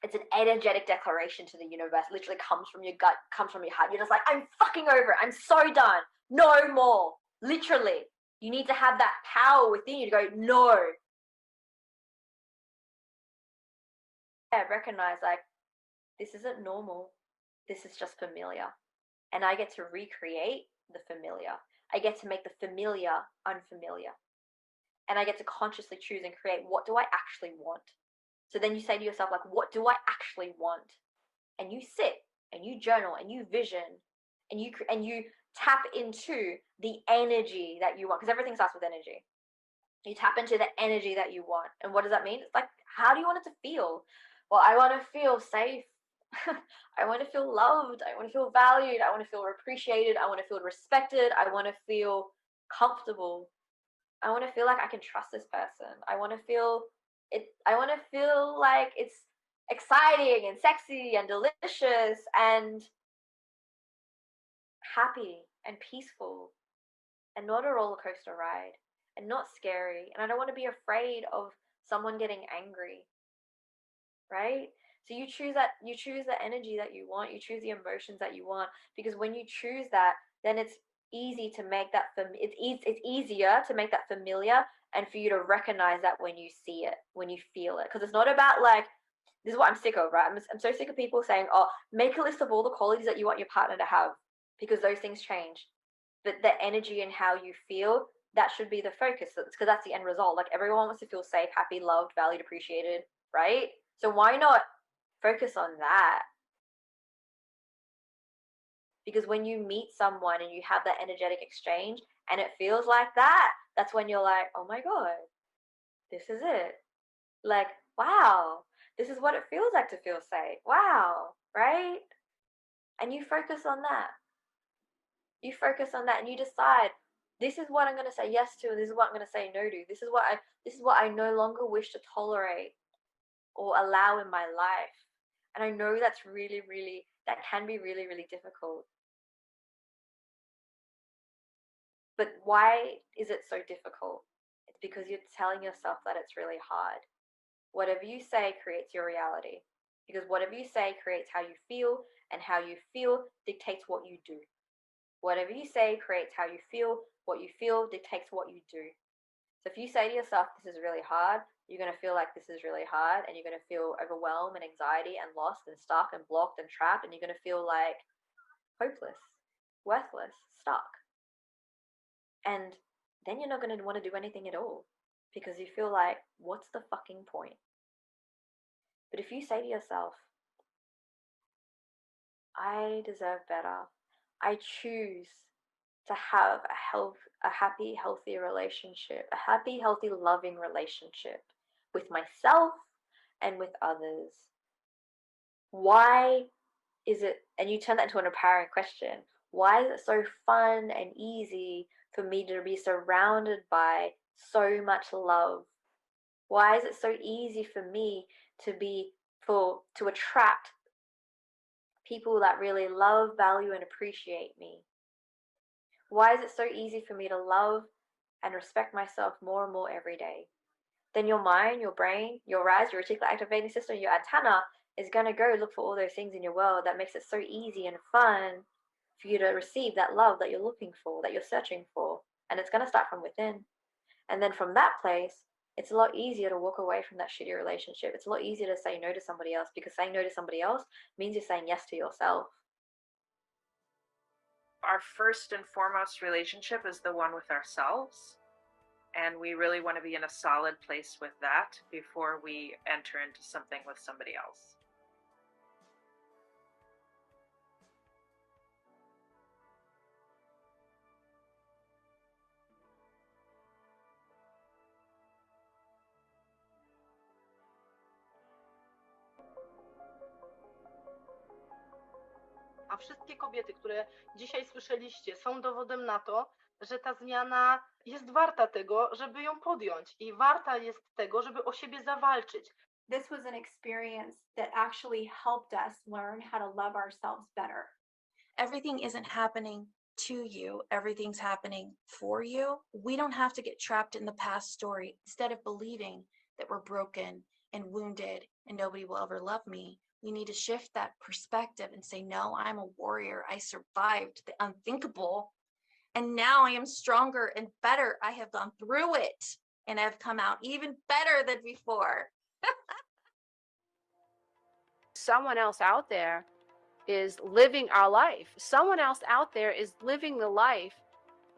it's an energetic declaration to the universe. It literally comes from your gut, comes from your heart. You're just like, I'm fucking over it. I'm so done. No more. Literally. You need to have that power within you to go, no, I recognize like this isn't normal. This is just familiar. And I get to recreate the familiar. I get to make the familiar unfamiliar. And I get to consciously choose and create, what do I actually want? So then you say to yourself, like, what do I actually want? And you sit and you journal and you vision and you tap into the energy that you want, because everything starts with energy. You tap into the energy that you want. And what does that mean? It's like, how do you want it to feel? Well, I want to feel safe. I want to feel loved. I want to feel valued. I want to feel appreciated. I want to feel respected. I want to feel comfortable. I want to feel like I can trust this person. I want to feel it. I want to feel like it's exciting and sexy and delicious and happy and peaceful and not a roller coaster ride and not scary. And I don't want to be afraid of someone getting angry, right? So you choose the energy that you want, you choose the emotions that you want, because when you choose that, then it's easy to make that it's easier to make that familiar, and for you to recognize that when you see it, when you feel it. Because it's not about like, this is what I'm sick of, right? I'm so sick of people saying, oh, make a list of all the qualities that you want your partner to have, because those things change. But the energy and how you feel, that should be the focus, because that's the end result. Like, everyone wants to feel safe, happy, loved, valued, appreciated, right? So why not focus on that? Because when you meet someone and you have that energetic exchange and it feels like that, that's when you're like, oh my God, this is it. Like, wow, this is what it feels like to feel safe. Wow, right? And you focus on that. You focus on that and you decide, this is what I'm going to say yes to, and this is what I'm going to say no to. This is what I no longer wish to tolerate or allow in my life. And I know that can be really, really difficult. But why is it so difficult? It's because you're telling yourself that it's really hard. Whatever you say creates your reality. Because whatever you say creates how you feel, and how you feel dictates what you do. Whatever you say creates how you feel, what you feel dictates what you do. So if you say to yourself, this is really hard, you're going to feel like this is really hard, and you're going to feel overwhelmed and anxiety and lost and stuck and blocked and trapped, and you're going to feel like hopeless, worthless, stuck. And then you're not going to want to do anything at all, because you feel like, what's the fucking point? But if you say to yourself, I deserve better, I choose to have a happy, healthy relationship, a happy, healthy, loving relationship with myself and with others. Why is it, and you turn that into an empowering question, why is it so fun and easy for me to be surrounded by so much love? Why is it so easy for me to attract people that really love, value, and appreciate me? Why is it so easy for me to love and respect myself more and more every day? Then your mind, your brain, your RAS, your reticular activating system, your antenna is going to go look for all those things in your world that makes it so easy and fun for you to receive that love that you're looking for, that you're searching for. And it's going to start from within. And then from that place, it's a lot easier to walk away from that shitty relationship. It's a lot easier to say no to somebody else, because saying no to somebody else means you're saying yes to yourself. Our first and foremost relationship is the one with ourselves. And we really want to be in a solid place with that before we enter into something with somebody else. A wszystkie kobiety, które dzisiaj słyszeliście, są dowodem na to, że ta zmiana jest warta tego, żeby ją podjąć, i warta jest tego, żeby o siebie zawalczyć. This was an experience that actually helped us learn how to love ourselves better. Everything isn't happening to you, everything's happening for you. We don't have to get trapped in the past story. Instead of believing that we're broken and wounded and nobody will ever love me, we need to shift that perspective and say, no, I'm a warrior. I survived the unthinkable, and now I am stronger and better. I have gone through it, and I've come out even better than before. someone else out there is living our life. Someone else out there is living the life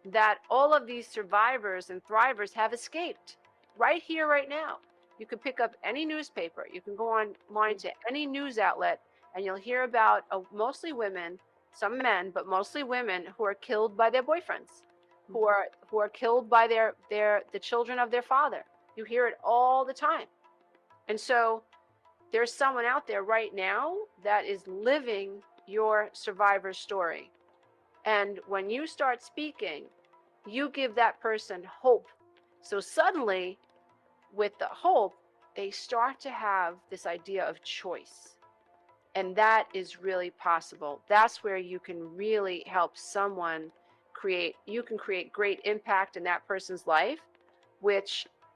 that all of these survivors and thrivers have escaped right here, right now. You can pick up any newspaper, you can go online to any news outlet, and you'll hear about mostly women, some men, but mostly women who are killed by their boyfriends, who are killed by the children of their father. You hear it all the time. And so there's someone out there right now that is living your survivor story. And when you start speaking, you give that person hope. So suddenly, with the hope, they start to have this idea of choice. And that is really possible. That's where you can really help someone create great impact in that person's life,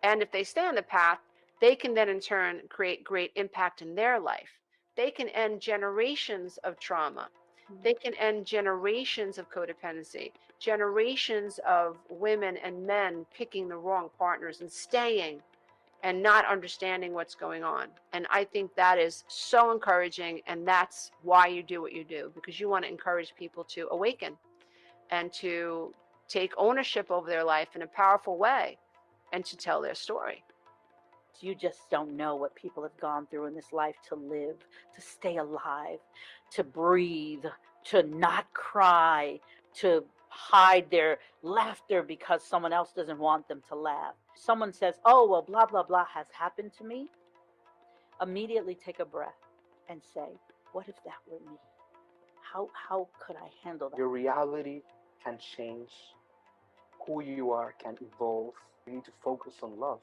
and if they stay on the path, they can then in turn create great impact in their life. They can end generations of trauma. They can end generations of codependency, generations of women and men picking the wrong partners and staying and not understanding what's going on. And I think that is so encouraging, and that's why you do what you do, because you want to encourage people to awaken and to take ownership over their life in a powerful way and to tell their story. You just don't know what people have gone through in this life to live, to stay alive, to breathe, to not cry, to hide their laughter because someone else doesn't want them to laugh. Someone says, oh, well, blah, blah, blah has happened to me. Immediately take a breath and say, what if that were me? How could I handle that? Your reality can change. Who you are can evolve. You need to focus on love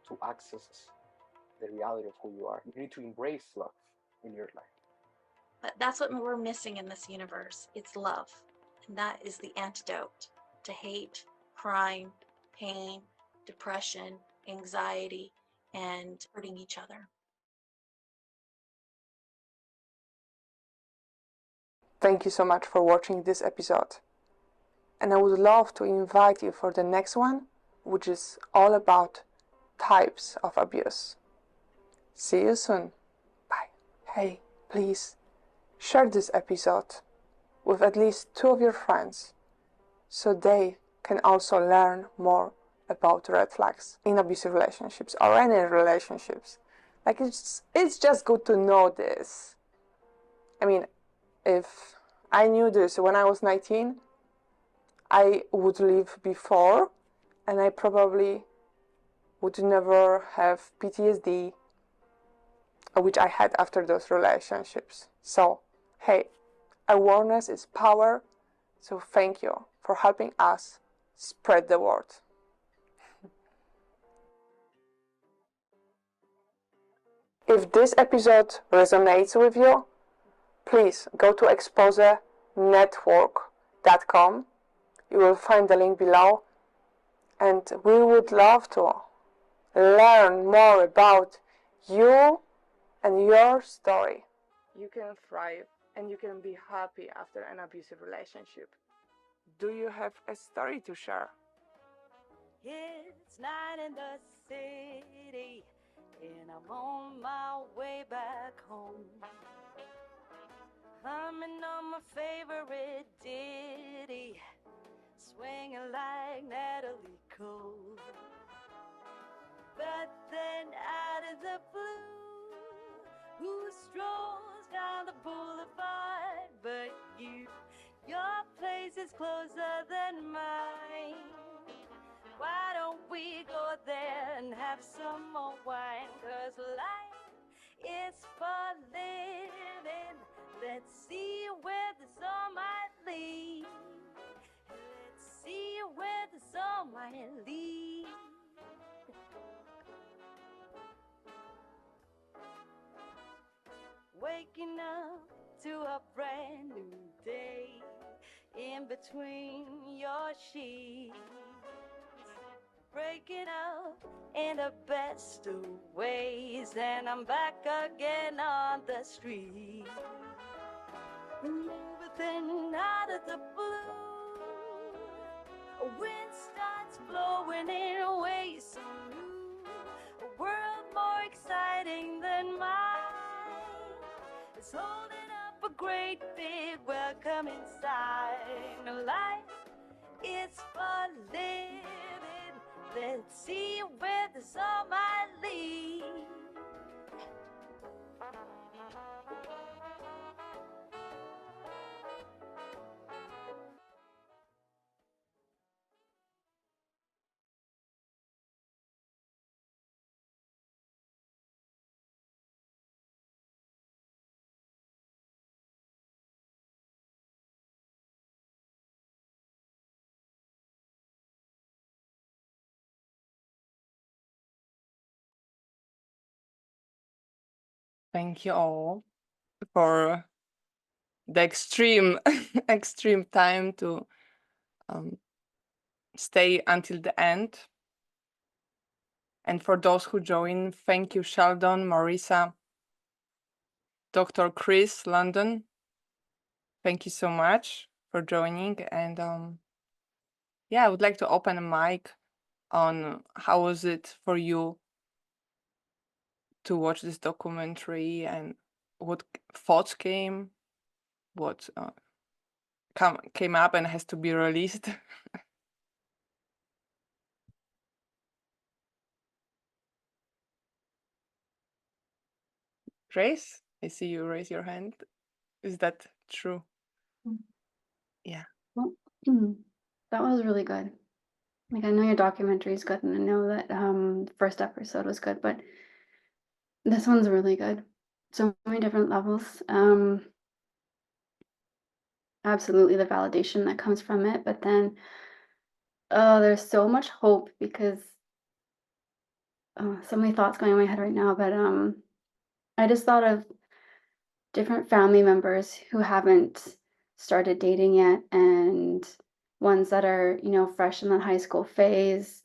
to access the reality of who you are. You need to embrace love in your life. But that's what we're missing in this universe. It's love. And that is the antidote to hate, crime, pain, depression, anxiety, and hurting each other. Thank you so much for watching this episode. And I would love to invite you for the next one, which is all about types of abuse. See you soon. Bye. Hey, please share this episode with at least 2 of your friends so they can also learn more about red flags in abusive relationships or any relationships. Like it's just good to know this. I mean, if I knew this when I was 19, I would leave before, and I probably would never have PTSD, which I had after those relationships. So, hey, awareness is power, so thank you for helping us spread the word. If this episode resonates with you, please go to exposenetwork.com. You will find the link below, and we would love to learn more about you and your story. You can thrive and you can be happy after an abusive relationship. Do you have a story to share? It's night in the city, and I'm on my way back home. Humming on my favorite ditty, swinging like Natalie Cole. But then out of the blue, who strolls down the boulevard but you? Your place is closer than mine. Why don't we go there and have some more wine? 'Cause life is for living. Let's see where the sun might lead. Let's see where the sun might lead. Waking up to a brand new day in between your sheets. Breaking up in the best of ways, and I'm back again on the street. But then out of the blue, a wind starts blowing in ways so new. A world more exciting than mine. great big welcoming sign. Life is for living. Let's see where this all might lead. Thank you all for the extreme extreme time to stay until the end. And for those who join, thank you, Sheldon, Marisa, Dr. Chris, London. Thank you so much for joining. And yeah, I would like to open a mic on how was it for you to watch this documentary and what thoughts came, what came up and has to be released. Grace, I see you raise your hand. Is that true? Yeah. Well, that was really good. Like I know your documentary is good, and I know that the first episode was good, but this one's really good. So many different levels. Absolutely the validation that comes from it, but then there's so much hope because so many thoughts going in my head right now, but I just thought of different family members who haven't started dating yet, and ones that are, you know, fresh in the high school phase.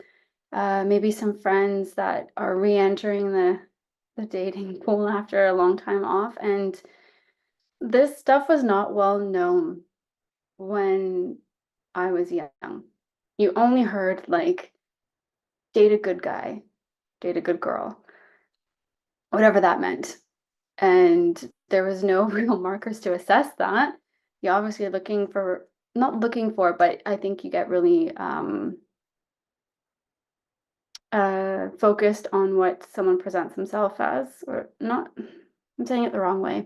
Maybe some friends that are re-entering the dating pool after a long time off. And this stuff was not well known when I was young. You only heard like date a good guy, date a good girl, whatever that meant. And there was no real markers to assess that. You're obviously looking for, not looking for, but I think you get really focused on what someone presents themselves as, or not, I'm saying it the wrong way.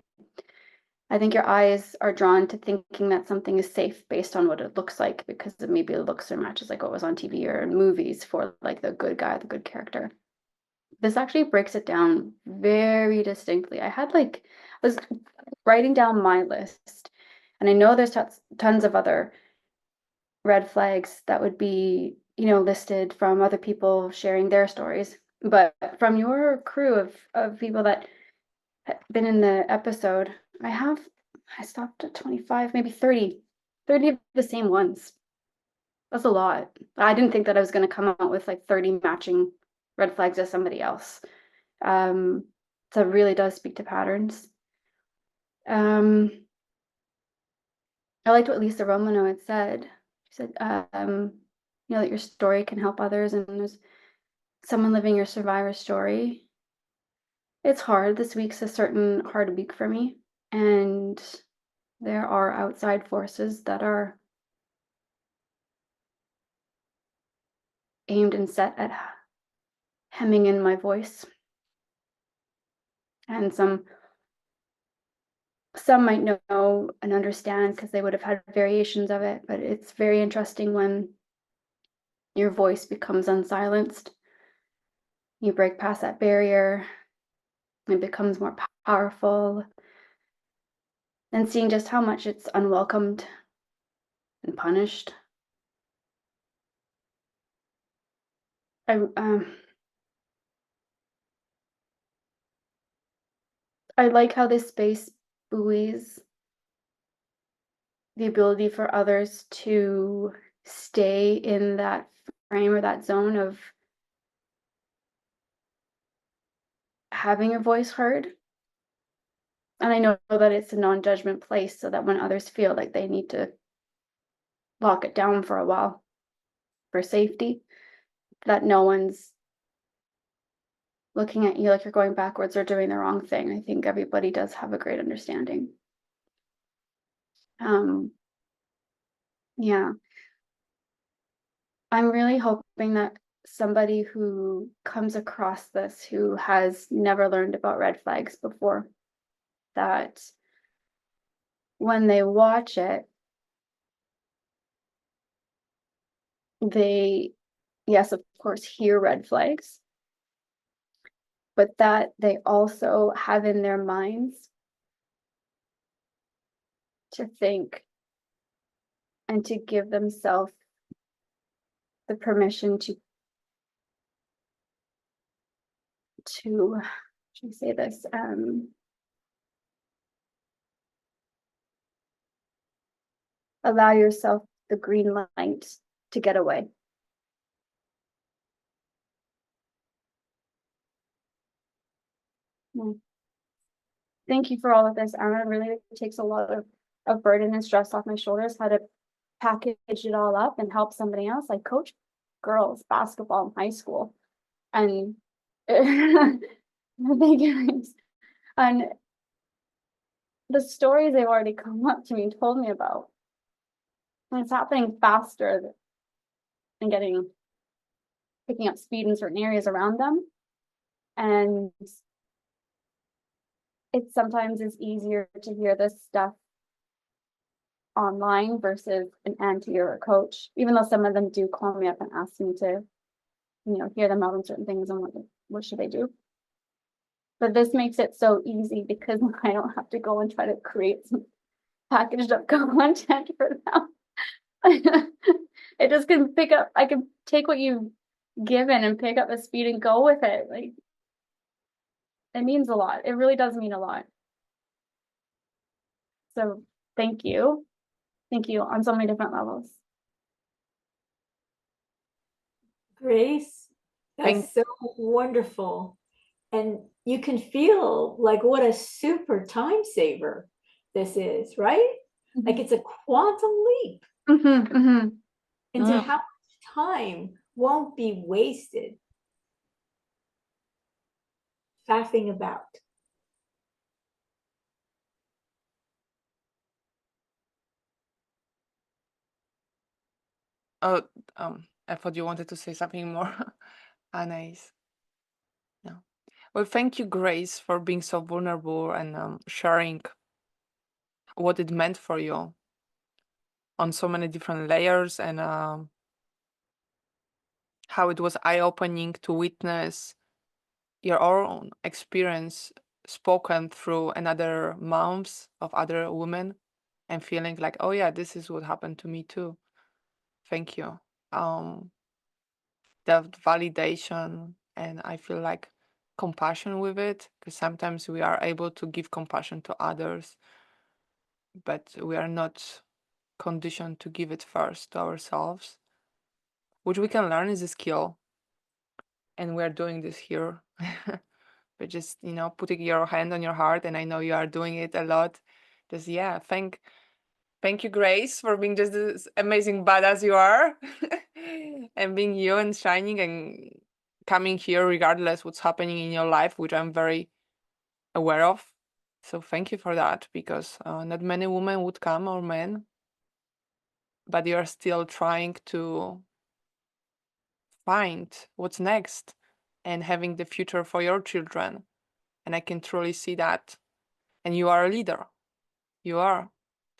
I think your eyes are drawn to thinking that something is safe based on what it looks like, because it maybe looks or matches like what was on TV or in movies for like the good guy, the good character. This actually breaks it down very distinctly. I was writing down my list, and I know there's tons of other red flags that would be, you know, listed from other people sharing their stories. But from your crew of people that have been in the episode, I stopped at 25, maybe 30 of the same ones. That's a lot. I didn't think that I was going to come out with like 30 matching red flags as somebody else. So it really does speak to patterns. I liked what Lisa Romano had said. She said, you know, that your story can help others, and there's someone living your survivor story. It's hard. This week's a certain hard week for me, and there are outside forces that are aimed and set at hemming in my voice. And some might know and understand because they would have had variations of it, but it's very interesting when your voice becomes unsilenced. You break past that barrier, it becomes more powerful. And seeing just how much it's unwelcomed and punished. I like how this space buoys the ability for others to stay in that frame or that zone of having your voice heard. And I know that it's a non-judgment place, so that when others feel like they need to lock it down for a while for safety, that no one's looking at you like you're going backwards or doing the wrong thing. I think everybody does have a great understanding. Yeah. I'm really hoping that somebody who comes across this who has never learned about red flags before, that when they watch it, they, yes, of course, hear red flags, but that they also have in their minds to think and to give themselves the permission to how should I say this? Allow yourself the green light to get away. Thank you for all of this, Anna. It really takes a lot of burden and stress off my shoulders, how to package it all up and help somebody else. I coach girls basketball in high school, and and the stories they've already come up to me and told me about, and it's happening faster than picking up speed in certain areas around them. And it sometimes is easier to hear this stuff online versus an auntie or a coach, even though some of them do call me up and ask me to, hear them out on certain things and what should they do. But this makes it so easy because I don't have to go and try to create some packaged up content for them. It just can I can take what you've given and pick up the speed and go with it. Like, it means a lot. It really does mean a lot. So thank you. Thank you on so many different levels. Grace, that's so wonderful. And you can feel like what a super time saver this is, right? Like it's a quantum leap into how much time won't be wasted faffing about. Oh, I thought you wanted to say something more. Nice. No. Well, thank you, Grace, for being so vulnerable and sharing what it meant for you on so many different layers, and how it was eye-opening to witness your own experience spoken through another moms of other women, and feeling like, oh yeah, this is what happened to me too. Thank you. The validation, and I feel like compassion with it, because sometimes we are able to give compassion to others, but we are not conditioned to give it first to ourselves, which we can learn is a skill, and we're doing this here. But just putting your hand on your heart, and I know you are doing it a lot. Just thank you, Grace, for being just this amazing badass you are. And being you and shining and coming here regardless what's happening in your life, which I'm very aware of. So thank you for that, because not many women would come, or men, but you are still trying to find what's next and having the future for your children. And I can truly see that. And you are a leader. You are.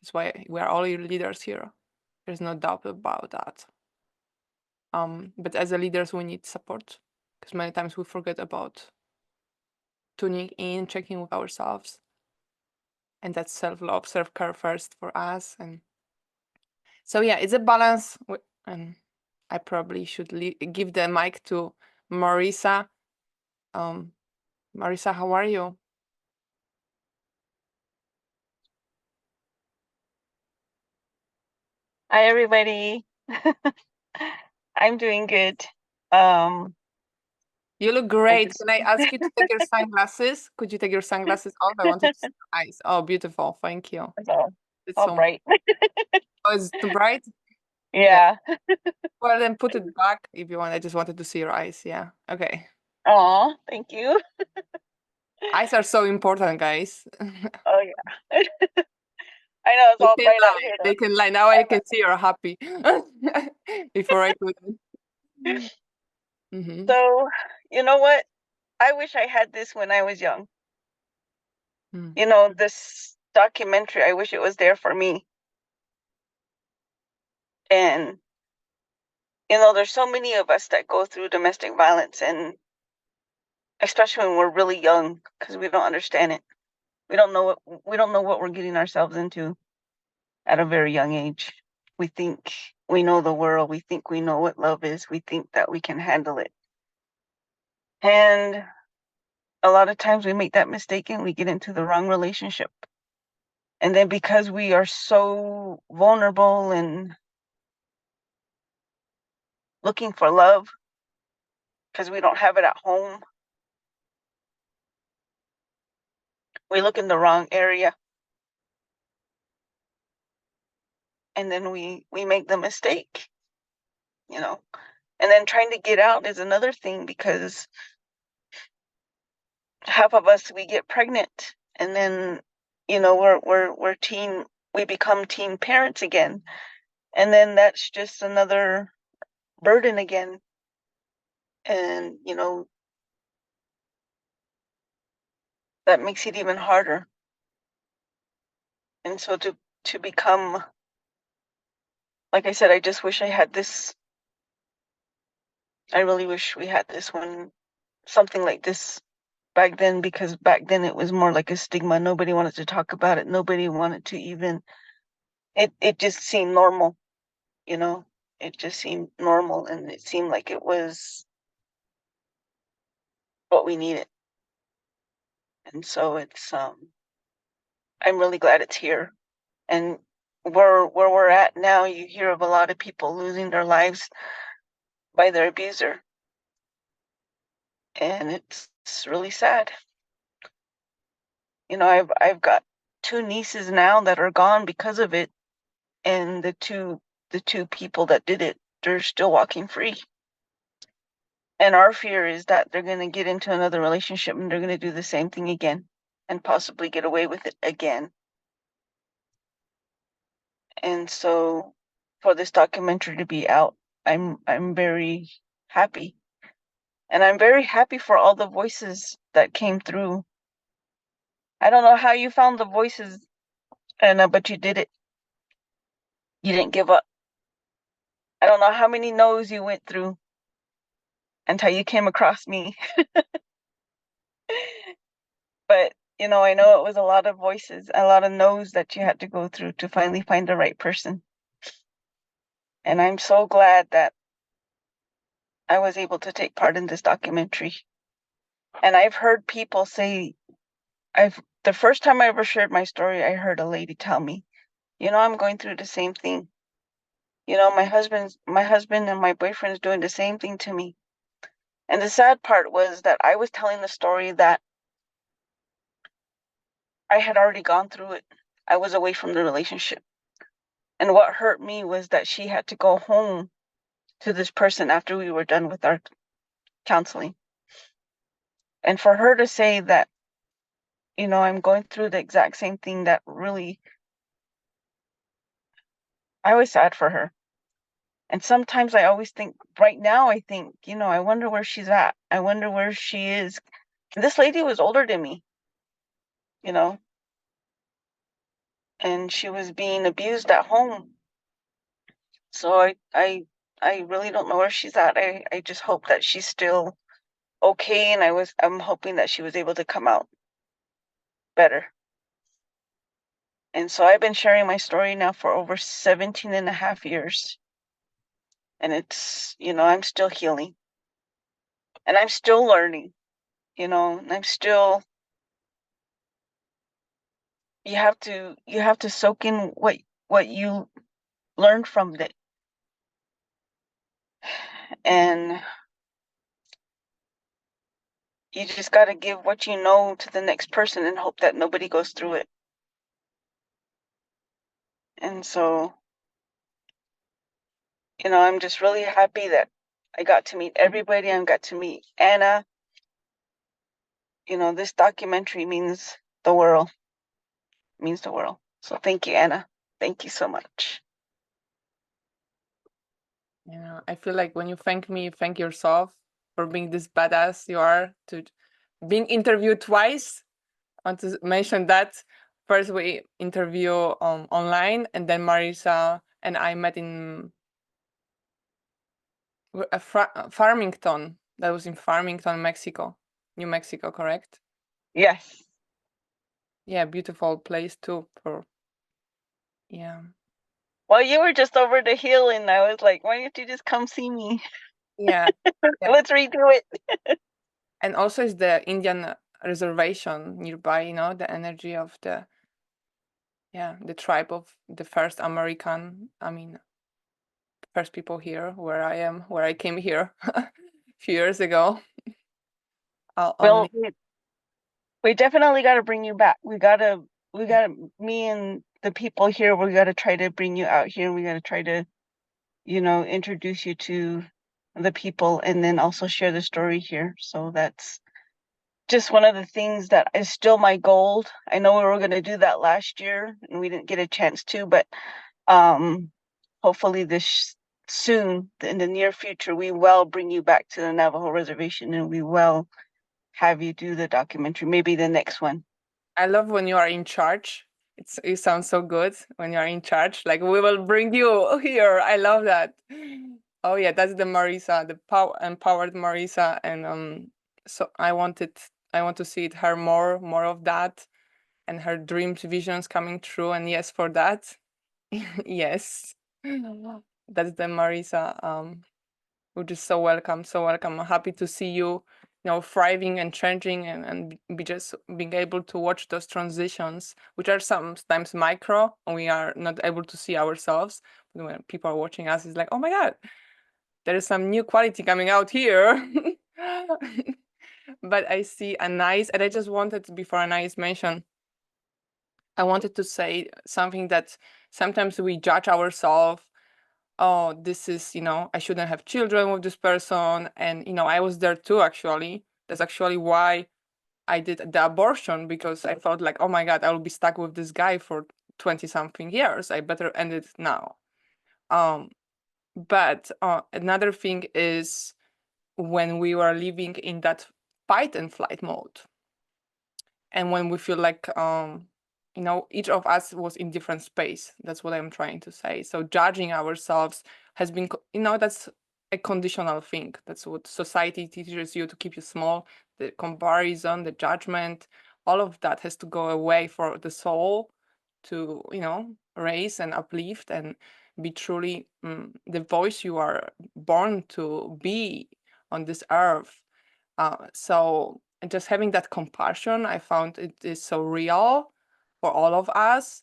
That's why we are all leaders here. There's no doubt about that. But as a leaders, we need support, because many times we forget about tuning in, checking with ourselves. And that's self-love, self-care first for us. And so, yeah, it's a balance. And I probably should give the mic to Marisa. Marisa, how are you? Hi, everybody. I'm doing good. Um, You look great. Can I ask you to take your sunglasses? Could you take your sunglasses off? I wanted to see your eyes. Oh, beautiful. Thank you. It's all so bright. Oh, it's too bright? Yeah. Well, then put it back if you want. I just wanted to see your eyes. Yeah. Okay. Aw, thank you. Eyes are so important, guys. Oh, yeah. I know it's They all can bright out lie. here They can lie. Now I can see you're happy. Before I couldn't. Mm-hmm. So, you know what? I wish I had this when I was young. Mm. You know, this documentary, I wish it was there for me. And, you know, there's so many of us that go through domestic violence, and especially when we're really young, because we don't understand it. We don't know what we're getting ourselves into at a very young age. We think we know the world. We think we know what love is. We think that we can handle it. And a lot of times we make that mistake and we get into the wrong relationship. And then because we are so vulnerable and looking for love, because we don't have it at home, we look in the wrong area. And then we make the mistake, you know. And then trying to get out is another thing, because half of us, we get pregnant, and then, you know, we become teen parents again. And then that's just another burden again. And, you know, that makes it even harder. And so to become, like I said, I just wish I had this. I really wish we had this one, something like this back then, because back then it was more like a stigma. Nobody wanted to talk about it. Nobody wanted to even, it just seemed normal, you know. It just seemed normal, and it seemed like it was what we needed. And so I'm really glad it's here. And where we're at now, you hear of a lot of people losing their lives by their abuser. And it's really sad. You know, I've got 2 nieces now that are gone because of it, and the two people that did it, they're still walking free. And our fear is that they're going to get into another relationship and they're going to do the same thing again and possibly get away with it again. And so for this documentary to be out, I'm very happy. And I'm very happy for all the voices that came through. I don't know how you found the voices, Anna, but you did it. You didn't give up. I don't know how many no's you went through until you came across me. But, you know, I know it was a lot of voices, a lot of no's that you had to go through to finally find the right person. And I'm so glad that I was able to take part in this documentary. And I've heard people say, the first time I ever shared my story, I heard a lady tell me, you know, I'm going through the same thing. You know, my husband and my boyfriend's doing the same thing to me. And the sad part was that I was telling the story that I had already gone through it. I was away from the relationship. And what hurt me was that she had to go home to this person after we were done with our counseling. And for her to say that, you know, I'm going through the exact same thing, that really, I was sad for her. And sometimes I always think, right now, I think, you know, I wonder where she's at. I wonder where she is. This lady was older than me, you know, and she was being abused at home. So I really don't know where she's at. I just hope that she's still okay, and I'm hoping that she was able to come out better. And so I've been sharing my story now for over 17 and a half years. And it's, you know, I'm still healing. And I'm still learning, you know, and I'm still, you have to soak in what you learned from it. And you just got to give what you know to the next person and hope that nobody goes through it. And so, you know, I'm just really happy that I got to meet everybody. I got to meet Anna. You know, this documentary means the world. It means the world. So thank you, Anna. Thank you so much. Yeah, I feel like when you thank me, you thank yourself for being this badass you are, to being interviewed twice. I want to mention that. First we interview online, and then Marisa and I met in Farmington. That was in Farmington, Mexico, New Mexico, correct? Yes. Yeah, beautiful place too. Yeah. Well, you were just over the hill, and I was like, why don't you just come see me? Yeah. Let's redo it. And also it's the Indian reservation nearby, you know, the energy of the tribe of the first first people here, where I came here a few years ago. Well, we definitely got to bring you back. We gotta, me and the people here, we got to try to bring you out here. We got to try to, introduce you to the people, and then also share the story here. So that's just one of the things that is still my goal. I know we were going to do that last year and we didn't get a chance to, but hopefully this soon, in the near future, we will bring you back to the Navajo reservation, and we will have you do the documentary, maybe the next one. I love when you are in charge. It sounds so good when you are in charge. Like, we will bring you here. I love that. Oh yeah, that's the Marisa, the empowered Marisa, and so I want to see her more of that, and her dreams, visions coming true. And yes, for that, yes, that's the Marisa. Which is so welcome, so welcome. I'm happy to see you, thriving and changing, and be just being able to watch those transitions, which are sometimes micro, and we are not able to see ourselves. But when people are watching us, it's like, oh my God, there is some new quality coming out here. But I see Anais, and I just wanted, before Anais mentioned, I wanted to say something that sometimes we judge ourselves. Oh, this is, I shouldn't have children with this person. And, I was there too, actually. That's actually why I did the abortion, because I felt like, oh my God, I will be stuck with this guy for 20 something years. I better end it now. But another thing is when we were living in that fight and flight mode. And when we feel like, each of us was in different space. That's what I'm trying to say. So judging ourselves has been, that's a conditional thing. That's what society teaches you to keep you small. The comparison, the judgment, all of that has to go away for the soul to, raise and uplift and be truly the voice you are born to be on this earth. So just having that compassion, I found it is so real for all of us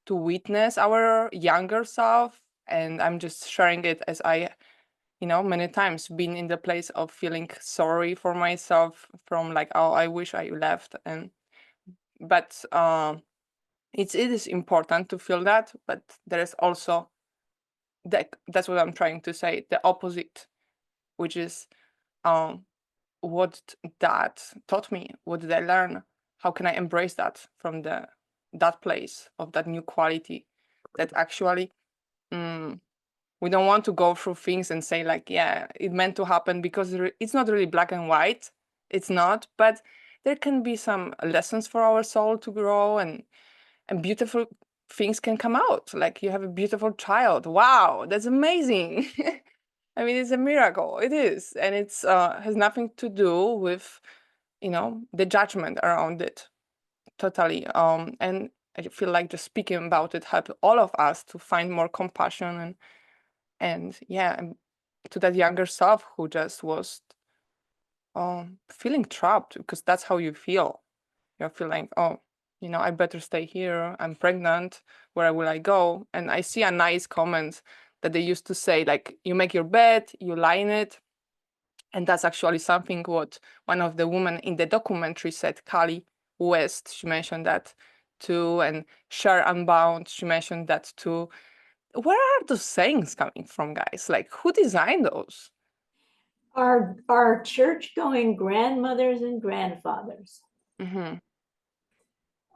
to witness our younger self. And I'm just sharing it as I, many times been in the place of feeling sorry for myself, from like, oh, I wish I left. But it is important to feel that, but there is also that's what I'm trying to say, the opposite, which is what that taught me. What did I learn? How can I embrace that from that place of that new quality, that actually we don't want to go through things and say like, yeah, it meant to happen, because it's not really black and white. It's not, but there can be some lessons for our soul to grow, and beautiful things can come out. Like, you have a beautiful child. Wow, that's amazing. I mean, it's a miracle. It is. And it's has nothing to do with, the judgment around it. Totally. And I feel like just speaking about it helped all of us to find more compassion and to that younger self who just was feeling trapped, because that's how you feel. You're feeling, oh, I better stay here. I'm pregnant. Where will I go? And I see a nice comment that they used to say, like, you make your bed, you lie in it. And that's actually something what one of the women in the documentary said, Kali West, she mentioned that too. And Share Unbound, she mentioned that too. Where are those sayings coming from, guys? Like, who designed those? Our church-going grandmothers and grandfathers. Mm-hmm.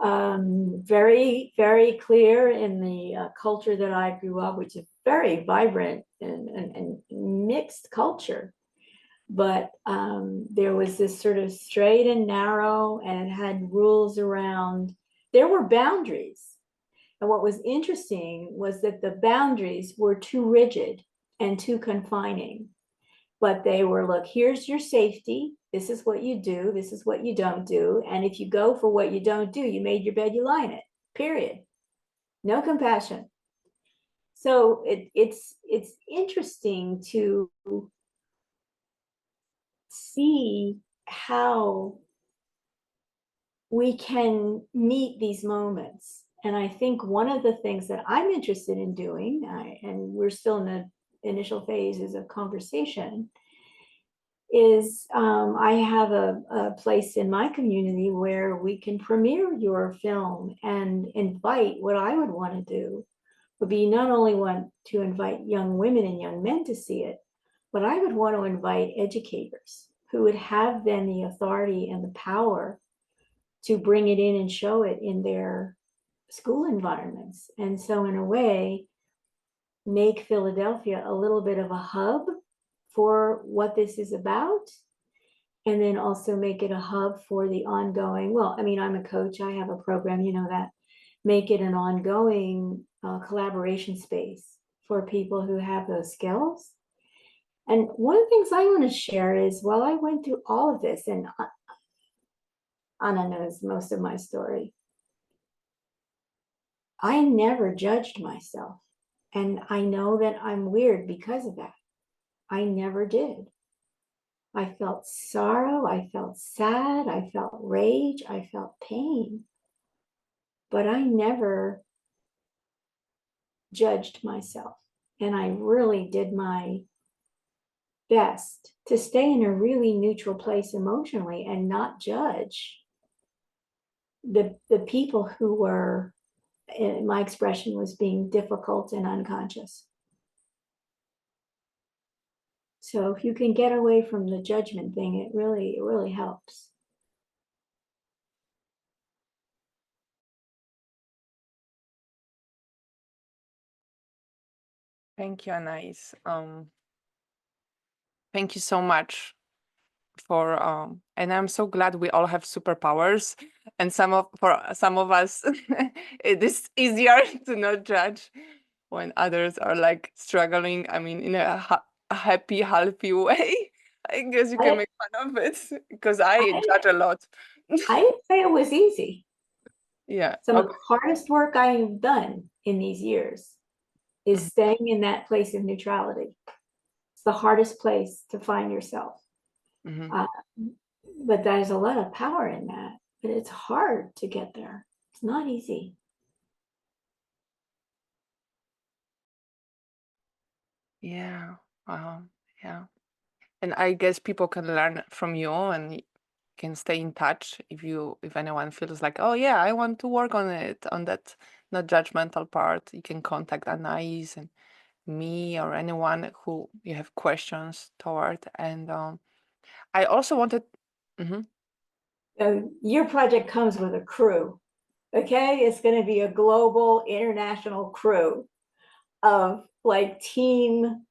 very, very clear in the culture that I grew up, which is very vibrant and mixed culture. But there was this sort of straight and narrow, and it had rules around, there were boundaries. And what was interesting was that the boundaries were too rigid and too confining. But they were, look, here's your safety. This is what you do. This is what you don't do. And if you go for what you don't do, you made your bed, you lie in it, period. No compassion. So it's interesting to see how we can meet these moments. And I think one of the things that I'm interested in doing, and we're still in the initial phases of conversation, is I have a place in my community where we can premiere your film and invite. What I would want to do would be not only want to invite young women and young men to see it, but I would want to invite educators who would have then the authority and the power to bring it in and show it in their school environments. And so in a way, make Philadelphia a little bit of a hub for what this is about. And then also make it a hub for the ongoing, well, I mean, I'm a coach, I have a program, you know that, make it an ongoing collaboration space for people who have those skills. And one of the things I want to share is, while I went through all of this, and Anna knows most of my story, I never judged myself. And I know that I'm weird because of that. I never did. I felt sorrow, I felt sad, I felt rage, I felt pain. But I never judged myself. And I really did my best to stay in a really neutral place emotionally and not judge the people who were, my expression was, being difficult and unconscious. So if you can get away from the judgment thing, it really helps. Thank you, Anais. Thank you so much for and I'm so glad we all have superpowers, and for some of us it is easier to not judge when others are like struggling. I mean, in a happy, healthy way. I guess you can make fun of it, because I judge a lot. I didn't say it was easy. Yeah. Some of the hardest work I have done in these years is staying in that place of neutrality. It's the hardest place to find yourself. But there's a lot of power in that, but it's hard to get there. It's not easy. Yeah. Yeah. And I guess people can learn from you and can stay in touch if anyone feels like, oh yeah, I want to work on it, on that not judgmental part. You can contact Anais and me or anyone who you have questions toward. And I also wanted. Your project comes with a crew. Okay, it's going to be a global, international crew of like team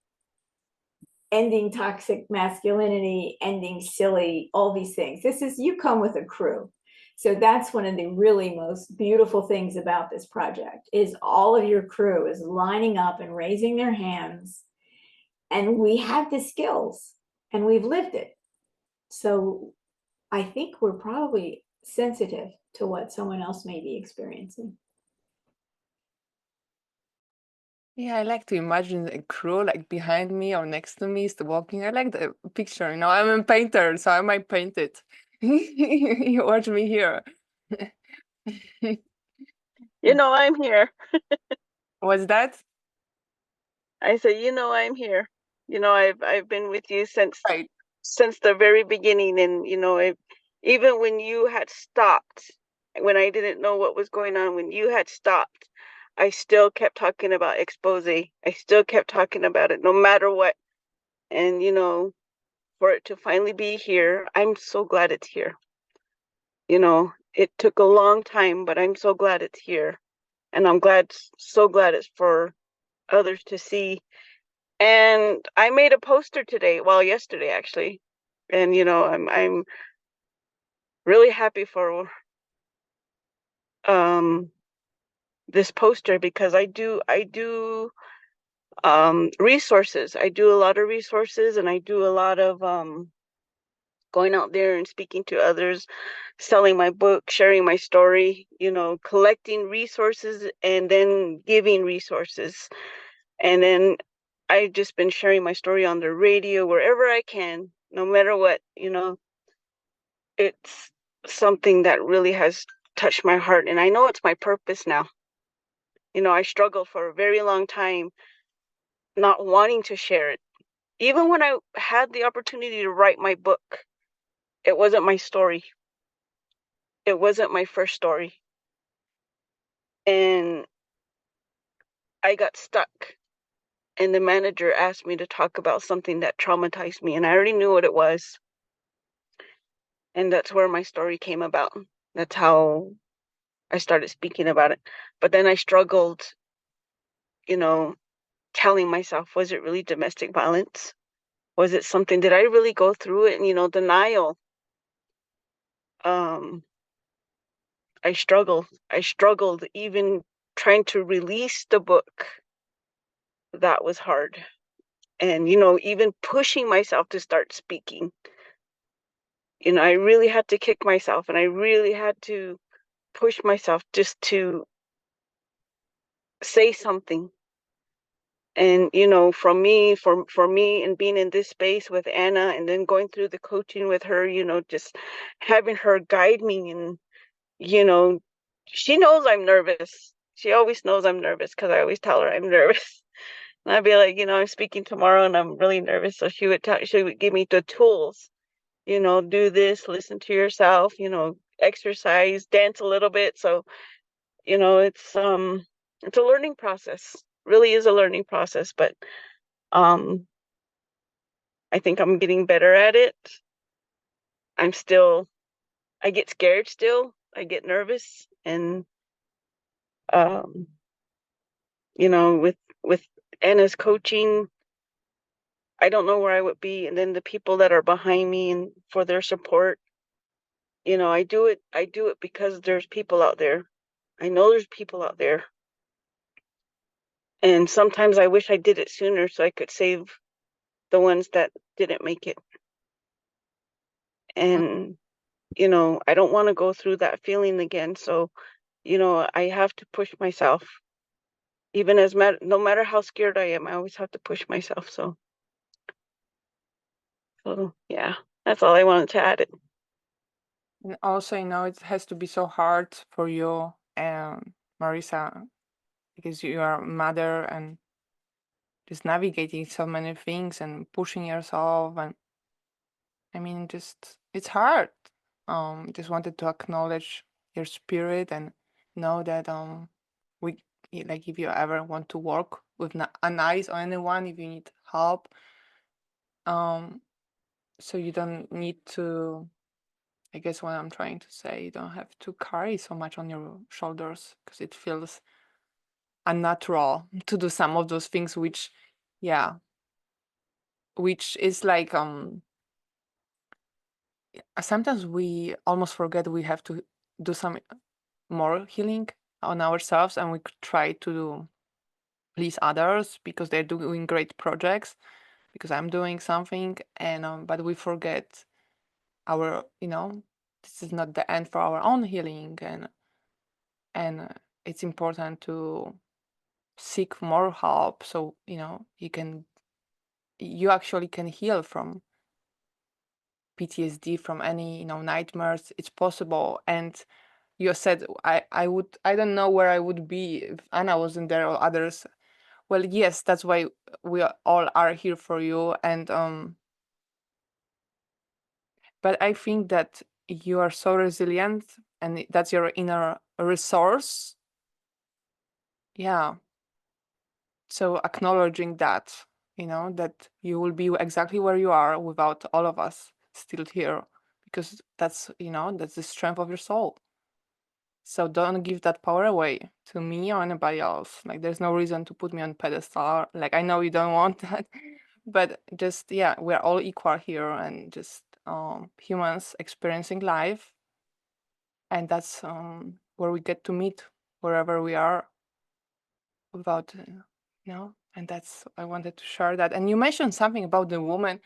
ending toxic masculinity, ending silly, all these things. You come with a crew. So that's one of the really most beautiful things about this project, is all of your crew is lining up and raising their hands. And we have the skills and we've lived it. So I think we're probably sensitive to what someone else may be experiencing. Yeah, I like to imagine a crew like behind me or next to me is walking. I like the picture, I'm a painter, so I might paint it. You watch me here. I'm here. What's that? I said, I'm here. I've been with you since the very beginning, and even when you had stopped, when I didn't know what was going on, when you had stopped, I still kept talking about expose. I still kept talking about it no matter what. And, for it to finally be here, I'm so glad it's here. It took a long time, but I'm so glad it's here. And I'm so glad it's for others to see. And I made a poster today, well, yesterday actually. And I'm really happy for this poster because I do resources. I do a lot of resources, and I do a lot of going out there and speaking to others, selling my book, sharing my story, collecting resources and then giving resources. And then I've just been sharing my story on the radio wherever I can, no matter what. It's something that really has touched my heart, and I know it's my purpose now. I struggled for a very long time not wanting to share it. Even when I had the opportunity to write my book, it wasn't my story. It wasn't my first story. And I got stuck. And the manager asked me to talk about something that traumatized me, and I already knew what it was. And that's where my story came about. That's how I started speaking about it. But then I struggled, telling myself, was it really domestic violence? Was it something, did I really go through it? And, denial. I struggled even trying to release the book. That was hard. And, even pushing myself to start speaking. I really had to kick myself, and I really had to push myself just to say something. And, for me and being in this space with Anna and then going through the coaching with her, just having her guide me and, she knows I'm nervous. She always knows I'm nervous because I always tell her I'm nervous. And I'd be like, I'm speaking tomorrow and I'm really nervous. So she would give me the tools, do this, listen to yourself, exercise, dance a little bit. So, it's a learning process. Really is a learning process, but I think I'm getting better at it. I get scared still. I get nervous, and with Anna's coaching, I don't know where I would be. And then the people that are behind me and for their support, I do it because there's people out there. I know there's people out there. And sometimes I wish I did it sooner so I could save the ones that didn't make it. And, I don't want to go through that feeling again. So, I have to push myself. Even no matter how scared I am, I always have to push myself. So yeah, that's all I wanted to add. And also, it has to be so hard for you and Marisa because you are a mother and just navigating so many things and pushing yourself. And I mean, just it's hard. Just wanted to acknowledge your spirit and know that we like if you ever want to work with an eyes or anyone, if you need help, so you don't need to. I guess what I'm trying to say, you don't have to carry so much on your shoulders because it feels unnatural to do some of those things, which is like sometimes we almost forget we have to do some more healing on ourselves, and we try to please others because they're doing great projects, because I'm doing something, and but we forget our, this is not the end for our own healing, and it's important to seek more help so you actually can heal from PTSD, from any nightmares. It's possible. And you said I don't know where I would be if Anna wasn't there or others. Well, yes, that's why we all are here for you. And but I think that you are so resilient, and that's your inner resource. Yeah. So acknowledging that, that you will be exactly where you are without all of us still here, because that's the strength of your soul. So don't give that power away to me or anybody else. Like there's no reason to put me on pedestal. Like I know you don't want that, but just yeah, we're all equal here and just humans experiencing life, and that's where we get to meet wherever we are without and that's I wanted to share that. And you mentioned something about the woman,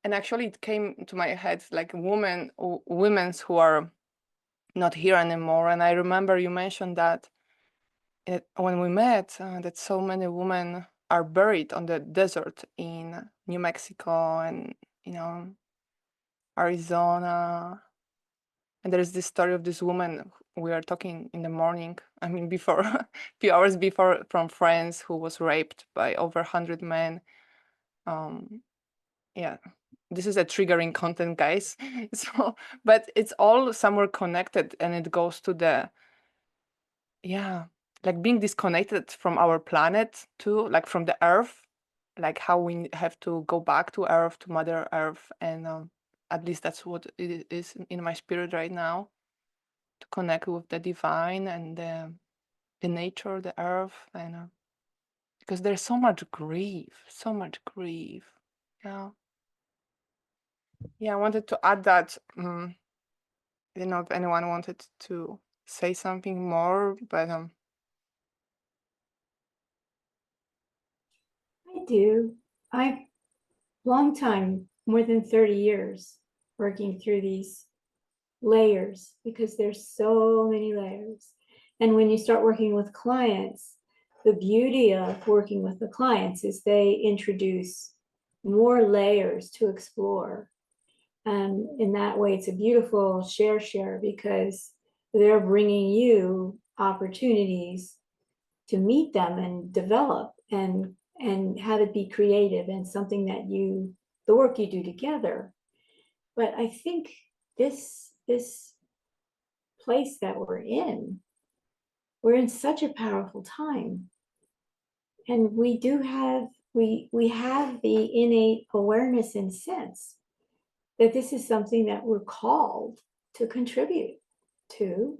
and actually it came to my head like women who are not here anymore. And I remember you mentioned that when we met, that so many women are buried on the desert in New Mexico and Arizona. And there is this story of this woman. We are talking in the morning. I mean, before a few hours before, from France, who was raped by over 100 men. Yeah, this is a triggering content, guys. So, but it's all somewhere connected, and it goes to the like being disconnected from our planet too, like from the Earth, like how we have to go back to Earth, to Mother Earth, and at least that's what it is in my spirit right now, to connect with the divine and the nature, the Earth, and because there's so much grief, so much grief. Yeah, I wanted to add that. I don't know if anyone wanted to say something more, but I do. I've long time, more than 30 years, working through these layers because there's so many layers. And when you start working with clients, the beauty of working with the clients is they introduce more layers to explore. And in that way, it's a beautiful share because they're bringing you opportunities to meet them and develop and have it be creative and something that the work you do together. But I think this place that we're in such a powerful time. And we have the innate awareness and sense that this is something that we're called to contribute to.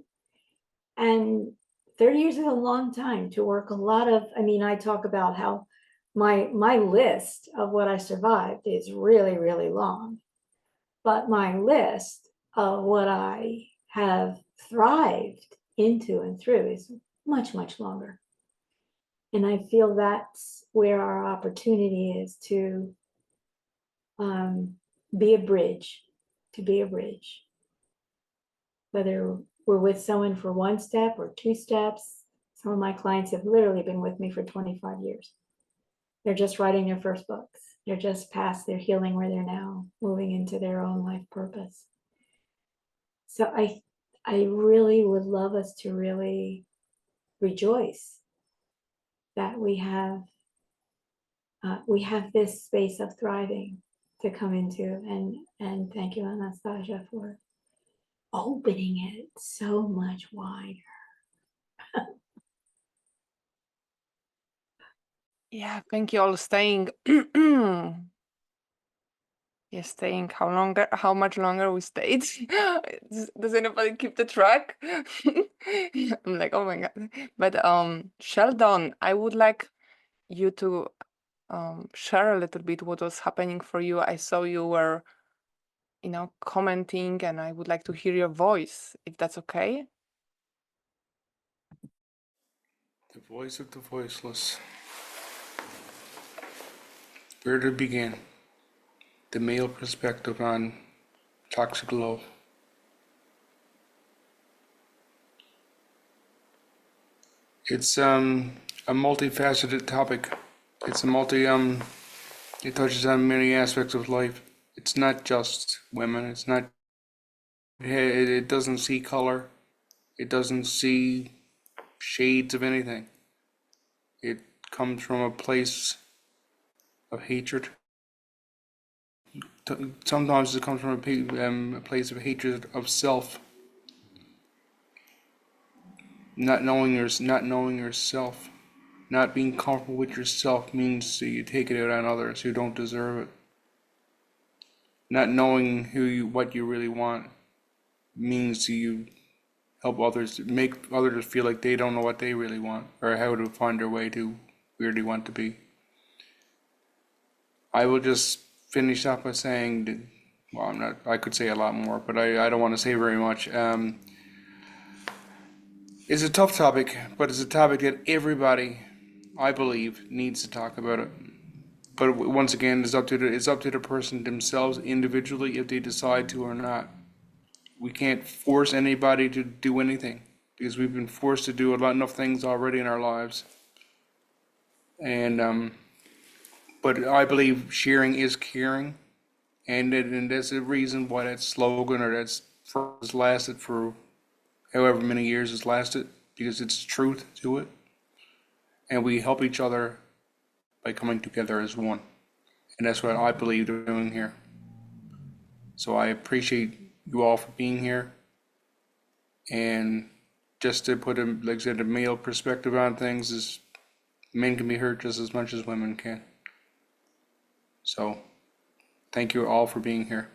And 30 years is a long time to work a lot of, I talk about how my list of what I survived is really, really long. But my list of what I have thrived into and through is much, much longer. And I feel that's where our opportunity is to be a bridge, Whether we're with someone for one step or two steps. Some of my clients have literally been with me for 25 years. They're just writing their first books. They're just past their healing where they're now moving into their own life purpose. So I really would love us to really rejoice that we have this space of thriving to come into, and thank you, Anastasia, for opening it so much wider. Yeah, thank you all staying. Yeah, staying how much longer we stayed. Does anybody keep the track? I'm like, oh my God. But Sheldon, I would like you to share a little bit what was happening for you. I saw you were, commenting, and I would like to hear your voice, if that's okay. The voice of the voiceless. Where to begin? The male perspective on toxic love. It's a multifaceted topic. It's it touches on many aspects of life. It's not just women. It's not. It doesn't see color. It doesn't see shades of anything. It comes from a place of hatred. Sometimes it comes from a place of hatred of self. Not knowing yourself. Not being comfortable with yourself means that you take it out on others who don't deserve it. Not knowing what you really want means you help others, make others feel like they don't know what they really want or how to find their way to where they want to be. I will just finish up by saying that, well, I could say a lot more, but I don't want to say very much. It's a tough topic, but it's a topic that everybody, I believe, needs to talk about it. But once again, it's up to the person themselves individually if they decide to or not. We can't force anybody to do anything because we've been forced to do enough things already in our lives. And but I believe sharing is caring, and there's a reason why that slogan or that phrase lasted for however many years it's lasted, because it's truth to it, and we help each other by coming together as one, and that's what I believe they're doing here. So I appreciate you all for being here, and just to put like I said, a male perspective on things is men can be hurt just as much as women can. So thank you all for being here.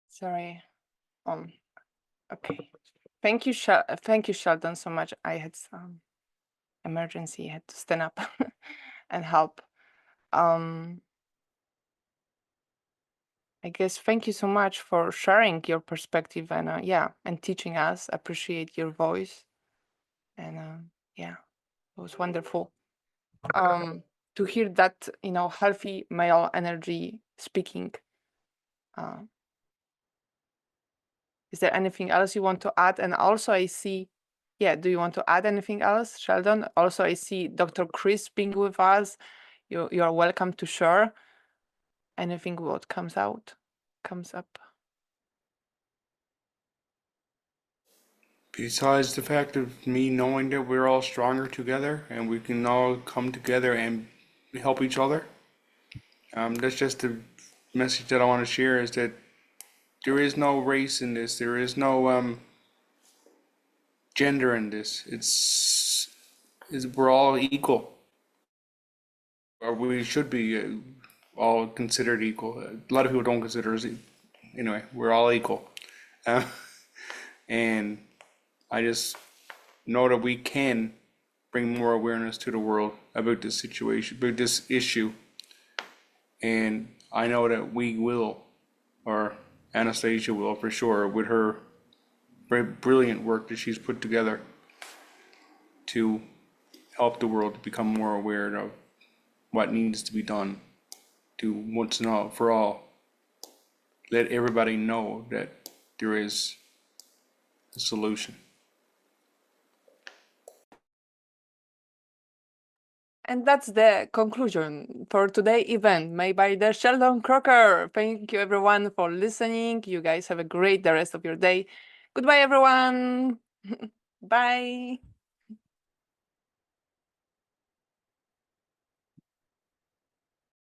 Sorry. Okay. Thank you, Sheldon, so much. I had some emergency. I had to stand up and help. I guess thank you so much for sharing your perspective and and teaching us. Appreciate your voice, and it was wonderful. To hear that, healthy male energy speaking. Is there anything else you want to add? And also I see, do you want to add anything else, Sheldon? Also, I see Dr. Chris being with us. You are welcome to share anything what comes up. Besides the fact of me knowing that we're all stronger together and we can all come together and help each other, that's just the message that I want to share, is that there is no race in this. There is no gender in this. We're all equal, or we should be all considered equal. A lot of people don't consider us. Anyway, we're all equal, and I just know that we can bring more awareness to the world about this situation, about this issue, and I know that we will, or Anastasia will for sure, with her very brilliant work that she's put together to help the world to become more aware of what needs to be done to once and for all let everybody know that there is a solution. And that's the conclusion for today's event made by the Sheldon Crocker. Thank you everyone for listening. You guys have a great the rest of your day. Goodbye everyone. Bye.